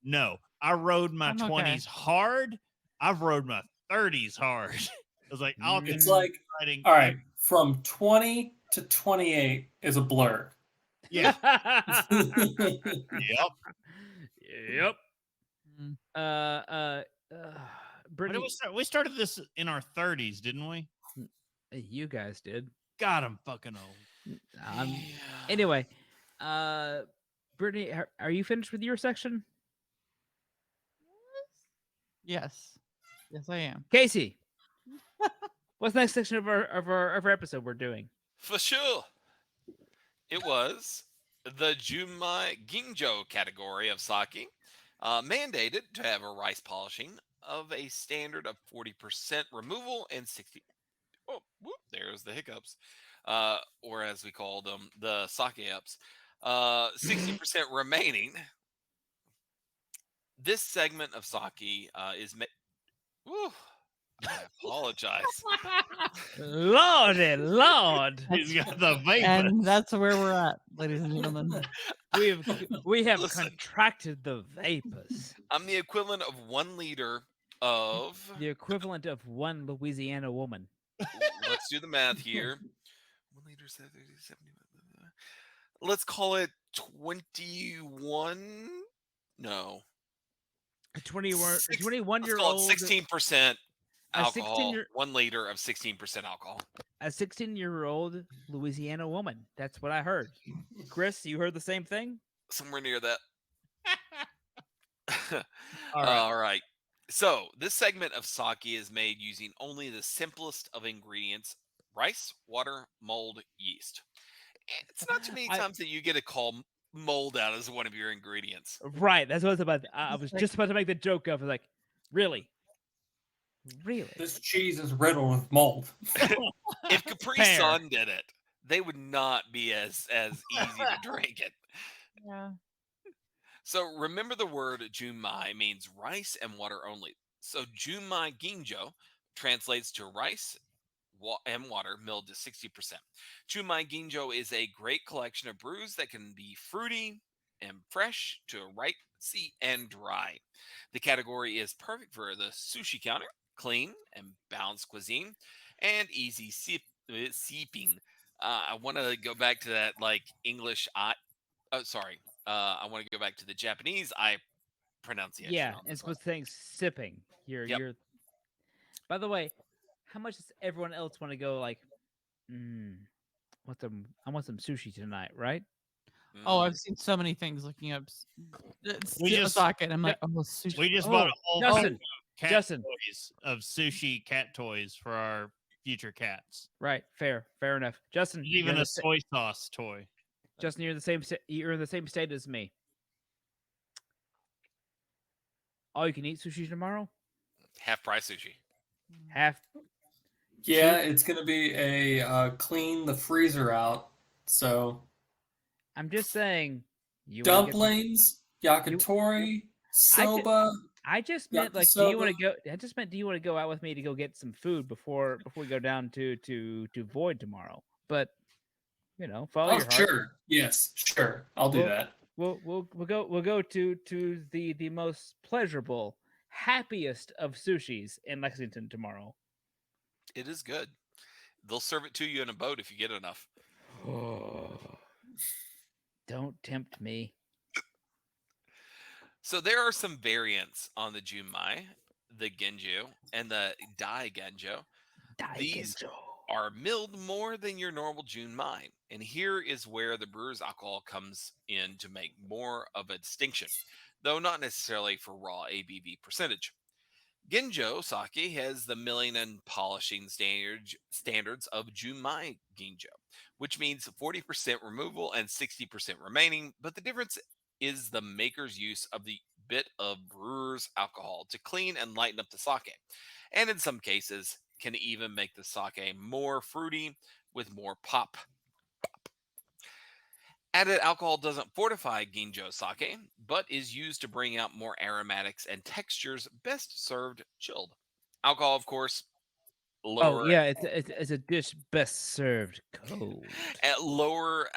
no. I rode my I'm 20s hard. I've rode my 30s hard. I was like, It's like, riding. all right, from 20 to 28 is a blur. Yeah. Yep. Yep. Brittany, We started this in our 30s, didn't we? you guys did. God, I'm fucking old. Anyway, Brittany, are you finished with your section? Yes. Yes, I am. Casey, what's the next section of our episode we're doing? For sure. It was the Junmai Ginjo category of sake, mandated to have a rice polishing of a standard of 40% removal and 60. Oh, whoop, there's the hiccups, or as we call them, the sake ups. 60% remaining. This segment of sake is made. I apologize. Lordy Lord. He's got the vapors. And that's where we're at, ladies and gentlemen. We have Listen. contracted the vapors. I'm the equivalent of 1 liter of. The equivalent of one Louisiana woman. Let's do the math here. 1 liter, 70. Let's call it 21. No. A 21 Let's year call old. it 16% a alcohol. 16-year 1 liter of 16% alcohol. A 16-year-old Louisiana woman. That's what I heard. Chris, you heard the same thing? Somewhere near that. All right. All right. So this segment of sake is made using only the simplest of ingredients: rice, water, mold, yeast. It's not too many times that you get a call mold out as one of your ingredients. Right. That's what I was about. I was just about to make the joke of like, really? Really? This cheese is riddled with mold. If Capri Fair. Sun did it, they would not be as easy to drink it. Yeah. So remember, the word Junmai means rice and water only. So Junmai Ginjo translates to rice and water milled to 60%. Junmai Ginjo is a great collection of brews that can be fruity and fresh to ricey and dry. The category is perfect for the sushi counter, clean and balanced cuisine, and easy sipping. I want to go back to that like English. I want to go back to the Japanese pronunciation. Yeah, on and this one. supposed saying sipping. You're. By the way, how much does everyone else want to go? Like, I want some sushi tonight, right? Oh, I've seen so many things looking up We just- socket, and I'm like, oh, sushi. We just bought a whole Justin, cat Justin. toys of sushi cat toys for our future cats. Right, fair enough. Justin, There's even a soy sauce toy. Justin, you're in the same state as me. All you can eat sushi tomorrow? Half price sushi. Half. Yeah, it's gonna be a clean the freezer out. So I'm just saying. You wanna get some- dumplings, yakitori, soba. I just meant like, do you want to go? I just meant, do you want to go out with me to go get some food before we go down to Void tomorrow? But follow your heart. Sure. Yes, sure. I'll do that. We'll go to the most pleasurable, happiest of sushis in Lexington tomorrow. It is good. They'll serve it to you in a boat if you get enough. Don't tempt me. So there are some variants on the Junmai, the Genjo, and the Dai Genjo. These are milled more than your normal Junmai, and here is where the brewer's alcohol comes in to make more of a distinction, though not necessarily for raw ABV percentage. Genjo sake has the milling and polishing standards of Junmai Ginjo, which means 40% removal and 60% remaining, but the difference is the maker's use of the bit of brewer's alcohol to clean and lighten up the sake, and in some cases can even make the sake more fruity with more pop. Added alcohol doesn't fortify Ginjo sake, but is used to bring out more aromatics and textures, best served chilled. Alcohol, of course, lower. Oh yeah, it's a dish best served cold. At lower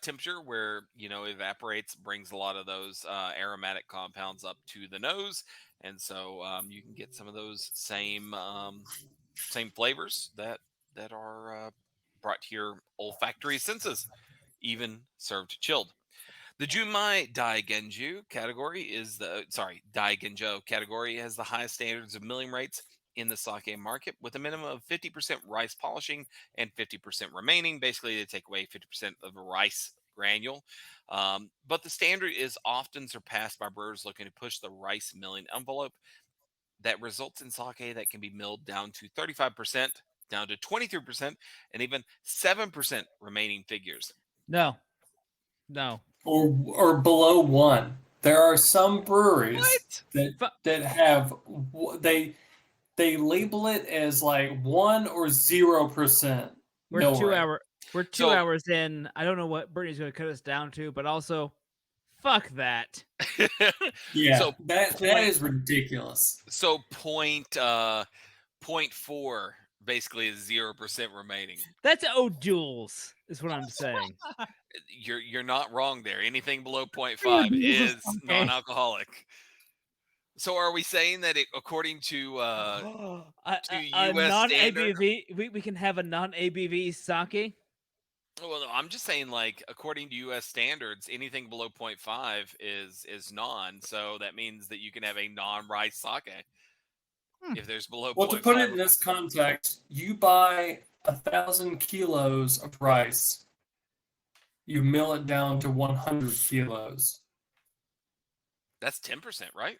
temperature, where evaporates, brings a lot of those aromatic compounds up to the nose, and so you can get some of those same flavors that are brought to your olfactory senses, even served chilled. The Junmai Dai Genjo category has the highest standards of milling rates in the sake market, with a minimum of 50% rice polishing and 50% remaining. Basically, they take away 50% of the rice granule. But the standard is often surpassed by brewers looking to push the rice milling envelope. that results in sake that can be milled down to 35%, down to 23%, and even 7% remaining figures. No. Or below 1. There are some breweries that have they label it as like 1 or 0%. We're 2 hours in. I don't know what Brittany's going to cut us down to, but also, fuck that. Yeah, So that is ridiculous. So 0.4 basically is 0% remaining. That's joules, is what I'm saying. You're not wrong there. Anything below 0.5 is non-alcoholic. So are we saying that according to US standard, we can have a non-ABV sake? Well, no, I'm just saying, like, according to U.S. standards, anything below 0.5 is non. So that means that you can have a non-rice sake if there's below 0.5. Well, to put it in this context, you buy 1,000 kilos of rice, you mill it down to 100 kilos. That's 10%, right?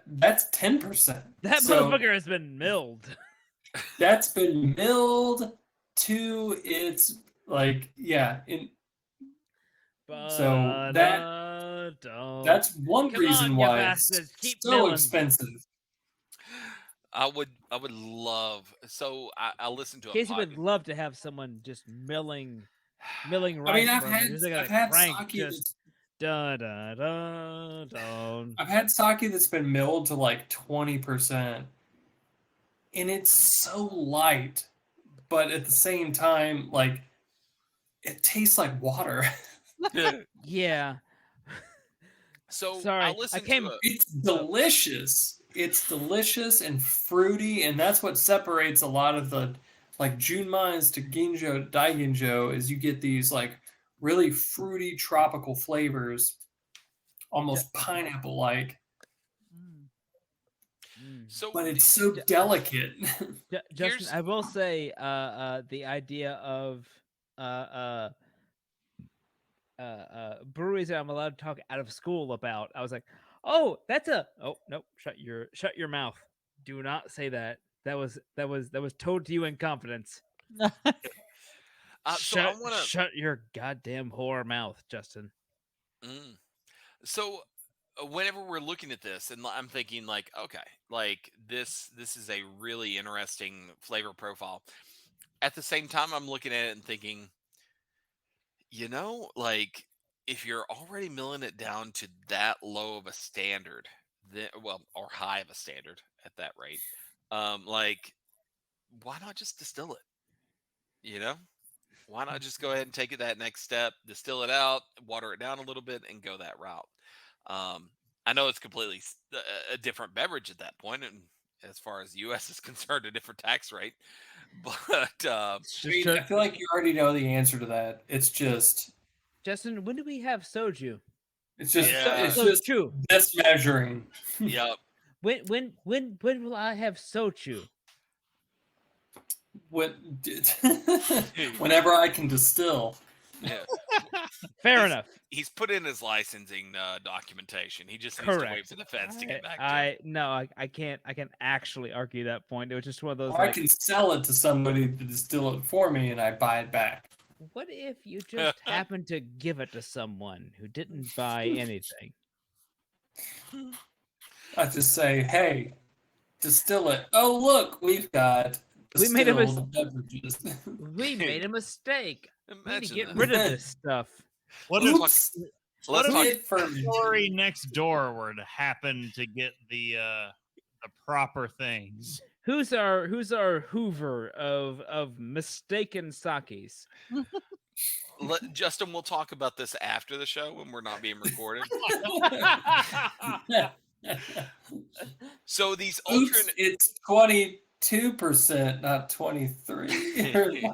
That's 10%. That motherfucker has been milled. That's been milled to its so that's one reason why it's so expensive. I would love. So I listened to Casey would love to have someone just milling rice. I mean, I've had sake that's been milled to like 20%, and it's so light, but at the same time, like, it tastes like water. Yeah. So sorry, It's delicious. It's delicious and fruity, and that's what separates a lot of the like Junmai's to Ginjo, Daiginjo, is you get these like really fruity tropical flavors, almost pineapple-like. So, but it's so delicate. Justin, I will say, the idea of breweries that I'm allowed to talk out of school about, I was like, oh, that's nope, shut your mouth. Do not say that. That was told to you in confidence. Shut your goddamn whore mouth, Justin. So whenever we're looking at this, and I'm thinking like, okay, like this is a really interesting flavor profile. At the same time, I'm looking at it and thinking, like, if you're already milling it down to that low of a standard, or high of a standard at that rate, like, why not just distill it? Why not just go ahead and take it that next step, distill it out, water it down a little bit, and go that route? I know it's completely a different beverage at that point, and as far as the U.S. is concerned, a different tax rate. But I feel like you already know the answer to that. It's just, Justin, when do we have soju? It's just true. This measuring. Yep. When will I have soju? Whenever I can distill. Yeah. Fair enough. He's put in his licensing documentation. He just needs to wait for the feds to get back to him. I can't actually argue that point. It was just one of those. Or I can sell it to somebody to distill it for me, and I buy it back. What if you just happen to give it to someone who didn't buy anything? I just say, "Hey, distill it." Oh, look, we made a beverages. We made a mistake. We need to get rid of this stuff. What if the story next door were to happen to get the proper things? Who's our Hoover of mistaken sakes? Justin, we'll talk about this after the show when we're not being recorded. So these ultra, it's 22%, not 23.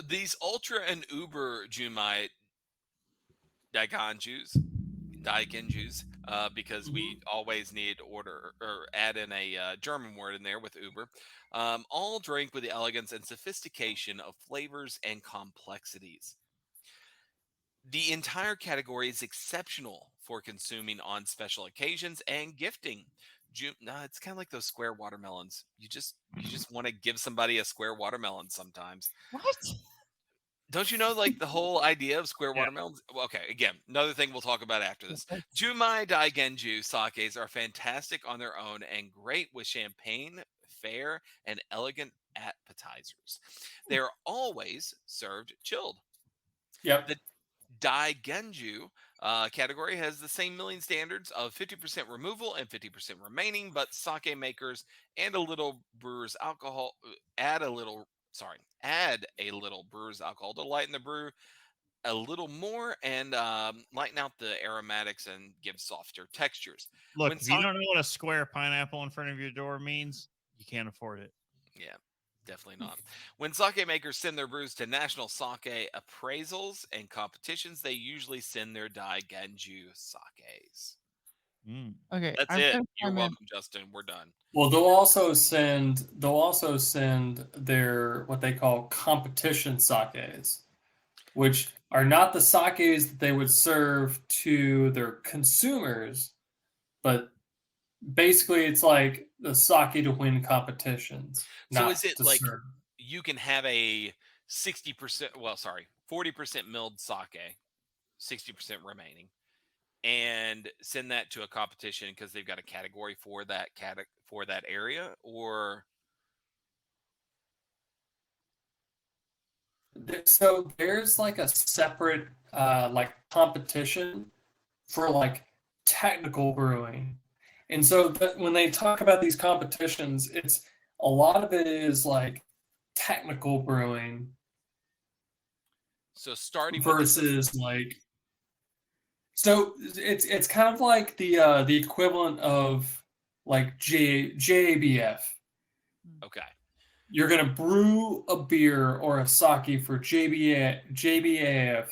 These ultra and uber Junmai Daigenjus, because we always need to order or add in a German word in there with uber, all drink with the elegance and sophistication of flavors and complexities. The entire category is exceptional for consuming on special occasions and gifting. It's kind of like those square watermelons. You just want to give somebody a square watermelon sometimes. What? Don't you know, like, the whole idea of square Yeah. watermelons? Well, okay, again, another thing we'll talk about after this. Junmai Daigenju sakes are fantastic on their own and great with champagne, fair, and elegant appetizers. They are always served chilled. Yep. The Daigenju category has the same milling standards of 50% removal and 50% remaining, but sake makers and a little brewer's alcohol add a little brewer's alcohol to lighten the brew a little more and lighten out the aromatics and give softer textures. Look, When if you don't know what a square pineapple in front of your door means, you can't afford it. Yeah, definitely not. When sake makers send their brews to national sake appraisals and competitions, they usually send their Daigenju sakes. Okay, That's I'm it. gonna You're chime in. welcome, Justin. We're done. Well, they'll also send their what they call competition sakes, which are not the sakes that they would serve to their consumers, but basically it's like the sake to win competitions. So not is it to like serve. you can have a 40% milled sake, 60% remaining, and send that to a competition because they've got a category for that area? Or So there's like a separate like competition for like technical brewing. And so when they talk about these competitions, it's a lot of it is like technical brewing so starting versus like so it's kind of like the equivalent of like JABF. okay, You're gonna brew a beer or a sake for JBAF.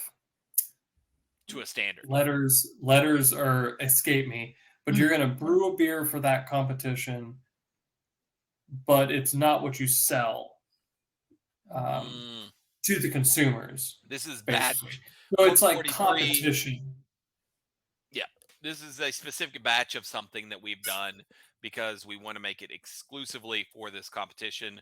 to a standard. Letters are escape me, but you're gonna brew a beer for that competition, but it's not what you sell to the consumers. This is Basically. batch. So it's like 143. competition. Yeah, this is a specific batch of something that we've done because we want to make it exclusively for this competition.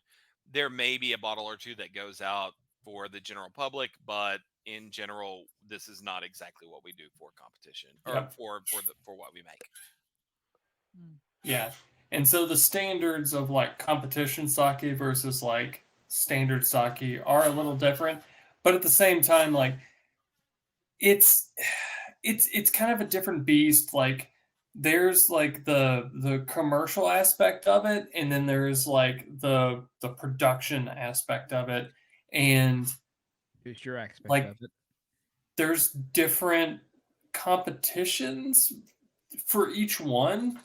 There may be a bottle or two that goes out for the general public, but in general, this is not exactly what we do for competition or Yep. for what we make. Yeah. And so the standards of like competition sake versus like standard sake are a little different, but at the same time, like it's kind of a different beast. Like there's like the commercial aspect of it, and then there's like the production aspect of it, and Who's your aspect like of it? there's different competitions for each one.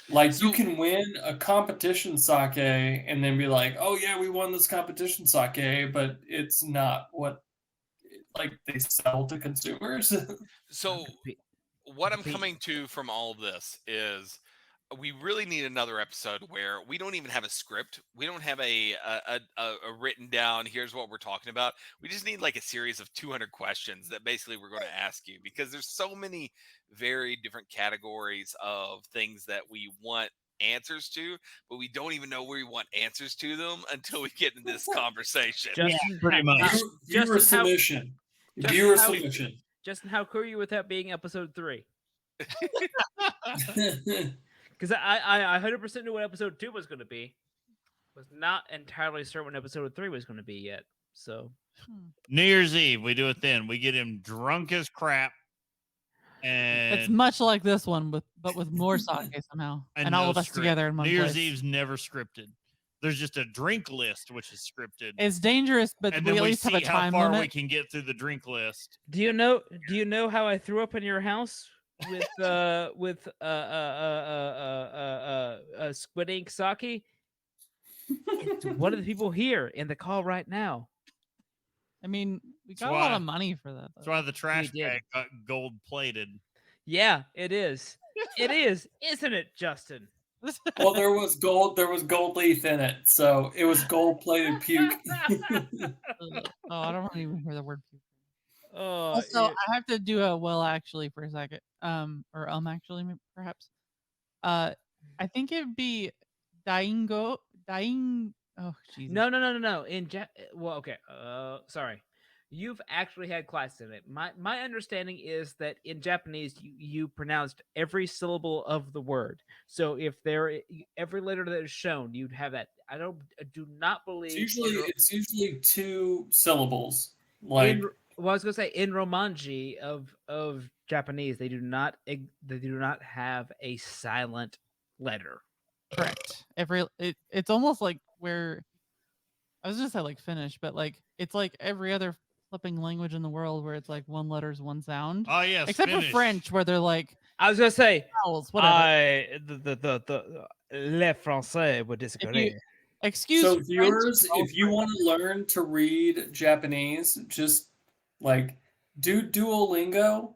Like you can win a competition sake and then be like, oh yeah, we won this competition sake, but it's not what like they sell to consumers. So what I'm coming to from all of this is we really need another episode where we don't even have a script. We don't have a written down, here's what we're talking about. We just need like a series of 200 questions that basically we're going to ask you, because there's so many very different categories of things that we want answers to, but we don't even know where we want answers to them until we get in this conversation. Justin, pretty much. Viewer submission. Viewer submission. Justin, how cool are you with that being episode 3? Because I 100% knew what episode 2 was going to be. Was not entirely certain what episode 3 was going to be yet. So New Year's Eve, we do it then. We get him drunk as crap. And it's much like this one, but with more sake somehow, and all no of us script. together in one New Year's place. Eve's never scripted. There's just a drink list which is scripted. It's dangerous, but and we then at we least have see a how time far limit. we can get through the drink list. do you know how I threw up in your house with squid ink sake? It's one of the people here in the call right now. I mean, we That's got a lot why- of money for that. That's why the trash We did. bag got gold plated. Yeah, it is. It is, isn't it, Justin? Well, there was gold leaf in it, so it was gold plated puke. Oh, I don't want to even hear the word puke. Also, I have to do a well actually for a second. Or actually perhaps. I think it'd be dying. Oh, Jesus. No. Well, okay. Sorry. You've actually had class in it. My understanding is that in Japanese you pronounced every syllable of the word. So if every letter that is shown, you'd have that. I do not believe It's usually 2 syllables. I was gonna say in Romanji of Japanese, they do not have a silent letter. Correct. It's almost like where I was just say like Finnish, but like it's like every other flipping language in the world where it's like one letter's one sound. Oh yes, except Finnish. for French where they're like. I was gonna say vowels, whatever. the Le Français would disagree. Excuse So French, viewers, if you want to learn to read Japanese, just like do Duolingo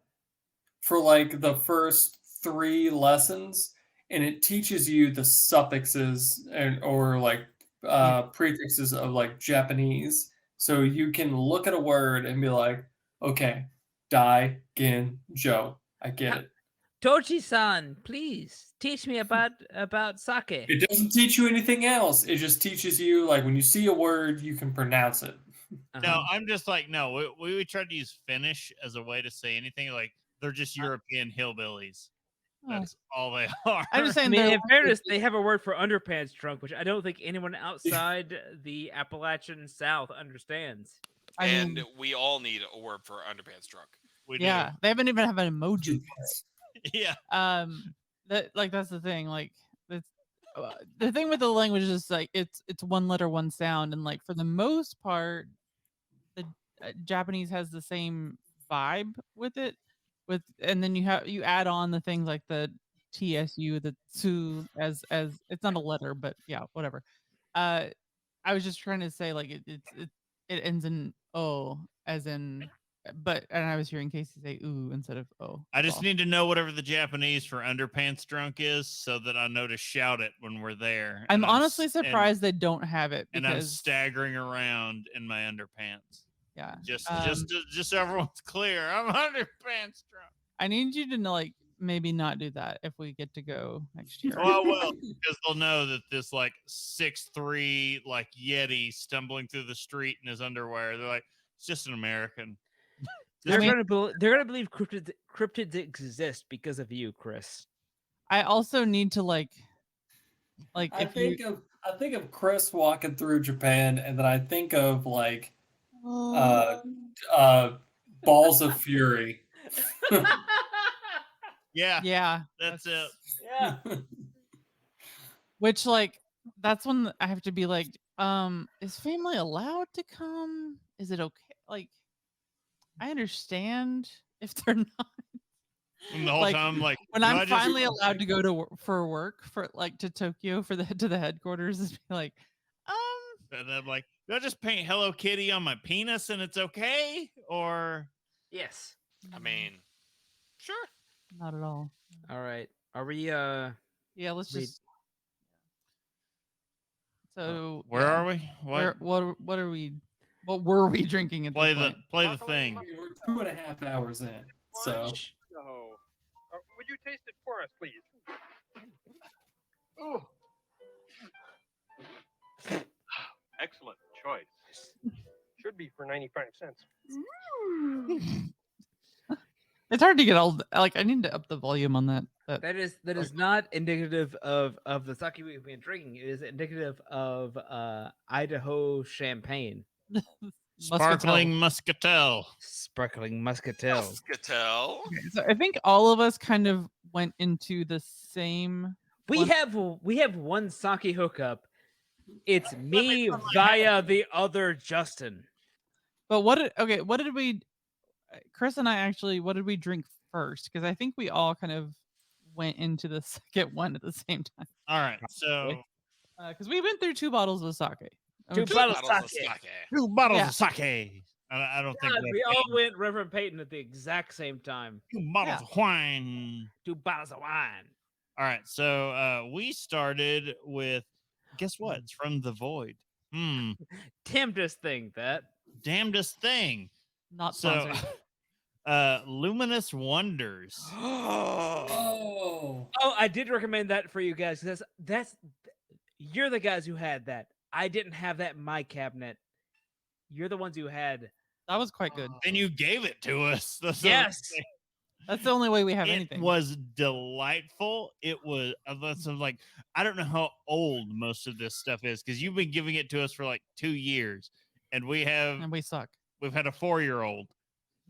for like the first 3 lessons, and it teaches you the suffixes or like prefixes of like Japanese, so you can look at a word and be like, okay, dai, gin, jo, I get it. Toji-san, please teach me about sake. It doesn't teach you anything else. It just teaches you, like, when you see a word, you can pronounce it. No, I'm just like, no, we tried to use Finnish as a way to say anything. Like, they're just European hillbillies. That's all they are. I'm just saying. I mean, in fairness, they have a word for underpants trunk, which I don't think anyone outside the Appalachian South understands. And we all need a word for underpants trunk. We do. They haven't even have an emoji. Yeah. That's the thing. Like, the thing with the language is like it's one letter, one sound, and like for the most part, the Japanese has the same vibe with it. And then you add on the things like the TSU, the tsu, as it's not a letter, but yeah, whatever. I was just trying to say like it ends in o, as in. And I was hearing Casey say "ooh" instead of "oh." I just need to know whatever the Japanese for underpants drunk is, so that I know to shout it when we're there. I'm honestly surprised they don't have it. And I'm staggering around in my underpants. Yeah, just so everyone's clear, I'm underpants drunk. I need you to know, like, maybe not do that if we get to go next year. Well, because they'll know that this like 6'3" like Yeti stumbling through the street in his underwear. They're like, it's just an American. They're gonna believe cryptids exist because of you, Chris. I also need to like I think of Chris walking through Japan, and then I think of like Balls of Fury. Yeah, that's it. Yeah. Which, like, that's when I have to be like, is family allowed to come? Is it okay? Like, I understand if they're not. And the whole time, like, when I'm finally allowed to go for work to Tokyo to the headquarters, is be like, and I'm like, do I just paint Hello Kitty on my penis and it's okay? Or yes, I mean, sure, not at all. All right, are we? Yeah, let's just. So where are we? What are we? What were we drinking at play this point? Play the thing. We're 2.5 hours in, so. Would you taste it for us, please? Oh. Excellent choice. Should be for 95 cents. It's hard to get all. Like, I need to up the volume on that. That is not indicative of the sake we've been drinking. It is indicative of Idaho champagne. Sparkling muscatel. Sparkling muscatel. Muscatel. Okay, so I think all of us kind of went into the same. We have one sake hookup. It's me via the other Justin. But what did we? Chris and I actually, what did we drink first? Because I think we all kind of went into the second one at the same time. All right, so because we went through 2 bottles of sake. Two bottles of sake. 2 bottles of sake. I don't think we all went Reverend Peyton at the exact same time. 2 bottles of wine. 2 bottles of wine. All right, so we started with, guess what? It's from the Void. Damnedest thing, that. Damnedest thing. Not sponsored. Luminous Wonders. Oh, I did recommend that for you guys because that's you're the guys who had that. I didn't have that in my cabinet. You're the ones who had. That was quite good. And you gave it to us. Yes. That's the only way we have It anything. was delightful. It was like, I don't know how old most of this stuff is because you've been giving it to us for like 2 years, and we suck. We've had a 4-year-old,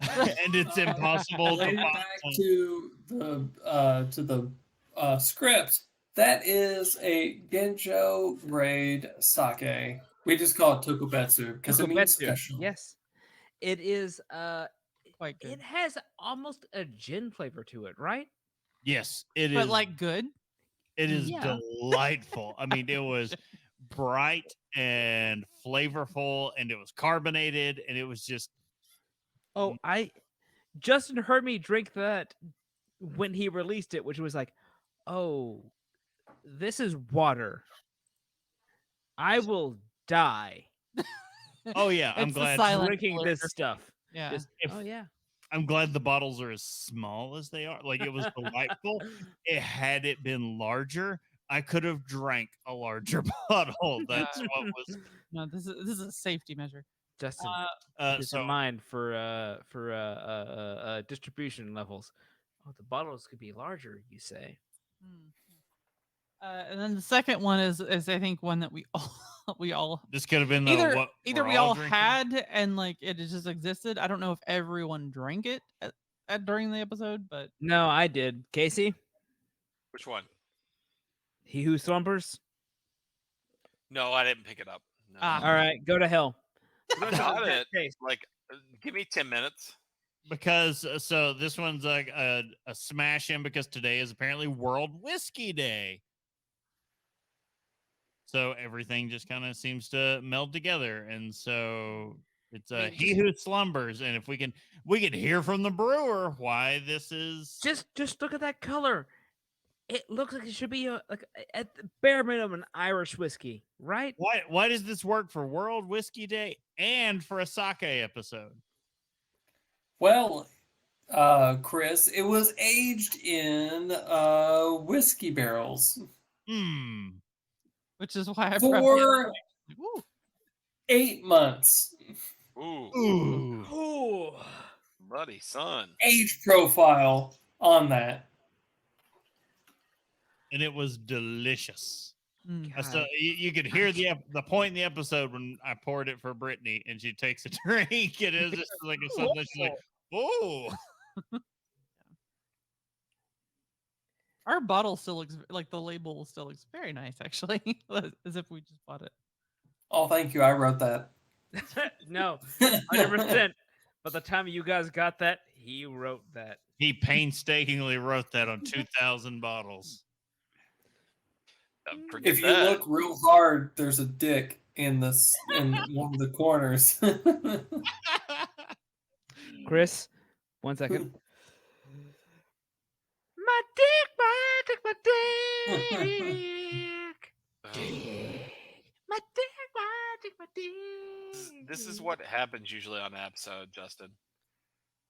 and it's impossible to related find back one. to the script. That is a Genjo grade sake. We just call it Tokubetsu because it means Tokubetsu. special. Yes, it is. Quite good. It has almost a gin flavor to it, right? Yes, it is. But like good. It is Yeah. delightful. I mean, it was bright and flavorful, and it was carbonated, and it was just. Oh, Justin heard me drink that when he released it, which was like, oh, this is water. I will die Oh yeah, I'm It's the glad. silent drinking this flavor. stuff. Yeah. Just, If- oh yeah. I'm glad the bottles are as small as they are. Like, it was delightful. Had it been larger, I could have drank a larger bottle. That's what was. No, this is a safety measure. Justin, keep this So in mind for distribution levels. Oh, the bottles could be larger, you say? And then the second one is I think one that we all this could have been either we're we all drinking. had and like it just existed. I don't know if everyone drank it during the episode, but No, I did. Casey, Which one? he who slumbers. No, I didn't pick it up. No. Ah. All right, go to hell. I got it. Like, give me 10 minutes. Because so this one's like a smash in because today is apparently World Whiskey Day. So everything just kind of seems to meld together, and so it's he who slumbers. And if we can hear from the brewer why this is Just look at that color. It looks like it should be at the bare minimum an Irish whiskey, right? why does this work for World Whiskey Day and for a sake episode? Well, Chris, it was aged in whiskey barrels which is why I for Woo. 8 months. Ooh, Ooh. buddy, son. Age profile on that. And it was delicious. God. So you could hear the point in the episode when I poured it for Brittany, and she takes a drink. It is just like a something. She's like, "Oh." Our bottle still looks like the label still looks very nice, actually, as if we just bought it. Oh, thank you. I wrote that. No, 100%. By the time you guys got that, he wrote that. He painstakingly wrote that on 2,000 bottles. If you look real hard, there's a dick in one of the corners. Chris, 1 second. My dick. My dick. This is what happens usually on an episode, Justin.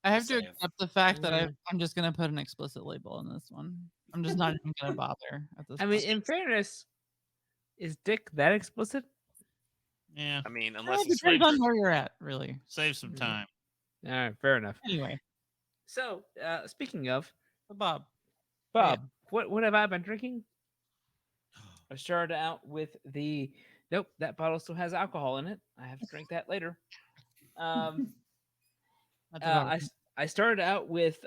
I have to Save. accept the fact that I'm just gonna put an explicit label on this one. I'm just not even gonna bother at this I mean, point. in fairness, is dick that explicit? Yeah, I mean, Well, unless it it's depends on where you're at, really. save some time. All right, fair enough. Anyway, So, speaking of, so Bob, Bob, what have I been drinking? I started out with the nope, that bottle still has alcohol in it. I have to drink that later. that's about I started out with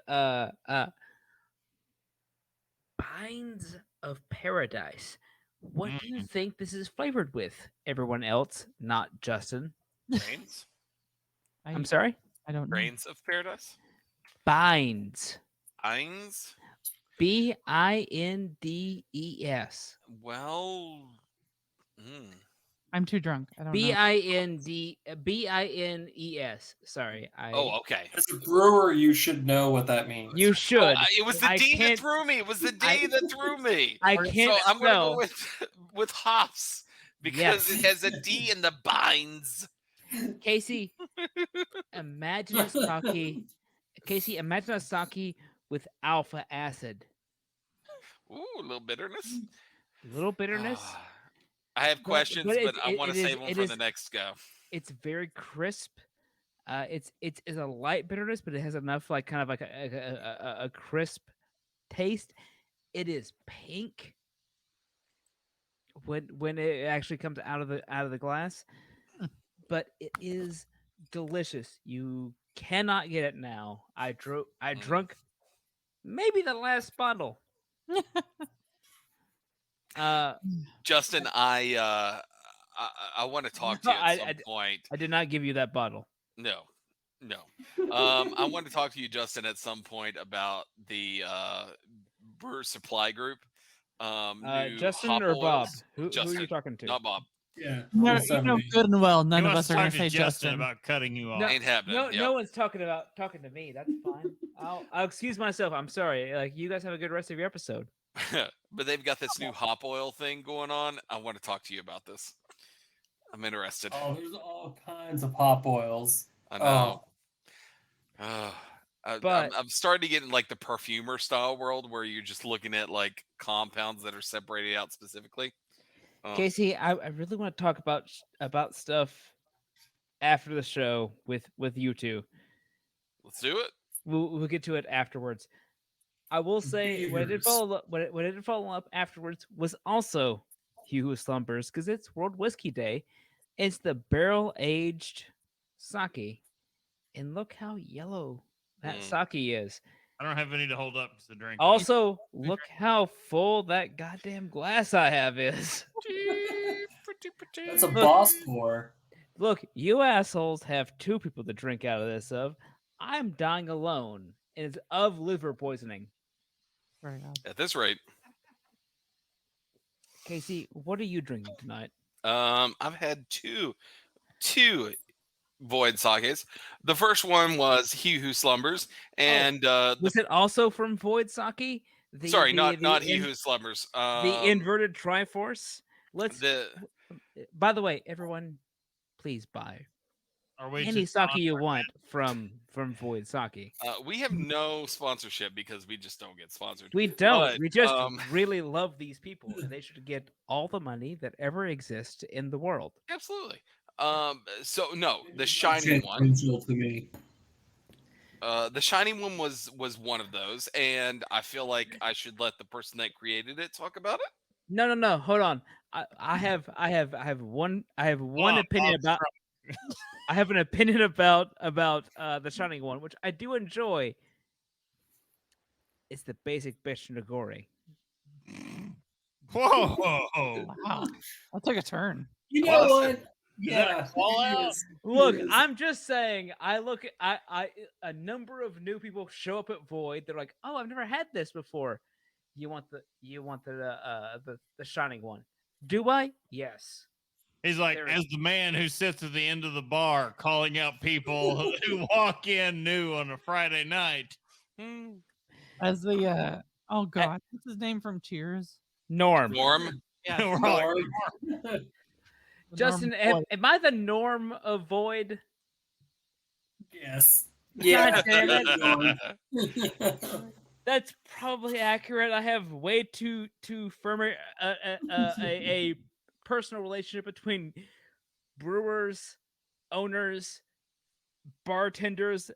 Pines of Paradise. What do you think this is flavored with? Everyone else, not Justin. grains, I'm sorry? I don't know. grains of paradise, Binds. Binds. Bindes. Well, I'm too drunk. I don't know. Bines. Sorry. oh, okay. As a brewer, you should know what that means. You should. Oh, it was the I D that can't- threw me. It was the D that threw me. I So can't I'm gonna spell. go with hops because Yes. it has a D in the binds. Casey, imagine a sake Casey, imagine a sake with alpha acid. Ooh, a little bitterness. A little bitterness. I have questions, but I want to it save them for the next go. It's very crisp. It's a light bitterness, but it has enough like kind of like a crisp taste. It is pink when it actually comes out of the glass, but it is delicious. You cannot get it now. I drunk maybe the last bottle. Justin, I want to talk to you at some point. I did not give you that bottle. No. I want to talk to you, Justin, at some point about the brewer supply group. Justin or Bob? Who are you talking to? Not Bob. Yeah. No, good and well. None of us are going to say Justin Justin. about cutting you off. No, Ain't happening. No one's talking to me. That's fine. I'll excuse myself. I'm sorry. Like, you guys have a good rest of your episode. But they've got this new hop oil thing going on. I want to talk to you about this. I'm interested. Oh, there's all kinds of hop oils. I know. But I'm starting to get in like the perfumer style world where you're just looking at like compounds that are separated out specifically. Casey, I really want to talk about stuff after the show with you two. Let's do it. We'll get to it afterwards. I will say what I did follow up afterwards was also He Who Slumbers, because it's World Whiskey Day. It's the barrel aged sake, and look how yellow that sake is. I don't have any to hold up to drink. Also, look how full that goddamn glass I have is. That's a boss pour. Look, you assholes have 2 people to drink out of this of. I'm dying alone, and it's of liver poisoning. Very odd. At this rate. Casey, what are you drinking tonight? I've had two Void sakes. The first one was He Who Slumbers, and was it also from Void Sake? Not He Who Slumbers. The inverted Triforce. By the way, everyone, please buy any sake you want from Void Sake. We have no sponsorship because we just don't get sponsored. We don't. We just really love these people, and they should get all the money that ever exists in the world. Absolutely. So no, the shiny one. To me. The shiny one was one of those, and I feel like I should let the person that created it talk about it. No. Hold on. I have one opinion about. I have an opinion about the shining one, which I do enjoy. It's the basic bitch Nagori. Whoa! Wow, that took a turn. You know what? Yeah. Look, I'm just saying. I look at a number of new people show up at Void. They're like, "Oh, I've never had this before." You want the shining one? Do I? Yes. He's like, as the man who sits at the end of the bar calling out people who walk in new on a Friday night. As the oh god, what's his name from Cheers? Norm. Yeah. Norm. Justin, am I the norm of Void? Yes. God damn it. That's probably accurate. I have way too firm a personal relationship between brewers, owners, bartenders,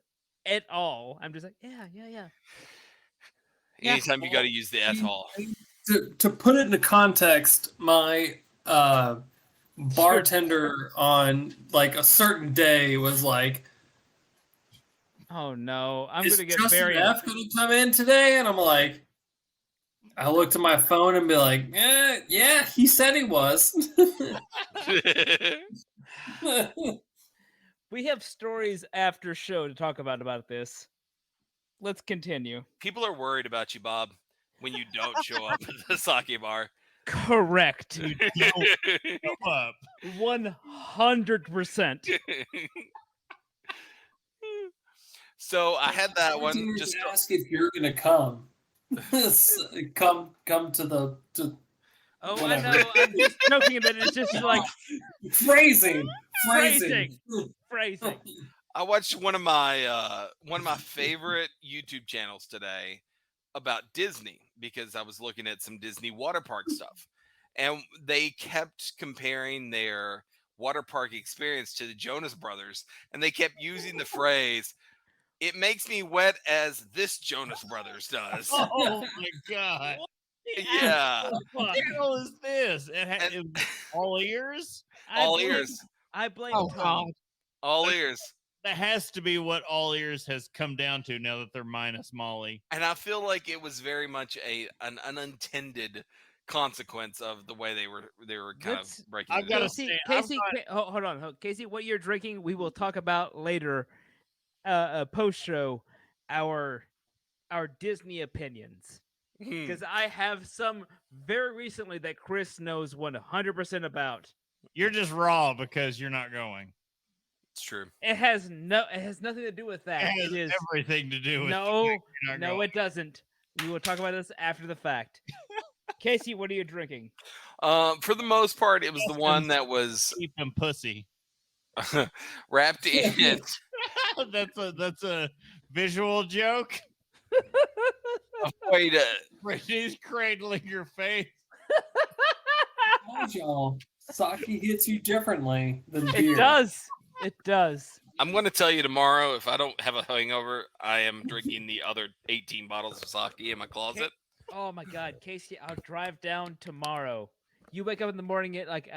et al. I'm just like, yeah. Anytime you got to use the et al. To put it into context, my bartender on like a certain day was like, "Oh no, I'm is gonna get Justin very F gonna come in today?" And I'm like, I looked at my phone and be like, yeah, he said he was. We have stories after show to talk about this. Let's continue. People are worried about you, Bob, when you don't show up at the sake bar. Correct. 100%. So I had that one. Just ask if you're gonna come. come to the. Oh, whatever. I know. I'm just joking that it's just like phrasing. I watched one of my favorite YouTube channels today about Disney because I was looking at some Disney water park stuff, and they kept comparing their water park experience to the Jonas Brothers, and they kept using the phrase, "It makes me wet as this Jonas Brothers does." Oh my god! Yeah, What the hell is this? And- It was all ears. all ears, I blame Oh Tom. God. all ears. That has to be what all ears has come down to now that they're minus Molly. And I feel like it was very much an unintended consequence of the way they were kind Let's- of breaking. I've it gotta down. say, Casey, hold on, Casey. What you're drinking, we will talk about later. Post show, our Disney opinions, because I have some very recently that Chris knows 100% about. You're just raw because you're not going. It's true. It has nothing to do with that. It has It is everything to do with no, you're not no, going. it doesn't. We will talk about this after the fact. Casey, what are you drinking? For the most part, it was the one that was Keep them pussy. wrapped in. that's a visual joke. Wait, Brittany's cradling your face. Told y'all, sake hits you differently than beer. It does. It does. I'm going to tell you tomorrow, if I don't have a hangover, I am drinking the other 18 bottles of sake in my closet. Oh my God, Casey, I'll drive down tomorrow. You wake up in the morning at like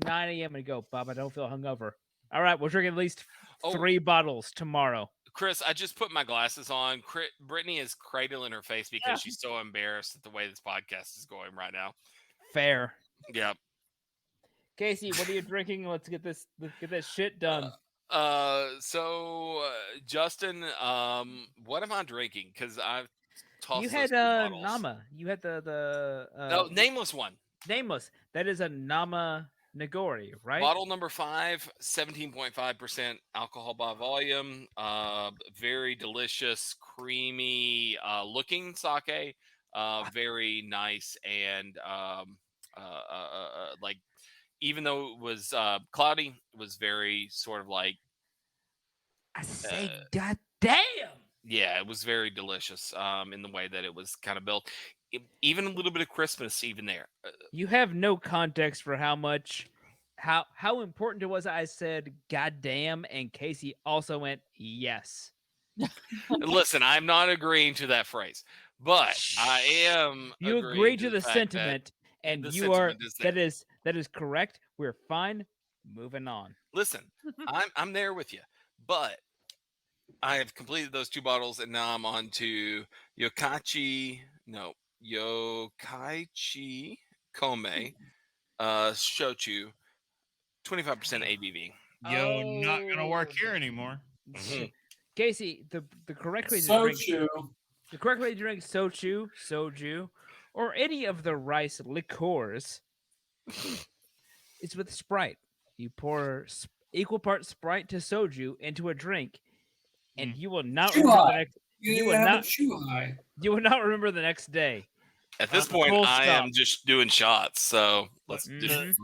9 a.m. and go, Bob, I don't feel hungover. All right, we're drinking at least 3 bottles tomorrow. Chris, I just put my glasses on. Brittany is cradling her face because she's so embarrassed at the way this podcast is going right now. Fair. Yeah. Casey, what are you drinking? Let's get this shit done. Justin, what am I drinking? Because I've tossed You had bottles. Nama. You had the No, nameless one. Nameless. That is a Nama Nagori, right? Bottle number 5, 17.5% alcohol by volume. Very delicious, creamy looking sake. Very nice and like, even though it was cloudy, it was very sort of like, I say, God damn. yeah, it was very delicious in the way that it was kind of built. Even a little bit of crispness even there. You have no context for how important it was. I said, God damn, and Casey also went, yes. Listen, I'm not agreeing to that phrase, but I am. You agree to the sentiment, and you are that is correct. We're fine. Moving on. Listen, I'm there with you, but I have completed those 2 bottles, and now I'm on to Yokaichi Kome Shochu, 25% ABV. Not gonna work here anymore. Casey, the correct way to drink soju, or any of the rice liqueurs is with Sprite. You pour equal parts Sprite to soju into a drink, and you will not remember the next. You will not remember the next day. At this point, I am just doing shots. So let's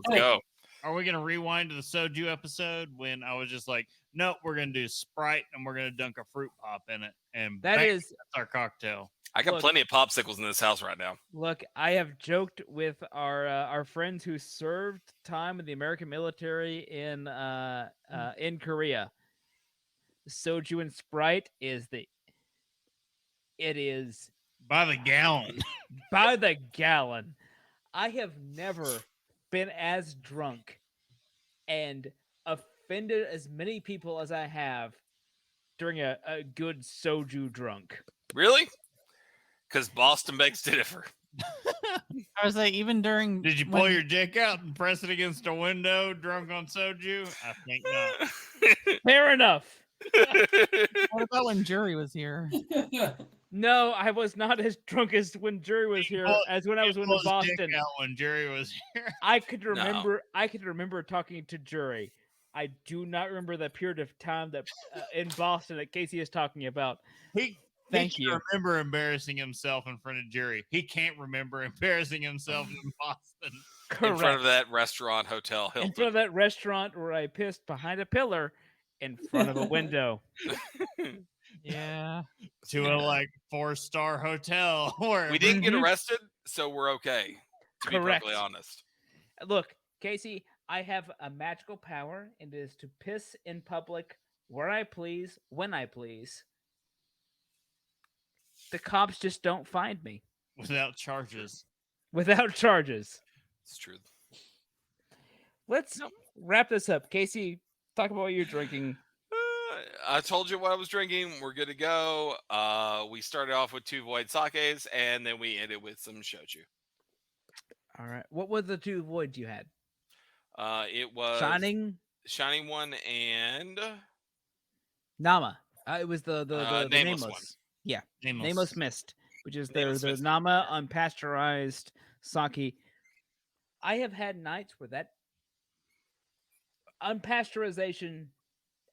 go. Are we gonna rewind to the soju episode when I was just like, nope, we're gonna do Sprite and we're gonna dunk a fruit pop in it, and that's our cocktail. I got plenty of popsicles in this house right now. Look, I have joked with our friends who served time in the American military in Korea. Soju and Sprite is by the gallon. By the gallon. I have never been as drunk and offended as many people as I have during a good soju drunk. Really? Because Boston begs to differ. I was like, even during. Did you pull your dick out and press it against a window, drunk on soju? I think not. Fair enough. What about when Jury was here? No, I was not as drunk as when Jury was here as when I was in Boston. When Jury was here, I could remember. I could remember talking to Jury. I do not remember the period of time that in Boston that Casey is talking about. Thank you. Remember embarrassing himself in front of Jury. He can't remember embarrassing himself in Boston. Correct. In front of that restaurant, Hotel Hilton. In front of that restaurant where I pissed behind a pillar in front of a window. Yeah. To a like 4-star hotel where We didn't get Mhm. arrested, so we're okay. To be Correct. perfectly honest. Look, Casey, I have a magical power, and it is to piss in public where I please, when I please. The cops just don't find me without charges. without charges. It's true. Let's wrap this up. Casey, talk about what you're drinking. I told you what I was drinking. We're good to go. We started off with 2 void sakes, and then we ended with some shochu. All right. What were the 2 voids you had? It was Shining one and Nama. It was the Nameless one. Yeah, Nameless. Nameless Mist, which is Nameless the Mist. Nama unpasteurized sake. I have had nights where that unpasteurization,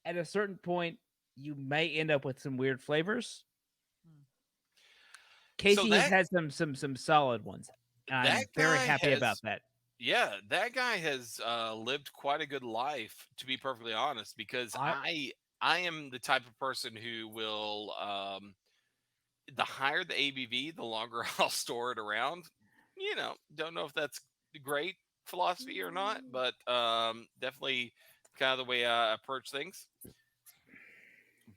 at a certain point, you may end up with some weird flavors. Casey has had some solid ones. And I'm very happy about that. Yeah, that guy has lived quite a good life, to be perfectly honest, because I am the type of person who will the higher the ABV, the longer I'll store it around. Don't know if that's great philosophy or not, but definitely kind of the way I approach things.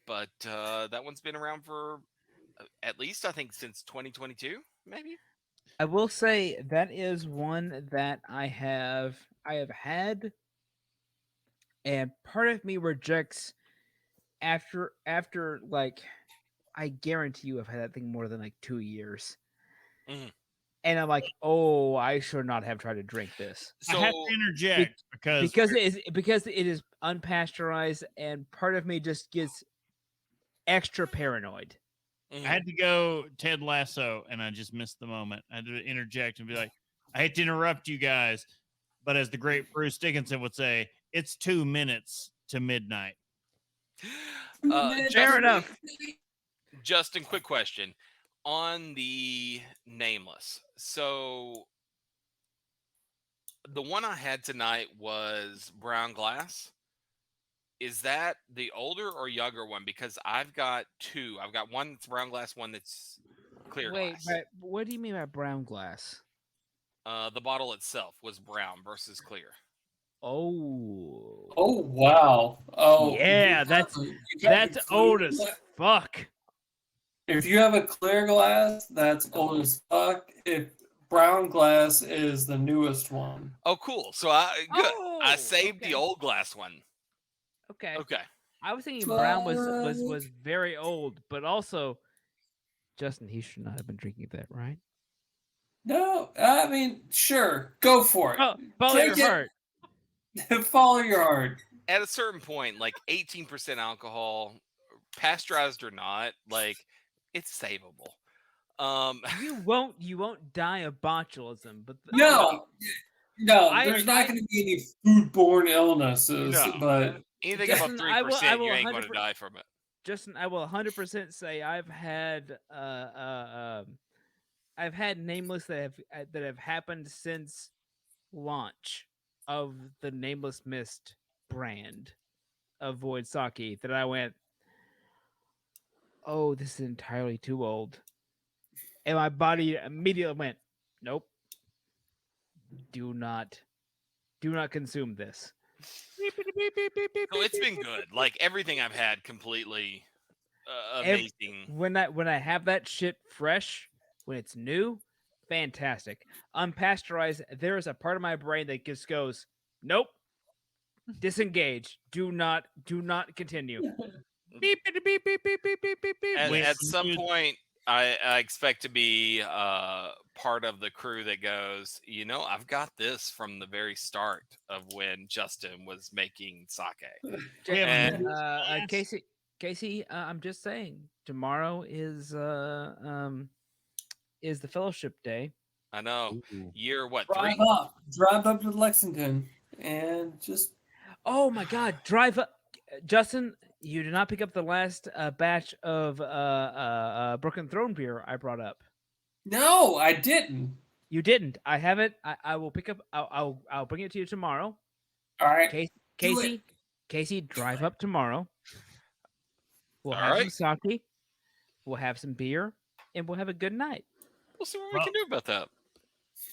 But that one's been around for at least, I think, since 2022, maybe. I will say that is one that I have had, and part of me rejects after like, I guarantee you I've had that thing more than like 2 years. Mhm. And I'm like, oh, I should not have tried to drink this. I have to interject because it is unpasteurized, and part of me just gets extra paranoid. I had to go Ted Lasso, and I just missed the moment. I had to interject and be like, I hate to interrupt you guys, but as the great Bruce Dickinson would say, it's 2 minutes to midnight. Fair enough. Justin, quick question. On the Nameless, so the one I had tonight was brown glass. Is that the older or younger one? Because I've got 2. I've got one that's brown glass, one that's clear glass. Wait, what do you mean by brown glass? The bottle itself was brown versus clear. Oh. Oh wow. Oh yeah, that's old as fuck. If you have a clear glass, that's old as fuck. If brown glass is the newest one. Oh, cool. So I saved the old glass one. Okay. Okay. I was thinking brown was very old, but also, Justin, he should not have been drinking that, right? No, I mean, sure, go for it. Follow your heart. Follow your heart. At a certain point, like 18% alcohol, pasteurized or not, like it's savable. You won't die of botulism, but No, there's not going to be any foodborne illnesses. No. But anything above 3%, you ain't going to die from it. Justin, I will 100% say I've had Nameless that have happened since launch of the Nameless Mist brand of Void Sake that I went, oh, this is entirely too old. And my body immediately went, nope. Do not consume this. So it's been good. Like everything I've had, completely amazing. When I have that shit fresh, when it's new, fantastic. Unpasteurized, there is a part of my brain that just goes, nope. Disengage. Do not continue. Beep, beep, beep, beep, beep, beep, beep, beep, beep. At some point, I expect to be part of the crew that goes, I've got this from the very start of when Justin was making sake. And Casey, I'm just saying, tomorrow is the fellowship day. I know. Year what? Drive up to Lexington and just. Oh my God! Drive up, Justin. You did not pick up the last batch of Broken Throne beer I brought up. No, I didn't. You didn't. I have it. I will pick up. I'll bring it to you tomorrow. All right, Casey. Casey, drive up tomorrow. We'll All have right. some sake. We'll have some beer, and we'll have a good night. We'll see what we can do about that.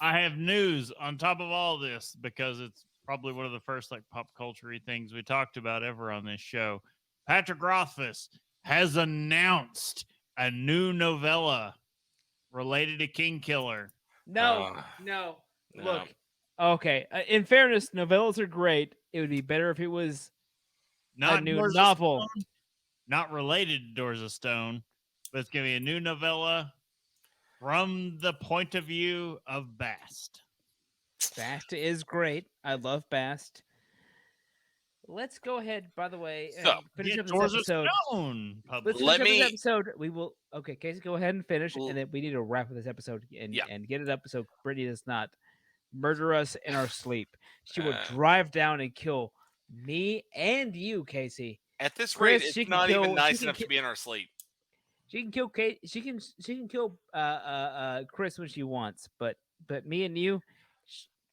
I have news on top of all this because it's probably one of the first like pop culture-y things we talked about ever on this show. Patrick Rothfuss has announced a new novella related to King Killer. No. Look, okay. In fairness, novellas are great. It would be better if it was Not a new Doors of novel. Stone, not related to Doors of Stone, but it's going to be a new novella from the point of view of Bast. Bast is great. I love Bast. Let's go ahead, by the way, and So, finish up this Doors episode. of Stone Let's published. finish up this episode. We will. Okay, Casey, go ahead and finish, L- and then we need to wrap up this episode and, Yeah. and get it up so Brittany does not murder us in our sleep. She will Uh, drive down and kill me and you, Casey. At this Chris, rate, she it's can not kill- even she nice can enough to ki- be in our sleep. She can kill Kate. She can kill Chris when she wants, but me and you,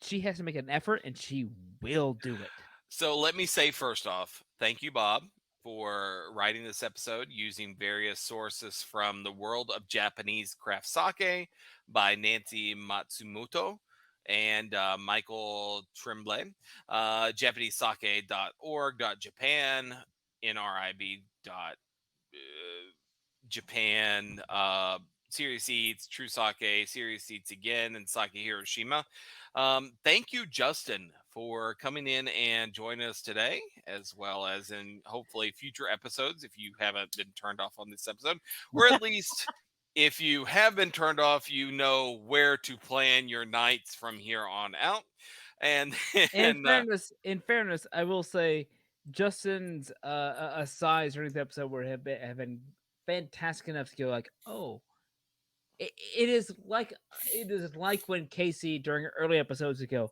she has to make an effort, and she will do it. So let me say first off, thank you, Bob, for writing this episode using various sources from the world of Japanese craft sake by Nancy Matsumoto and Michael Tremblay, JapaneseSake.org.Japan, NRIB.Japan, Serious Eats, True Sake, Serious Eats again, and Sake Hiroshima. Thank you, Justin, for coming in and joining us today, as well as in hopefully future episodes if you haven't been turned off on this episode, or at least if you have been turned off, you know where to plan your nights from here on out. And In fairness, I will say Justin's asides during the episode were have been fantastic enough to go like, oh, it is like when Casey during early episodes would go,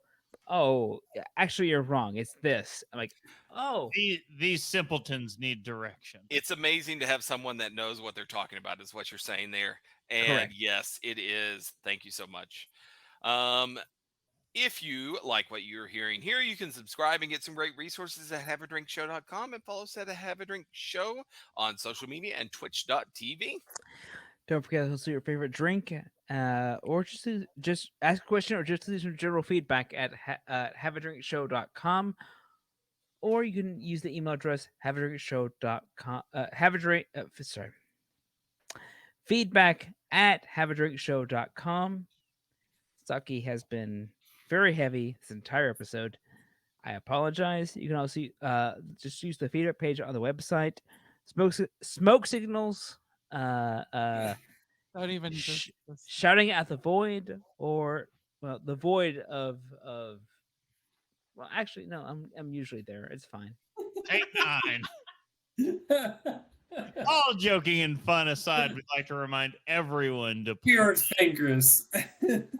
oh, actually you're wrong. It's this. I'm like, oh, These simpletons need direction. it's amazing to have someone that knows what they're talking about, is what you're saying there. And Correct. yes, it is. Thank you so much. If you like what you're hearing here, you can subscribe and get some great resources at haveadrinkshow.com and follow us at Have a Drink Show on social media and twitch.tv. don't forget to see your favorite drink, or just ask a question or just leave some general feedback at haveadrinkshow.com. Or you can use the email address haveadrinkshow.com. Feedback at haveadrinkshow.com. Saki has been very heavy this entire episode. I apologize. You can also just use the feedback page on the website. Smoke signals. Don't even Shouting at the void, or the void of. Well, actually, no. I'm usually there. It's fine. Take 9. All joking and fun aside, we'd like to remind everyone to Pure fingers.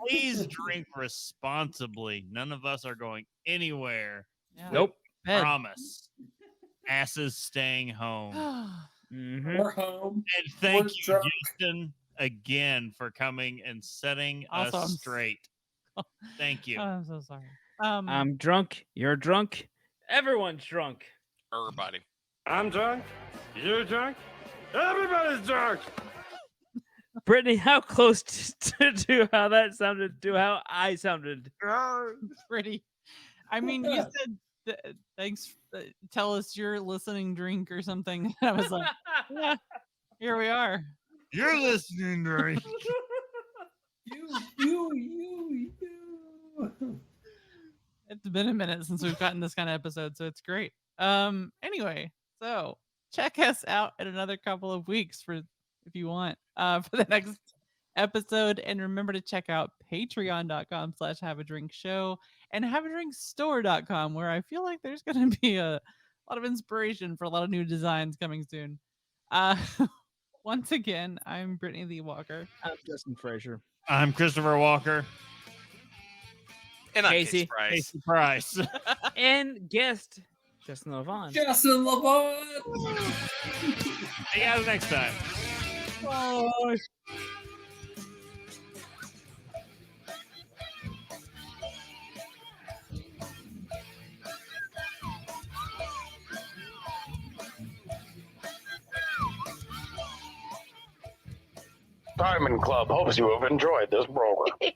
please drink responsibly. None of us are going anywhere. Yeah. Nope. Promise. Asses staying home. Mhm. We're home. And thank We're you, drunk. Justin, again for coming and setting Also, us I'm straight. Thank you. Oh, I'm so sorry. I'm drunk. You're drunk. Everyone's drunk. Everybody. I'm drunk. You're drunk. Everybody's drunk. Brittany, how close to how that sounded to how I sounded? Pretty. I mean, you said thanks. Tell us your listening drink or something. I was like, yeah, here we are. You're listening, right? You. It's been a minute since we've gotten this kind of episode, so it's great. Anyway, so check us out in another couple of weeks if you want for the next episode, and remember to check out patreon.com/haveadrinkshow and haveadrinkstore.com, where I feel like there's going to be a lot of inspiration for a lot of new designs coming soon. Once again, I'm Brittany Lee Walker. I'm Justin Frazier. I'm Christopher Walker. And I'm Casey. Casey Price. Casey Price. And guest Justin Levon. Justin Lavon. See you guys next time. Bye. Diamond Club hopes you have enjoyed this program.